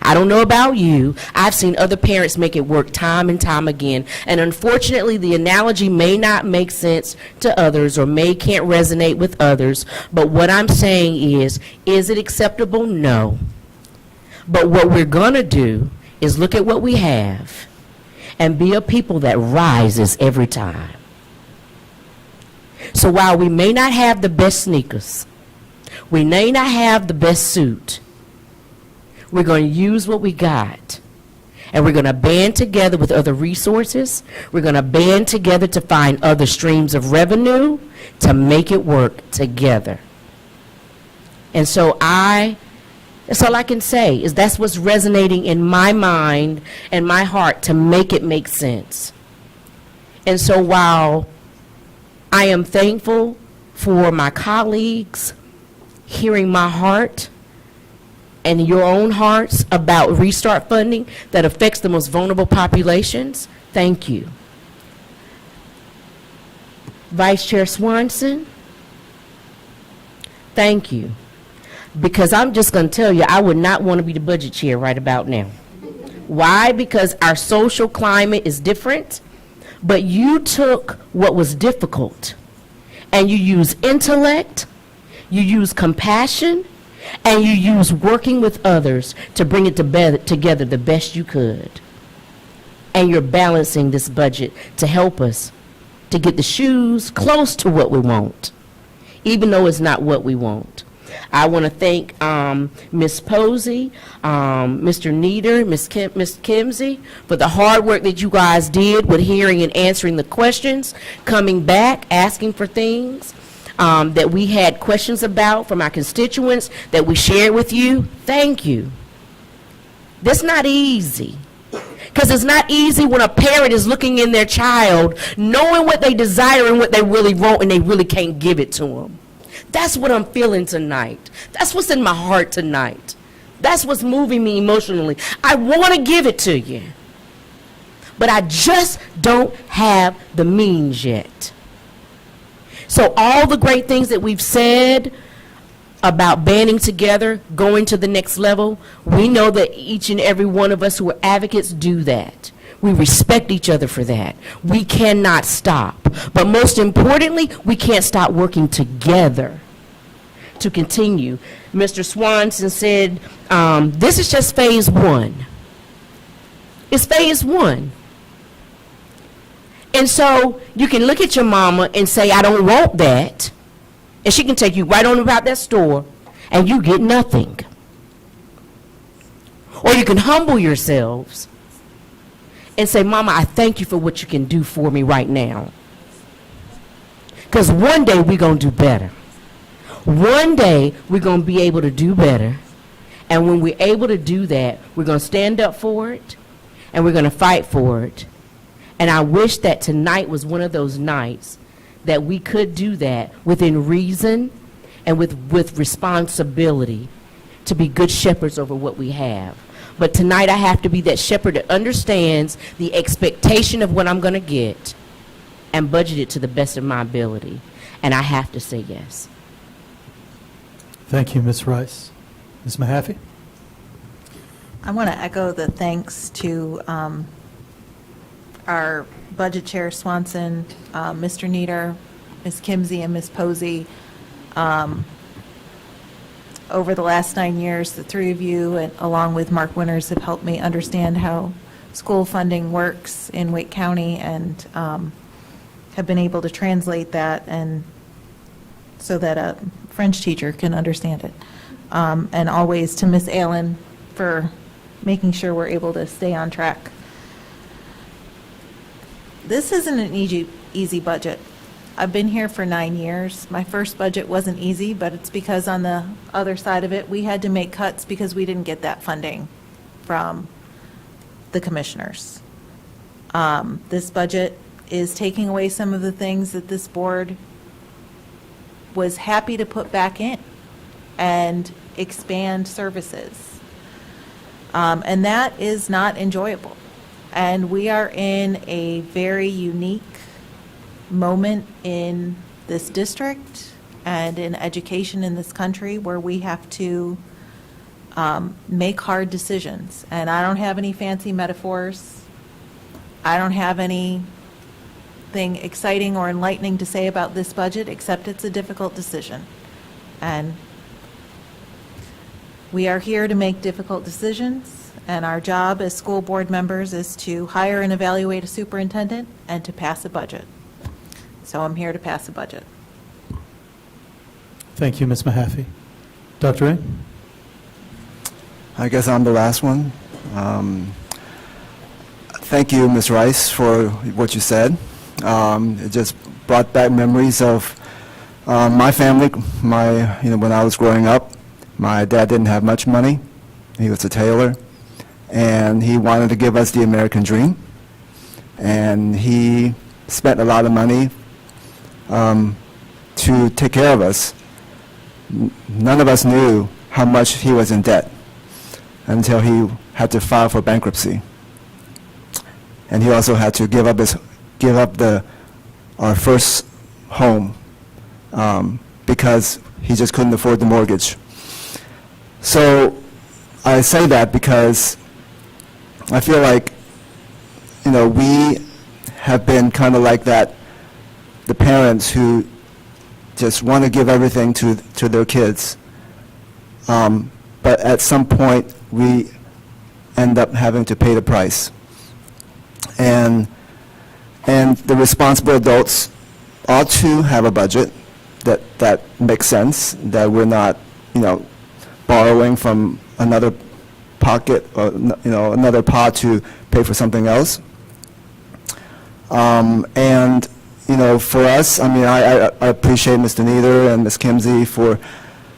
[SPEAKER 14] I don't know about you. I've seen other parents make it work time and time again. And unfortunately, the analogy may not make sense to others or can't resonate with others. But what I'm saying is it acceptable? No. But what we're going to do is look at what we have and be a people that rises every time. So while we may not have the best sneakers, we may not have the best suit, we're going to use what we got. And we're going to band together with other resources. We're going to band together to find other streams of revenue to make it work together. And so that's all I can say, is that's what's resonating in my mind and my heart to make it make sense. And so while I am thankful for my colleagues hearing my heart and your own hearts about restart funding that affects the most vulnerable populations, thank you. Vice Chair Swanson, thank you. Because I'm just going to tell you, I would not want to be the budget chair right about now. Why? Because our social climate is different, but you took what was difficult and you used intellect, you used compassion, and you use working with others to bring it together the best you could. And you're balancing this budget to help us to get the shoes close to what we want, even though it's not what we want. I want to thank Ms. Posey, Mr. Nieder, Ms. Kimsey for the hard work that you guys did with hearing and answering the questions, coming back, asking for things that we had questions about from our constituents that we shared with you. Thank you. That's not easy. Because it's not easy when a parent is looking in their child, knowing what they desire and what they really want, and they really can't give it to them. That's what I'm feeling tonight. That's what's in my heart tonight. That's what's moving me emotionally. I want to give it to you, but I just don't have the means yet. So all the great things that we've said about banding together, going to the next level, we know that each and every one of us who are advocates do that. We respect each other for that. We cannot stop. But most importantly, we can't stop working together to continue. Mr. Swanson said, this is just phase one. It's phase one. And so you can look at your mama and say, I don't want that. And she can take you right on about that store, and you get nothing. Or you can humble yourselves and say, Mama, I thank you for what you can do for me right now. Because one day we're going to do better. One day we're going to be able to do better. And when we're able to do that, we're going to stand up for it, and we're going to fight for it. And I wish that tonight was one of those nights that we could do that within reason and with responsibility to be good shepherds over what we have. But tonight I have to be that shepherd that understands the expectation of what I'm going to get and budget it to the best of my ability. And I have to say yes.
[SPEAKER 4] Thank you, Ms. Rice. Ms. Mahaffey?
[SPEAKER 15] I want to echo the thanks to our Budget Chair Swanson, Mr. Nieder, Ms. Kimsey, and Ms. Posey. Over the last 9 years, the three of you, and along with Mark Winters, have helped me understand how school funding works in Wake County, and have been able to translate that and so that a French teacher can understand it. And always to Ms. Allen for making sure we're able to stay on track. This isn't an easy budget. I've been here for 9 years. My first budget wasn't easy, but it's because on the other side of it, we had to make cuts because we didn't get that funding from the commissioners. This budget is taking away some of the things that this board was happy to put back in and expand services. And that is not enjoyable. And we are in a very unique moment in this district and in education in this country where we have to make hard decisions. And I don't have any fancy metaphors. I don't have anything exciting or enlightening to say about this budget, except it's a difficult decision. And we are here to make difficult decisions. And our job as school board members is to hire and evaluate a superintendent and to pass a budget. So I'm here to pass a budget.
[SPEAKER 4] Thank you, Ms. Mahaffey. Dr. A?
[SPEAKER 16] I guess I'm the last one. Thank you, Ms. Rice, for what you said. It just brought back memories of my family. When I was growing up, my dad didn't have much money. He was a tailor. And he wanted to give us the American dream. And he spent a lot of money to take care of us. None of us knew how much he was in debt until he had to file for bankruptcy. And he also had to give up our first home because he just couldn't afford the mortgage. So I say that because I feel like, we have been kind of like that, the parents who just want to give everything to their kids. But at some point, we end up having to pay the price. And the responsible adults ought to have a budget that makes sense, that we're not, borrowing from another pocket or another pot to pay for something else. For us, I appreciate Mr. Nieder and Ms. Kimsey for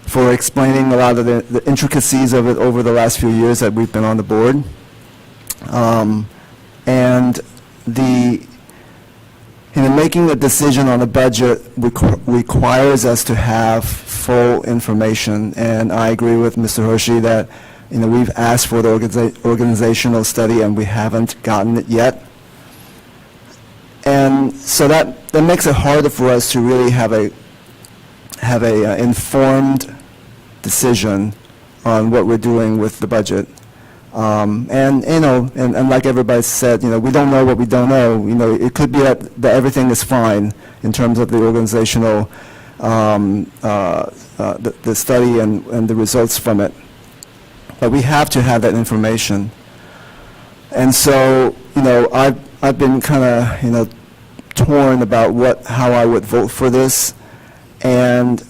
[SPEAKER 16] for explaining a lot of the intricacies of it over the last few years that we've been on the board. And making a decision on a budget requires us to have full information. And I agree with Mr. Hershey that, we've asked for the organizational study and we haven't gotten it yet. And so that makes it harder for us to really have a informed decision on what we're doing with the budget. And like everybody said, we don't know what we don't know. It could be that everything is fine in terms of the organizational, the study and the results from it. But we have to have that information. And so, I've been kind of, torn about how I would vote for this. And,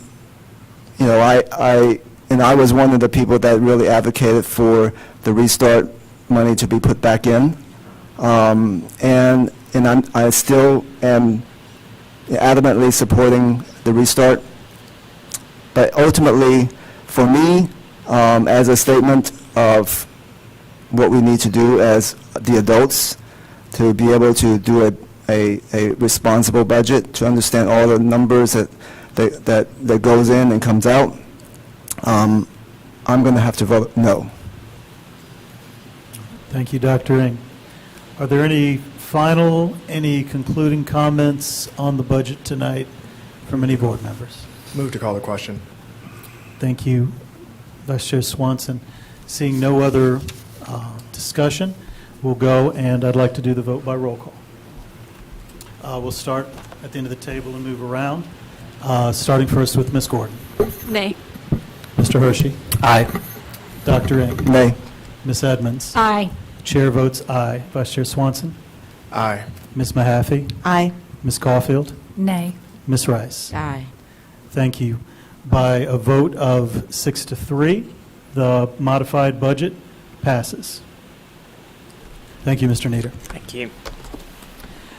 [SPEAKER 16] I was one of the people that really advocated for the restart money to be put back in. I still am adamantly supporting the restart. But ultimately, for me, as a statement of what we need to do as the adults to be able to do a responsible budget, to understand all the numbers that goes in and comes out, I'm going to have to vote no.
[SPEAKER 4] Thank you, Dr. Ng. Are there any concluding comments on the budget tonight from any board members?
[SPEAKER 8] Move to call the question.
[SPEAKER 4] Thank you, Vice Chair Swanson. Seeing no other discussion, we'll go, and I'd like to do the vote by roll call. We'll start at the end of the table and move around, starting first with Ms. Gordon.
[SPEAKER 11] Nay.
[SPEAKER 4] Mr. Hershey?
[SPEAKER 10] Aye.
[SPEAKER 4] Dr. Ng?
[SPEAKER 16] Nay.
[SPEAKER 4] Ms. Edmonds?
[SPEAKER 11] Aye.
[SPEAKER 4] Chair votes aye. Vice Chair Swanson?
[SPEAKER 8] Aye.
[SPEAKER 4] Ms. Mahaffey?
[SPEAKER 15] Aye.
[SPEAKER 4] Ms. Caulfield?
[SPEAKER 12] Nay.
[SPEAKER 4] Ms. Rice?
[SPEAKER 14] Aye.
[SPEAKER 4] Thank you. By a vote of 6-3, the modified budget passes. Thank you, Mr. Nieder.
[SPEAKER 9] Thank you.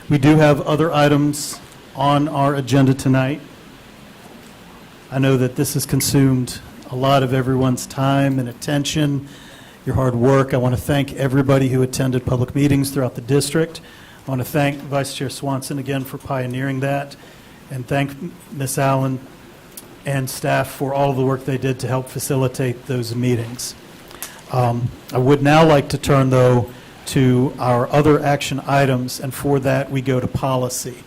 [SPEAKER 4] We do have other items on our agenda tonight. I know that this has consumed a lot of everyone's time and attention, your hard work. I want to thank everybody who attended public meetings throughout the district. I want to thank Vice Chair Swanson again for pioneering that, and thank Ms. Allen and staff for all of the work they did to help facilitate those meetings. I would now like to turn, though, to our other action items, and for that we go to policy.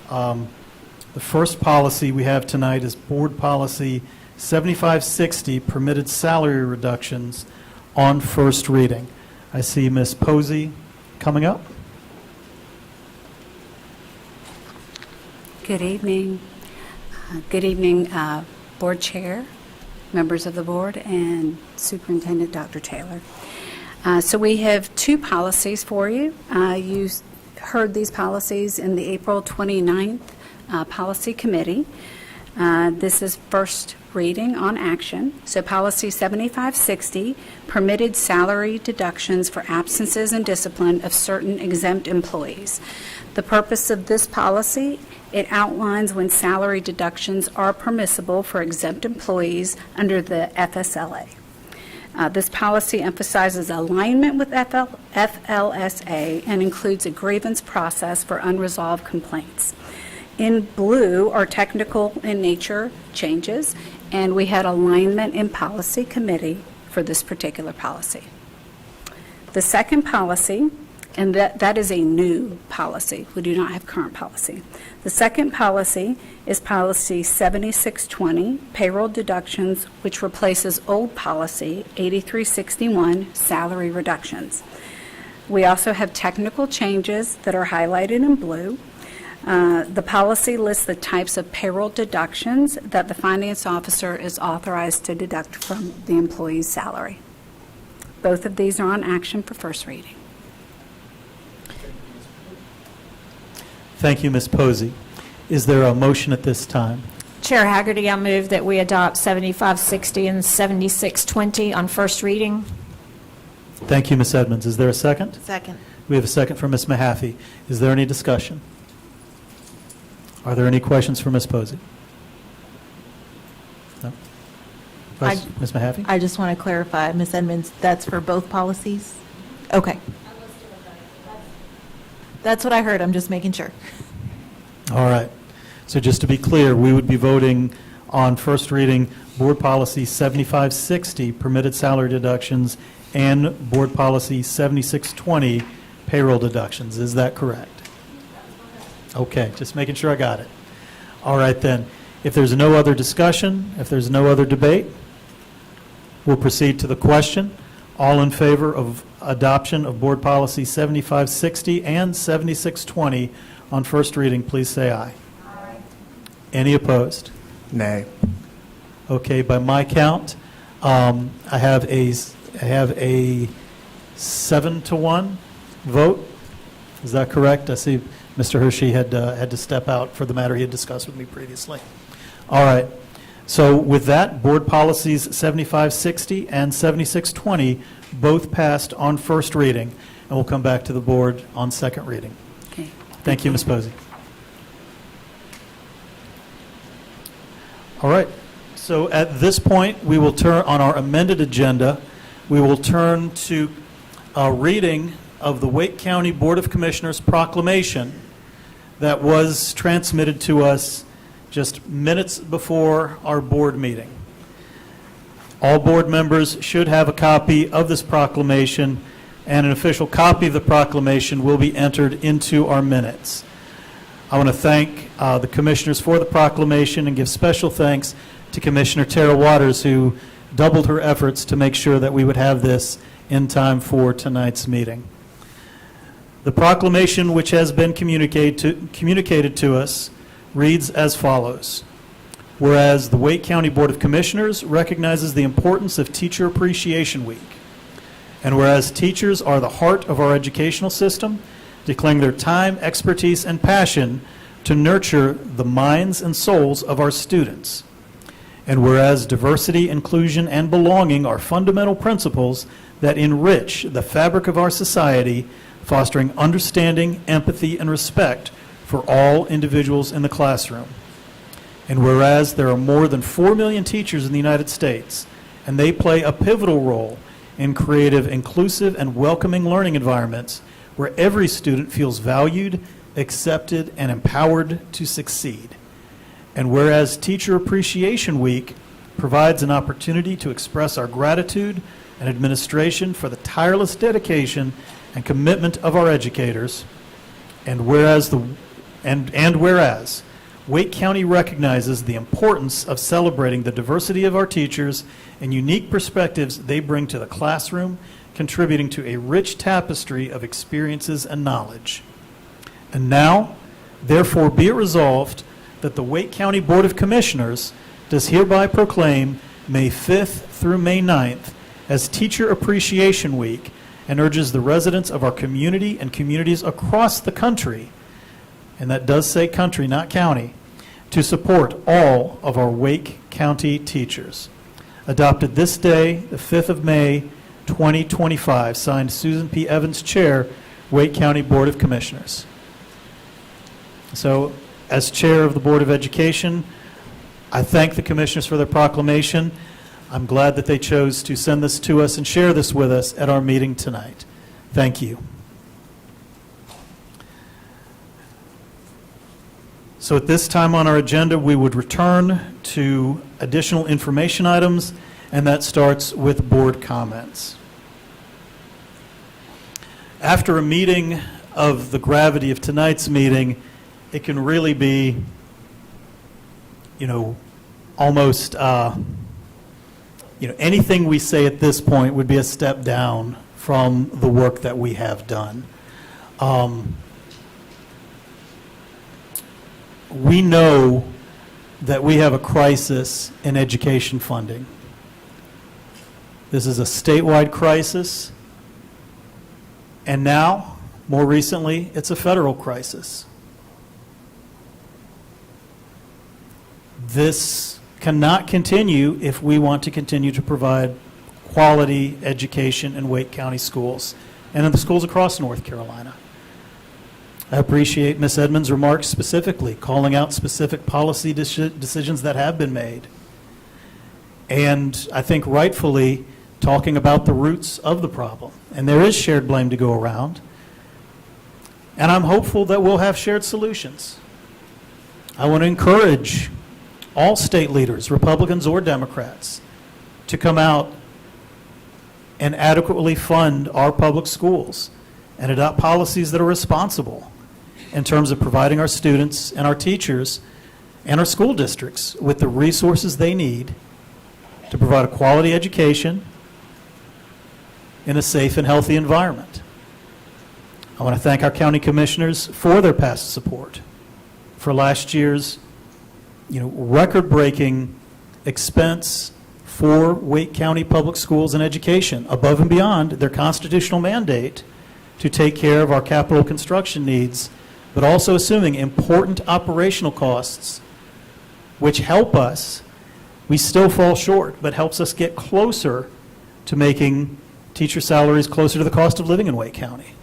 [SPEAKER 4] The first policy we have tonight is Board Policy 7560, permitted salary reductions on first reading. I see Ms. Posey coming up.
[SPEAKER 18] Good evening. Good evening, Board Chair, members of the Board, and Superintendent Dr. Taylor. So we have two policies for you. You heard these policies in the April 29th Policy Committee. This is first reading on action. So Policy 7560, permitted salary deductions for absences and discipline of certain exempt employees. The purpose of this policy, it outlines when salary deductions are permissible for exempt employees under the FSLA. This policy emphasizes alignment with FLSA and includes a grievance process for unresolved complaints. In blue are technical in nature changes, and we had alignment in policy committee for this particular policy. The second policy, and that is a new policy. We do not have current policy. The second policy is Policy 7620, payroll deductions, which replaces old policy 8361, salary reductions. We also have technical changes that are highlighted in blue. The policy lists the types of payroll deductions that the finance officer is authorized to deduct from the employee's salary. Both of these are on action for first reading.
[SPEAKER 4] Thank you, Ms. Posey. Is there a motion at this time?
[SPEAKER 11] Chair Haggerty, I move that we adopt 7560 and 7620 on first reading.
[SPEAKER 4] Thank you, Ms. Edmonds. Is there a second?
[SPEAKER 15] Second.
[SPEAKER 4] We have a second from Ms. Mahaffey. Is there any discussion? Are there any questions for Ms. Posey? No? Ms. Mahaffey?
[SPEAKER 15] I just want to clarify, Ms. Edmonds, that's for both policies? Okay. That's what I heard, I'm just making sure.
[SPEAKER 4] All right. So just to be clear, we would be voting on first reading Board Policy 7560, permitted salary deductions, and Board Policy 7620, payroll deductions. Is that correct? Okay, just making sure I got it. All right then. If there's no other discussion, if there's no other debate, we'll proceed to the question. All in favor of adoption of Board Policy 7560 and 7620 on first reading, please say aye. Aye. Any opposed?
[SPEAKER 8] Nay.
[SPEAKER 4] Okay, by my count, I have a 7-to-1 vote. Is that correct? I see Mr. Hershey had to step out for the matter he had discussed with me previously. All right. So with that, Board Policies 7560 and 7620 both passed on first reading, and we'll come back to the board on second reading.
[SPEAKER 18] Okay.
[SPEAKER 4] Thank you, Ms. Posey. All right. So at this point, we will turn on our amended agenda. We will turn to a reading of the Wake County Board of Commissioners proclamation that was transmitted to us just minutes before our board meeting. All board members should have a copy of this proclamation, and an official copy of the proclamation will be entered into our minutes. I want to thank the commissioners for the proclamation and give special thanks to Commissioner Tara Waters, who doubled her efforts to make sure that we would have this in time for tonight's meeting. The proclamation, which has been communicated to us, reads as follows. Whereas the Wake County Board of Commissioners recognizes the importance of Teacher Appreciation Week, and whereas teachers are the heart of our educational system, declaring their time, expertise, and passion to nurture the minds and souls of our students, and whereas diversity, inclusion, and belonging are fundamental principles that enrich the fabric of our society, fostering understanding, empathy, and respect for all individuals in the classroom. And whereas there are more than 4 million teachers in the United States, and they play a pivotal role in creative, inclusive, and welcoming learning environments where every student feels valued, accepted, and empowered to succeed. And whereas Teacher Appreciation Week provides an opportunity to express our gratitude and administration for the tireless dedication and commitment of our educators, and whereas Wake County recognizes the importance of celebrating the diversity of our teachers and unique perspectives they bring to the classroom, contributing to a rich tapestry of experiences and knowledge. And now, therefore, be it resolved that the Wake County Board of Commissioners does hereby proclaim May 5th through May 9th as Teacher Appreciation Week, and urges the residents of our community and communities across the country, and that does say country, not county, to support all of our Wake County teachers. Adopted this day, the 5th of May, 2025, signed Susan P. Evans, Chair, Wake County Board of Commissioners. So, as Chair of the Board of Education, I thank the Commissioners for their proclamation. I'm glad that they chose to send this to us and share this with us at our meeting tonight. Thank you. So at this time on our agenda, we would return to additional information items, and that starts with board comments. After a meeting of the gravity of tonight's meeting, it can really be, almost, anything we say at this point would be a step down from the work that we have done. We know that we have a crisis in education funding. This is a statewide crisis, and now, more recently, it's a federal crisis. This cannot continue if we want to continue to provide quality education in Wake County schools and in the schools across North Carolina. I appreciate Ms. Edmonds' remarks specifically, calling out specific policy decisions that have been made. and I think rightfully talking about the roots of the problem. And there is shared blame to go around. And I'm hopeful that we'll have shared solutions. I want to encourage all state leaders, Republicans or Democrats, to come out and adequately fund our public schools and adopt policies that are responsible in terms of providing our students and our teachers and our school districts with the resources they need to provide a quality education in a safe and healthy environment. I want to thank our county commissioners for their past support for last year's, record-breaking expense for Wake County Public Schools and education, above and beyond their constitutional mandate to take care of our capital construction needs, but also assuming important operational costs, which help us. We still fall short, but helps us get closer to making teacher salaries closer to the cost of living in Wake County.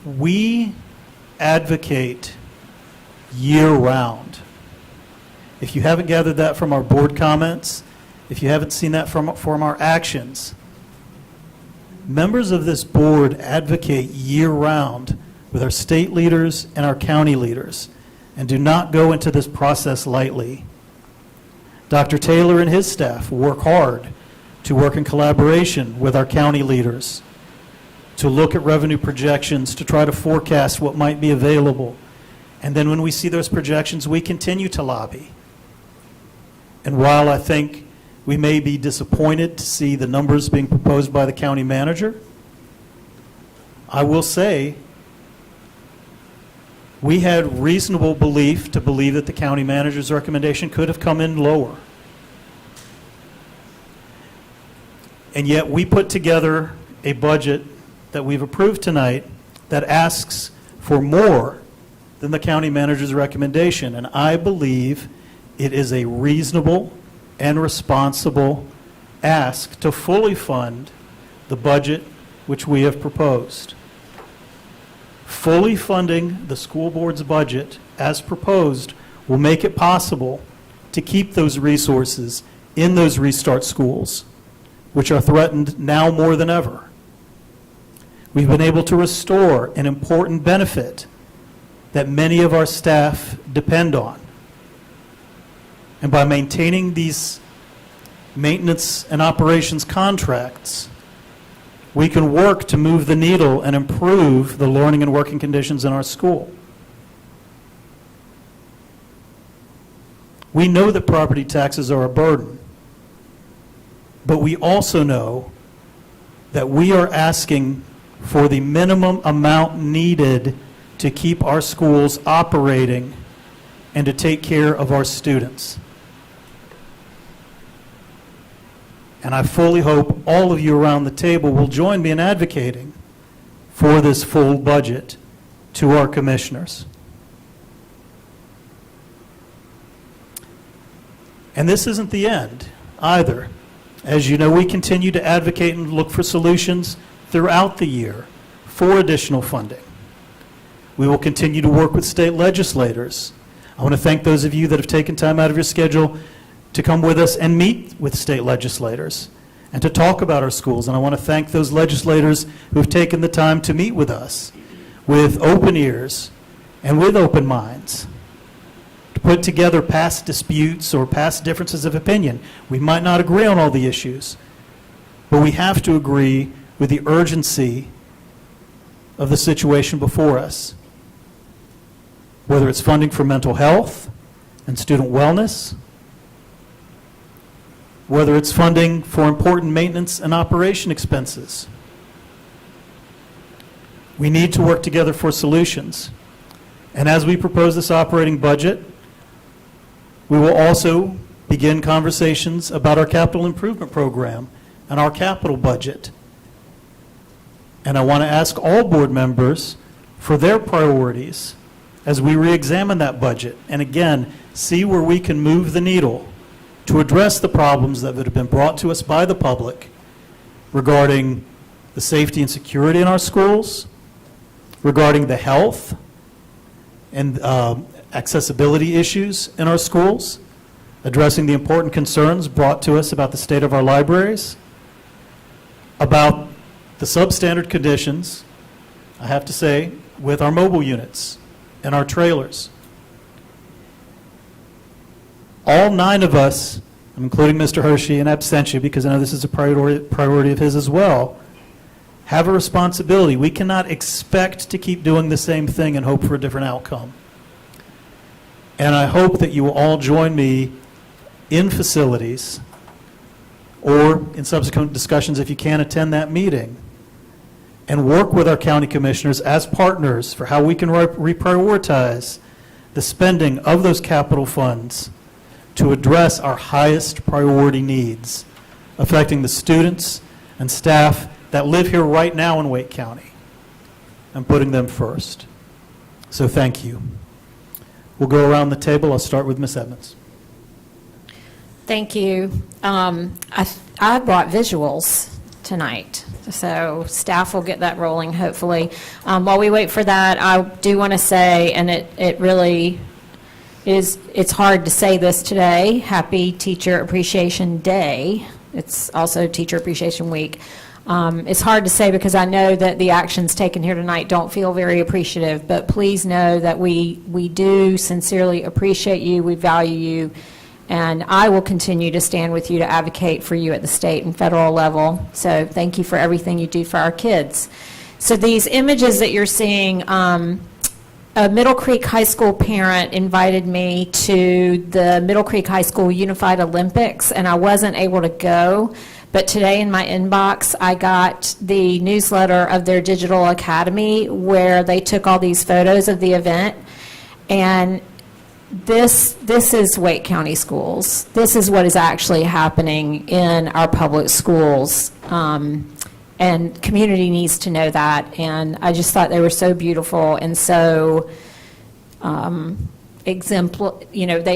[SPEAKER 4] We advocate year-round. If you haven't gathered that from our board comments, if you haven't seen that from our actions, members of this board advocate year-round with our state leaders and our county leaders and do not go into this process lightly. Dr. Taylor and his staff work hard to work in collaboration with our county leaders to look at revenue projections, to try to forecast what might be available. And then when we see those projections, we continue to lobby. And while I think we may be disappointed to see the numbers being proposed by the county manager, I will say we had reasonable belief to believe that the county manager's recommendation could have come in lower. And yet we put together a budget that we've approved tonight that asks for more than the county manager's recommendation. And I believe it is a reasonable and responsible ask to fully fund the budget which we have proposed. Fully funding the school board's budget as proposed will make it possible to keep those resources in those restart schools, which are threatened now more than ever. We've been able to restore an important benefit that many of our staff depend on. And by maintaining these maintenance and operations contracts, we can work to move the needle and improve the learning and working conditions in our school. We know that property taxes are a burden, but we also know that we are asking for the minimum amount needed to keep our schools operating and to take care of our students. And I fully hope all of you around the table will join me in advocating for this full budget to our commissioners. And this isn't the end either. As you know, we continue to advocate and look for solutions throughout the year for additional funding. We will continue to work with state legislators. I want to thank those of you that have taken time out of your schedule to come with us and meet with state legislators and to talk about our schools. And I want to thank those legislators who have taken the time to meet with us with open ears and with open minds to put together past disputes or past differences of opinion. We might not agree on all the issues, but we have to agree with the urgency of the situation before us. Whether it's funding for mental health and student wellness, whether it's funding for important maintenance and operation expenses. We need to work together for solutions. And as we propose this operating budget, we will also begin conversations about our capital improvement program and our capital budget. And I want to ask all board members for their priorities as we re-examine that budget and again see where we can move the needle to address the problems that have been brought to us by the public regarding the safety and security in our schools, regarding the health and accessibility issues in our schools, addressing the important concerns brought to us about the state of our libraries, about the substandard conditions, I have to say, with our mobile units and our trailers. All 9 of us, including Mr. Hershey in absentia, because I know this is a priority of his as well, have a responsibility. We cannot expect to keep doing the same thing and hope for a different outcome. And I hope that you will all join me in facilities or in subsequent discussions, if you can attend that meeting, and work with our county commissioners as partners for how we can reprioritize the spending of those capital funds to address our highest priority needs affecting the students and staff that live here right now in Wake County, and putting them first. So thank you. We'll go around the table. I'll start with Ms. Edmonds.
[SPEAKER 11] Thank you. I brought visuals tonight, so staff will get that rolling, hopefully. While we wait for that, I do want to say, and it really is, it's hard to say this today, Happy Teacher Appreciation Day. It's also Teacher Appreciation Week. It's hard to say because I know that the actions taken here tonight don't feel very appreciative, but please know that we do sincerely appreciate you, we value you, and I will continue to stand with you to advocate for you at the state and federal level. So thank you for everything you do for our kids. So these images that you're seeing, a Middle Creek High School parent invited me to the Middle Creek High School Unified Olympics, and I wasn't able to go. But today in my inbox, I got the newsletter of their digital academy where they took all these photos of the event. And this is Wake County schools. This is what is actually happening in our public schools. And community needs to know that. And I just thought they were so beautiful and so they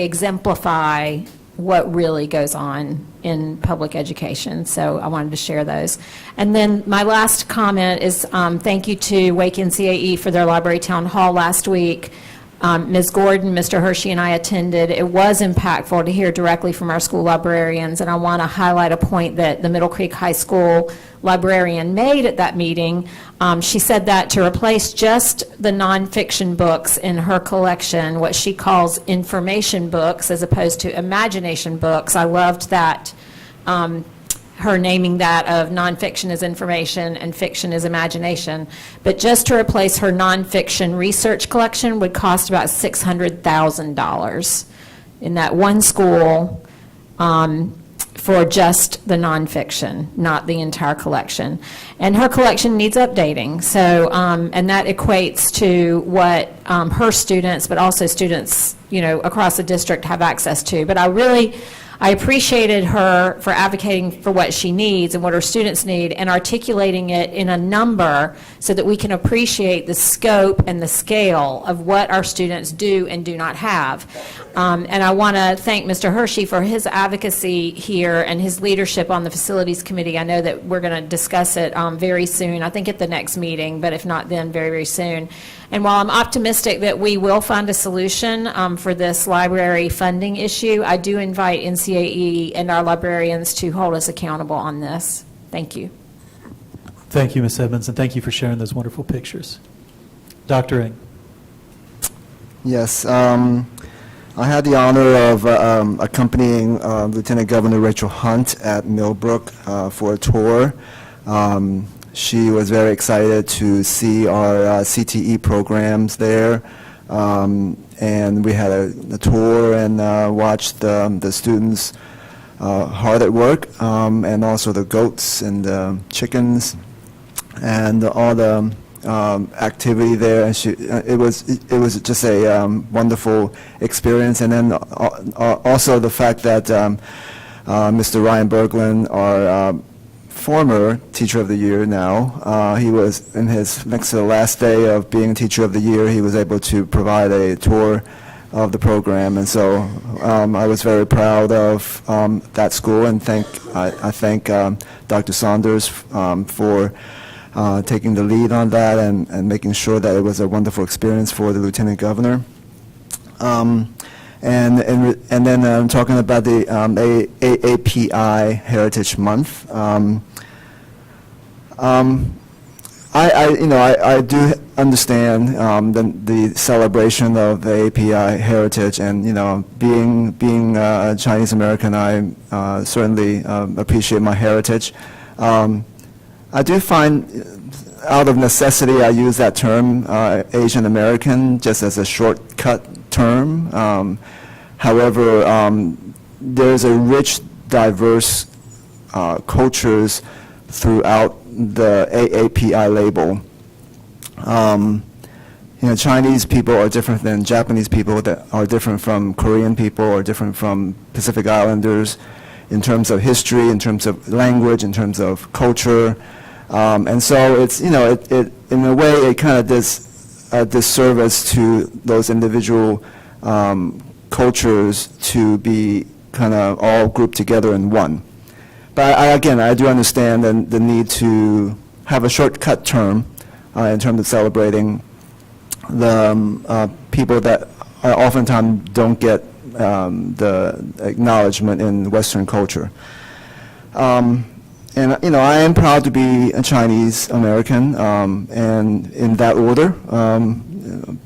[SPEAKER 11] exemplify what really goes on in public education. So I wanted to share those. And then my last comment is thank you to Wake NCAE for their library town hall last week. Ms. Gordon, Mr. Hershey, and I attended. It was impactful to hear directly from our school librarians, and I want to highlight a point that the Middle Creek High School librarian made at that meeting. She said that to replace just the nonfiction books in her collection, what she calls information books as opposed to imagination books. I loved that, her naming that of nonfiction as information and fiction as imagination. But just to replace her nonfiction research collection would cost about $600,000 in that one school for just the nonfiction, not the entire collection. And her collection needs updating. So, and that equates to what her students, but also students, across the district have access to. But I appreciated her for advocating for what she needs and what her students need and articulating it in a number so that we can appreciate the scope and the scale of what our students do and do not have. And I want to thank Mr. Hershey for his advocacy here and his leadership on the Facilities Committee. I know that we're going to discuss it very soon, I think at the next meeting, but if not then, very, very soon. And while I'm optimistic that we will find a solution for this library funding issue, I do invite NCAE and our librarians to hold us accountable on this. Thank you.
[SPEAKER 4] Thank you, Ms. Edmonds, and thank you for sharing those wonderful pictures. Dr. Ng.
[SPEAKER 16] Yes, I had the honor of accompanying Lieutenant Governor Rachel Hunt at Millbrook for a tour. She was very excited to see our CTE programs there, and we had a tour and watched the students hard at work, and also the goats and the chickens and all the activity there. And it was just a wonderful experience. And then also the fact that Mr. Ryan Berglund, our former Teacher of the Year now, he was in his next to the last day of being Teacher of the Year, he was able to provide a tour of the program. And so I was very proud of that school, and I thank Dr. Saunders for taking the lead on that and making sure that it was a wonderful experience for the Lieutenant Governor. And then I'm talking about the AAPI Heritage Month. I do understand the celebration of the API heritage, and being a Chinese American, I certainly appreciate my heritage. I do find, out of necessity, I use that term Asian American just as a shortcut term. However, there's a rich, diverse cultures throughout the AAPI label. Chinese people are different than Japanese people, that are different from Korean people, or different from Pacific Islanders in terms of history, in terms of language, in terms of culture. And so it's, in a way, it kind of does a disservice to those individual cultures to be kind of all grouped together in one. But I do understand the need to have a shortcut term in terms of celebrating the people that oftentimes don't get the acknowledgement in Western culture. And I am proud to be a Chinese American, and in that order,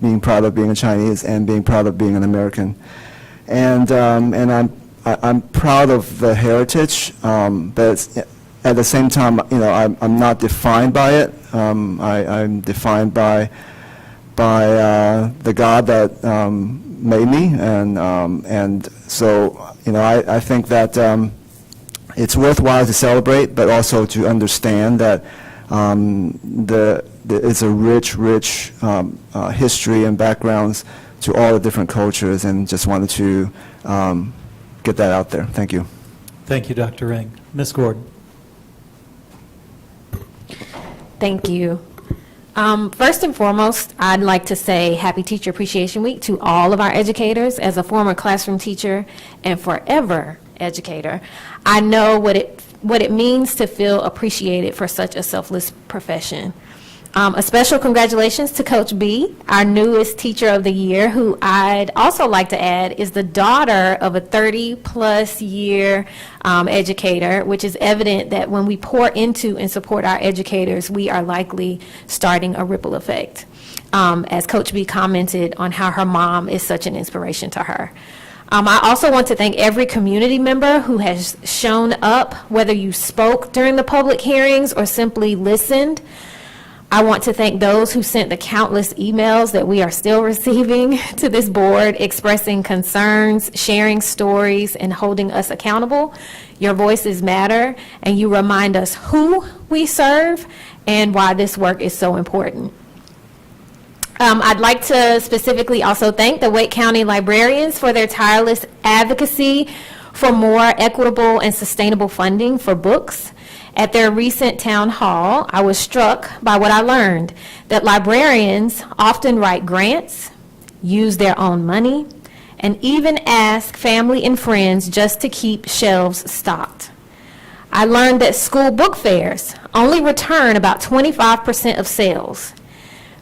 [SPEAKER 16] being proud of being a Chinese and being proud of being an American. And I'm proud of the heritage, but at the same time, I'm not defined by it. I'm defined by the God that made me, and so I think that it's worthwhile to celebrate, but also to understand that it's a rich history and backgrounds to all the different cultures, and just wanted to get that out there. Thank you.
[SPEAKER 4] Thank you, Dr. Ring. Ms. Gordon.
[SPEAKER 11] Thank you. First and foremost, I'd like to say Happy Teacher Appreciation Week to all of our educators. As a former classroom teacher and forever educator, I know what it means to feel appreciated for such a selfless profession. A special congratulations to Coach B, our newest Teacher of the Year, who I'd also like to add is the daughter of a 30-plus year educator, which is evident that when we pour into and support our educators, we are likely starting a ripple effect. As Coach B commented on how her mom is such an inspiration to her. I also want to thank every community member who has shown up, whether you spoke during the public hearings or simply listened. I want to thank those who sent the countless emails that we are still receiving to this board, expressing concerns, sharing stories, and holding us accountable. Your voices matter, and you remind us who we serve and why this work is so important. I'd like to specifically also thank the Wake County librarians for their tireless advocacy for more equitable and sustainable funding for books. At their recent town hall, I was struck by what I learned, that librarians often write grants, use their own money, and even ask family and friends just to keep shelves stocked. I learned that school book fairs only return about 25% of sales,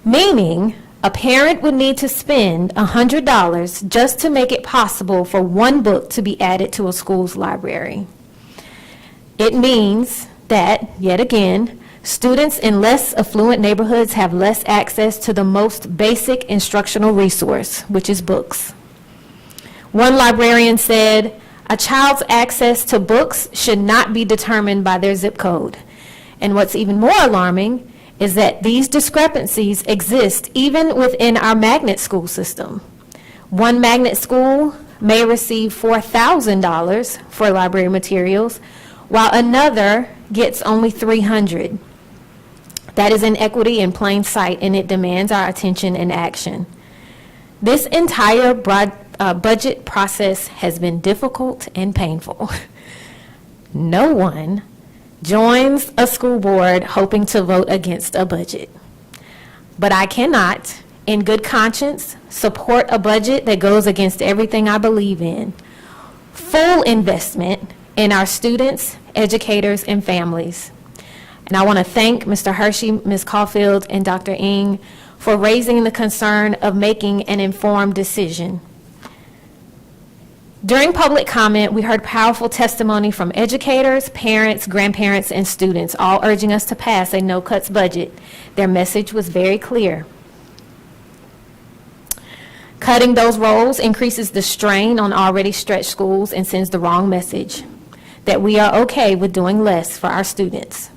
[SPEAKER 11] meaning a parent would need to spend $100 just to make it possible for one book to be added to a school's library. It means that, yet again, students in less affluent neighborhoods have less access to the most basic instructional resource, which is books. One librarian said, "A child's access to books should not be determined by their zip code." And what's even more alarming is that these discrepancies exist even within our magnet school system. One magnet school may receive $4,000 for library materials, while another gets only $300. That is inequity in plain sight, and it demands our attention and action. This entire budget process has been difficult and painful. No one joins a school board hoping to vote against a budget. But I cannot, in good conscience, support a budget that goes against everything I believe in. Full investment in our students, educators, and families. And I want to thank Mr. Hershey, Ms. Caulfield, and Dr. Ng for raising the concern of making an informed decision. During public comment, we heard powerful testimony from educators, parents, grandparents, and students, all urging us to pass a no-cuts budget. Their message was very clear. Cutting those roles increases the strain on already stretched schools and sends the wrong message, that we are okay with doing less for our students.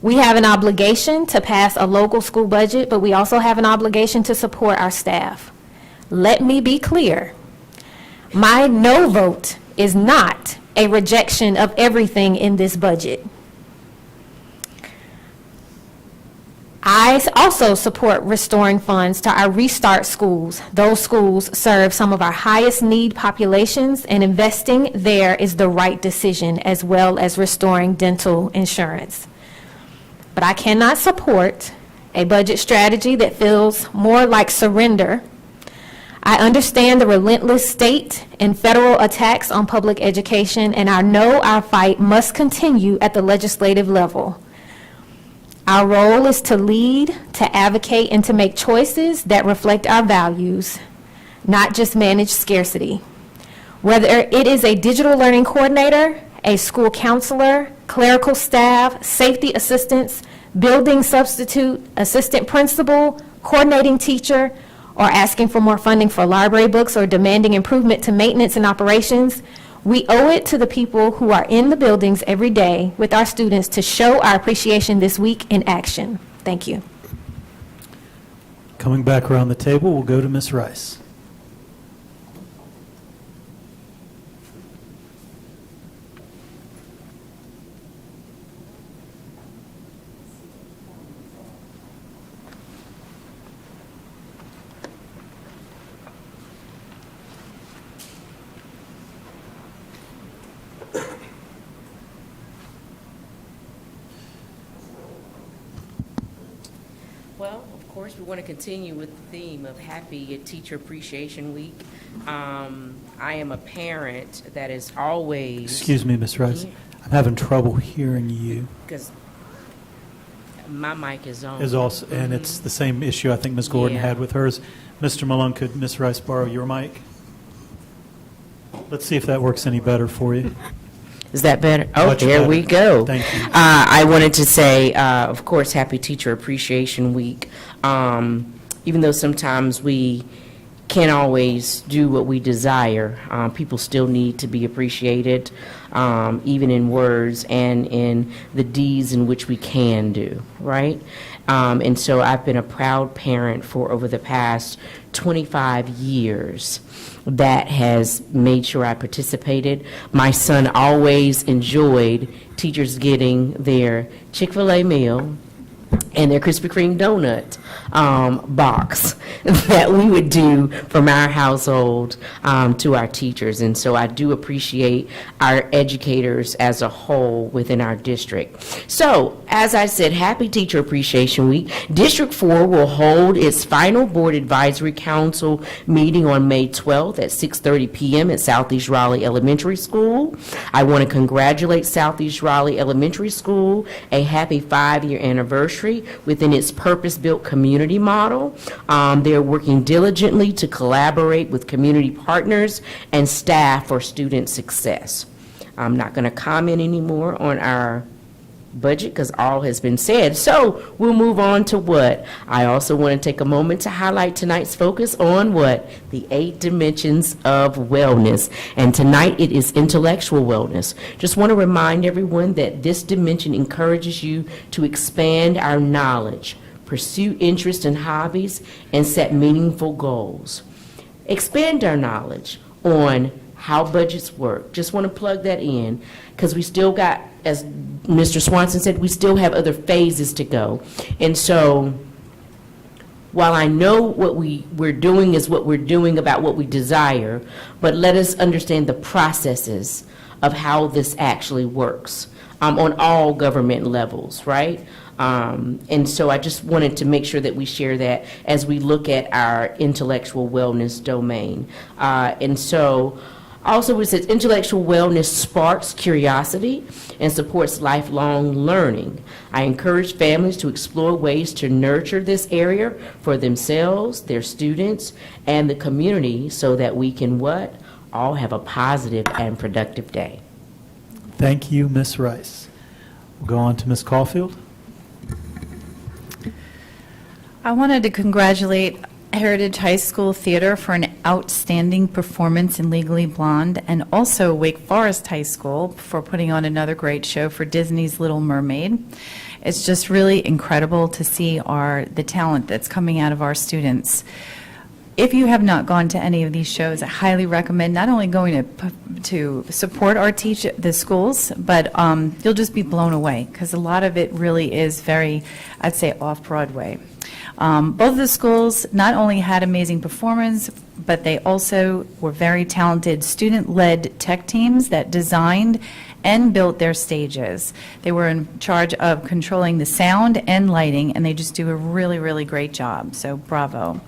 [SPEAKER 11] We have an obligation to pass a local school budget, but we also have an obligation to support our staff. Let me be clear. My no vote is not a rejection of everything in this budget. I also support restoring funds to our restart schools. Those schools serve some of our highest need populations, and investing there is the right decision, as well as restoring dental insurance. But I cannot support a budget strategy that feels more like surrender. I understand the relentless state and federal attacks on public education, and I know our fight must continue at the legislative level. Our role is to lead, to advocate, and to make choices that reflect our values, not just manage scarcity. Whether it is a digital learning coordinator, a school counselor, clerical staff, safety assistants, building substitute, assistant principal, coordinating teacher, or asking for more funding for library books or demanding improvement to maintenance and operations, we owe it to the people who are in the buildings every day with our students to show our appreciation this week in action. Thank you.
[SPEAKER 4] Coming back around the table, we'll go to Ms. Rice.
[SPEAKER 19] Well, of course, we want to continue with the theme of Happy Teacher Appreciation Week. I am a parent that is always...
[SPEAKER 4] Excuse me, Ms. Rice. I'm having trouble hearing you.
[SPEAKER 19] Because my mic is on.
[SPEAKER 4] And it's the same issue I think Ms. Gordon had with hers. Mr. Malone, could Ms. Rice borrow your mic? Let's see if that works any better for you.
[SPEAKER 19] Is that better? Oh,
[SPEAKER 4] Much
[SPEAKER 19] there
[SPEAKER 4] better.
[SPEAKER 19] we go.
[SPEAKER 4] Thank you.
[SPEAKER 19] I wanted to say, of course, Happy Teacher Appreciation Week. Even though sometimes we can't always do what we desire, people still need to be appreciated, even in words and in the deeds in which we can do, right? And so I've been a proud parent for over the past 25 years that has made sure I participated. My son always enjoyed teachers getting their Chick-fil-A meal and their Krispy Kreme donut box that we would do from our household to our teachers. And so I do appreciate our educators as a whole within our district. So, as I said, Happy Teacher Appreciation Week. District 4 will hold its final Board Advisory Council meeting on May 12th at 6:30 p.m. at Southeast Raleigh Elementary School. I want to congratulate Southeast Raleigh Elementary School, a happy 5-year anniversary within its purpose-built community model. They're working diligently to collaborate with community partners and staff for student success. I'm not going to comment anymore on our budget because all has been said. So we'll move on to what? I also want to take a moment to highlight tonight's focus on what? The 8 dimensions of wellness. And tonight it is intellectual wellness. Just want to remind everyone that this dimension encourages you to expand our knowledge, pursue interests and hobbies, and set meaningful goals. Expand our knowledge on how budgets work. Just want to plug that in because we still got, as Mr. Swanson said, we still have other phases to go. And so while I know what we're doing is what we're doing about what we desire, but let us understand the processes of how this actually works on all government levels, right? And so I just wanted to make sure that we share that as we look at our intellectual wellness domain. And so also it says intellectual wellness sparks curiosity and supports lifelong learning. I encourage families to explore ways to nurture this area for themselves, their students, and the community so that we can what? all have a positive and productive day.
[SPEAKER 4] Thank you, Ms. Rice. We'll go on to Ms. Caulfield.
[SPEAKER 12] I wanted to congratulate Heritage High School Theater for an outstanding performance in Legally Blonde, and also Wake Forest High School for putting on another great show for Disney's Little Mermaid. It's just really incredible to see the talent that's coming out of our students. If you have not gone to any of these shows, I highly recommend not only going to support the schools, but you'll just be blown away, because a lot of it really is very, I'd say, off-Broadway. Both of the schools not only had amazing performance, but they also were very talented student-led tech teams that designed and built their stages. They were in charge of controlling the sound and lighting, and they just do a really, really great job, so bravo.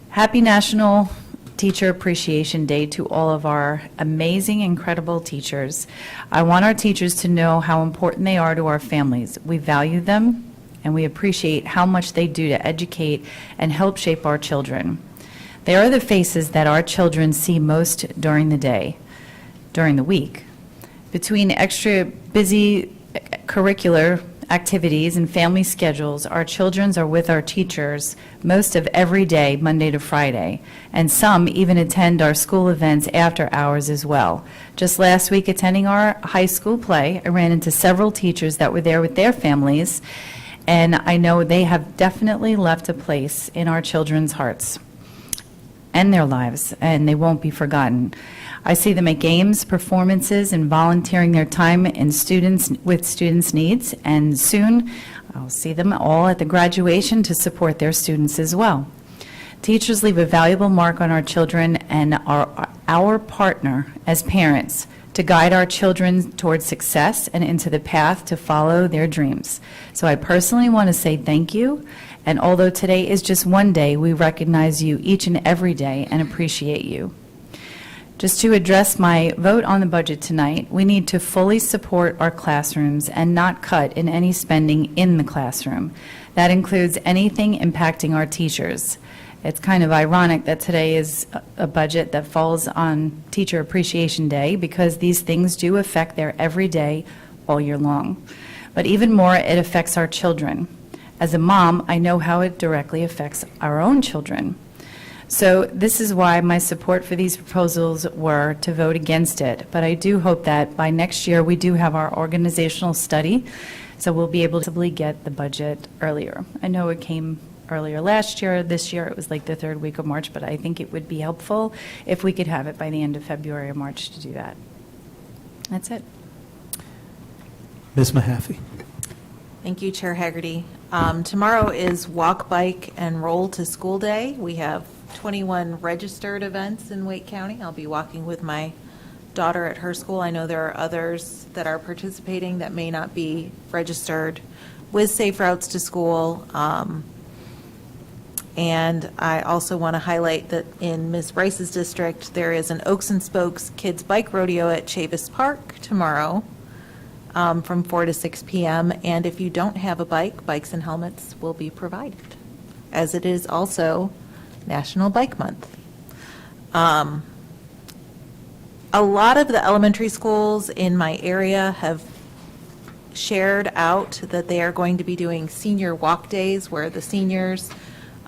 [SPEAKER 12] Happy National Teacher Appreciation Day to all of our amazing, incredible teachers. I want our teachers to know how important they are to our families. We value them, and we appreciate how much they do to educate and help shape our children. They are the faces that our children see most during the day, during the week. Between extra busy curricular activities and family schedules, our children are with our teachers most of every day, Monday to Friday, and some even attend our school events after hours as well. Just last week, attending our high school play, I ran into several teachers that were there with their families, and I know they have definitely left a place in our children's hearts and their lives, and they won't be forgotten. I see them at games, performances, and volunteering their time in with students' needs, and soon I'll see them all at the graduation to support their students as well. Teachers leave a valuable mark on our children and are our partner as parents to guide our children towards success and into the path to follow their dreams. So I personally want to say thank you, and although today is just one day, we recognize you each and every day and appreciate you. Just to address my vote on the budget tonight, we need to fully support our classrooms and not cut in any spending in the classroom. That includes anything impacting our teachers. It's kind of ironic that today is a budget that falls on Teacher Appreciation Day, because these things do affect their everyday all year long. But even more, it affects our children. As a mom, I know how it directly affects our own children. So this is why my support for these proposals were to vote against it. But I do hope that by next year, we do have our organizational study, so we'll be able to get the budget earlier. I know it came earlier last year. This year, it was like the third week of March, but I think it would be helpful if we could have it by the end of February or March to do that. That's it.
[SPEAKER 4] Ms. Mahaffey.
[SPEAKER 15] Thank you, Chair Haggerty. Tomorrow is Walk, Bike, and Roll to School Day. We have 21 registered events in Wake County. I'll be walking with my daughter at her school. I know there are others that are participating that may not be registered with Safe Routes to School. And I also want to highlight that in Ms. Rice's district, there is an Oaks and Spokes Kids Bike Rodeo at Chavis Park tomorrow from 4 to 6 p.m. And if you don't have a bike, bikes and helmets will be provided, as it is also National Bike Month. A lot of the elementary schools in my area have shared out that they are going to be doing senior walk days, where the seniors,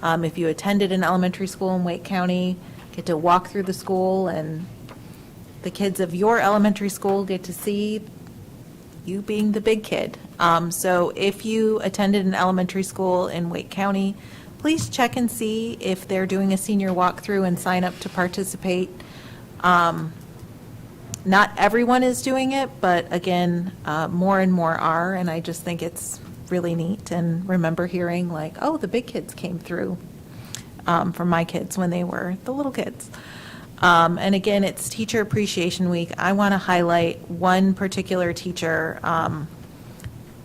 [SPEAKER 15] if you attended an elementary school in Wake County, get to walk through the school, and the kids of your elementary school get to see you being the big kid. So if you attended an elementary school in Wake County, please check and see if they're doing a senior walkthrough and sign up to participate. Not everyone is doing it, but again, more and more are, and I just think it's really neat. And remember hearing like, oh, the big kids came through from my kids when they were the little kids. And again, it's Teacher Appreciation Week. I want to highlight one particular teacher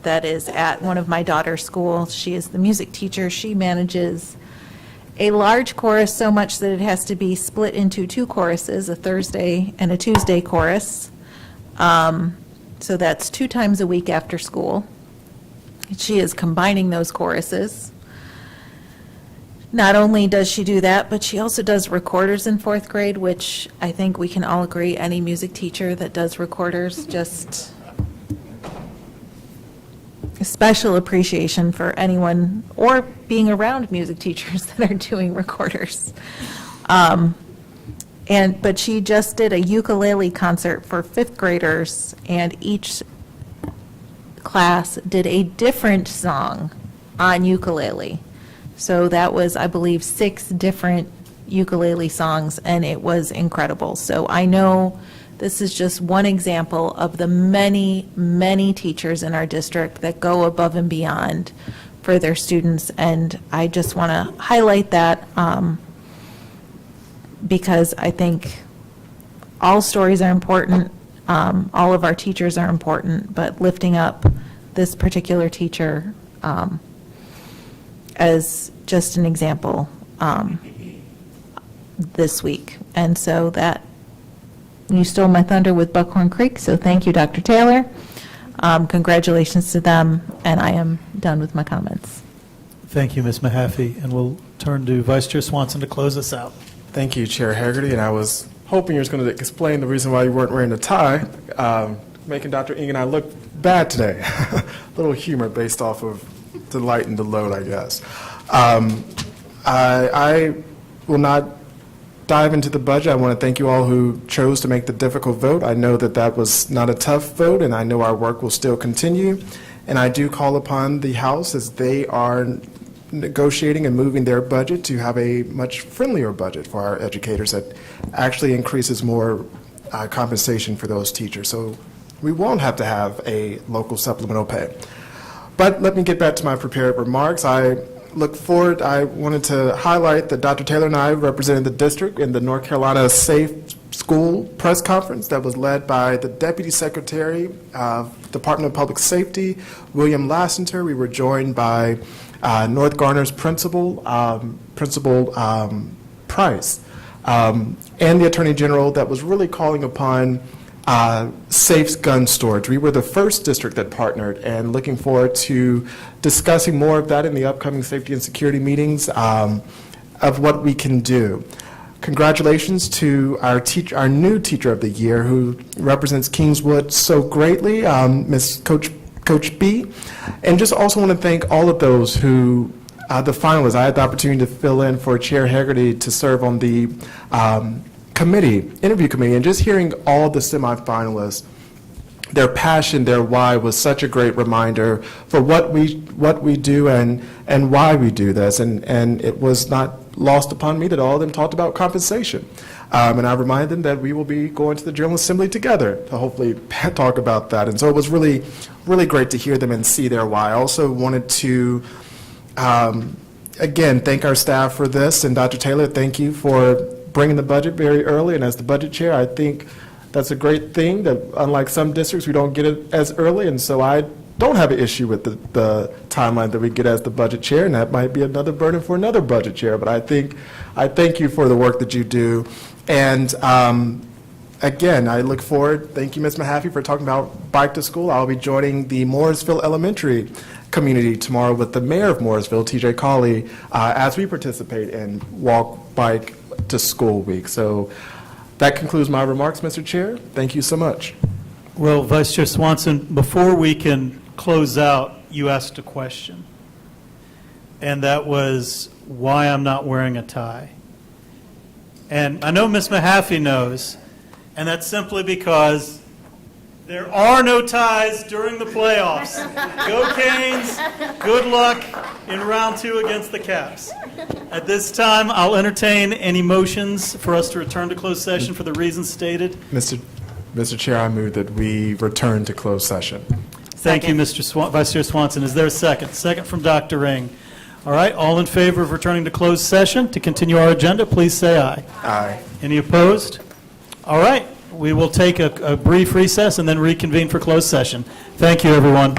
[SPEAKER 15] that is at one of my daughter's schools. She is the music teacher. She manages a large chorus, so much that it has to be split into two choruses, a Thursday and a Tuesday chorus. So that's 2 times a week after school. She is combining those choruses. Not only does she do that, but she also does recorders in fourth grade, which I think we can all agree any music teacher that does recorders, just a special appreciation for anyone, or being around music teachers that are doing recorders. But she just did a ukulele concert for fifth graders, and each class did a different song on ukulele. So that was, I believe, 6 different ukulele songs, and it was incredible. So I know this is just one example of the many, many teachers in our district that go above and beyond for their students, and I just want to highlight that because I think all stories are important, all of our teachers are important, but lifting up this particular teacher as just an example this week. And so that, you stole my thunder with Buckhorn Creek, so thank you, Dr. Taylor. Congratulations to them, and I am done with my comments.
[SPEAKER 4] Thank you, Ms. Mahaffey, and we'll turn to Vice Chair Swanson to close us out.
[SPEAKER 8] Thank you, Chair Haggerty, and I was hoping you were going to explain the reason why you weren't wearing a tie, making Dr. Ng and I look bad today. A little humor based off of to lighten the load, I guess. I will not dive into the budget. I want to thank you all who chose to make the difficult vote. I know that that was not a tough vote, and I know our work will still continue. And I do call upon the House, as they are negotiating and moving their budget, to have a much friendlier budget for our educators that actually increases more compensation for those teachers. So we won't have to have a local supplemental pay. But let me get back to my prepared remarks. I look forward, I wanted to highlight that Dr. Taylor and I represented the district in the North Carolina Safe School press conference that was led by the Deputy Secretary of Department of Public Safety, William Lassiter. We were joined by North Garner's Principal Price, and the Attorney General, that was really calling upon safe gun storage. We were the first district that partnered, and looking forward to discussing more of that in the upcoming safety and security meetings of what we can do. Congratulations to our new Teacher of the Year, who represents Kingswood so greatly, Ms. Coach B. And just also want to thank all of those who, the finalists. I had the opportunity to fill in for Chair Haggerty to serve on the interview committee, and just hearing all the semifinalists, their passion, their why was such a great reminder for what we do and why we do this. And it was not lost upon me that all of them talked about compensation. And I reminded them that we will be going to the General Assembly together to hopefully talk about that. And so it was really, really great to hear them and see their why. I also wanted to, again, thank our staff for this. And Dr. Taylor, thank you for bringing the budget very early. And as the budget chair, I think that's a great thing that, unlike some districts, we don't get it as early. And so I don't have an issue with the timeline that we get as the budget chair, and that might be another burden for another budget chair. But I thank you for the work that you do. And again, I look forward, thank you, Ms. Mahaffey, for talking about Bike to School. I'll be joining the Morrisville Elementary community tomorrow with the mayor of Morrisville, TJ Cawley, as we participate in Walk Bike to School Week. So that concludes my remarks, Mr. Chair. Thank you so much.
[SPEAKER 4] Well, Vice Chair Swanson, before we can close out, you asked a question, and that was why I'm not wearing a tie. And I know Ms. Mahaffey knows, and that's simply because there are no ties during the playoffs. Go Canes, good luck in round 2 against the Caps. At this time, I'll entertain any motions for us to return to closed session for the reasons stated.
[SPEAKER 8] Mr. Chair, I move that we return to closed session.
[SPEAKER 4] Thank you, Vice Chair Swanson. Is there a second? Second from Dr. Ng. All right, all in favor of returning to closed session to continue our agenda, please say aye.
[SPEAKER 8] Aye.
[SPEAKER 4] Any opposed? All right, we will take a brief recess and then reconvene for closed session. Thank you, everyone.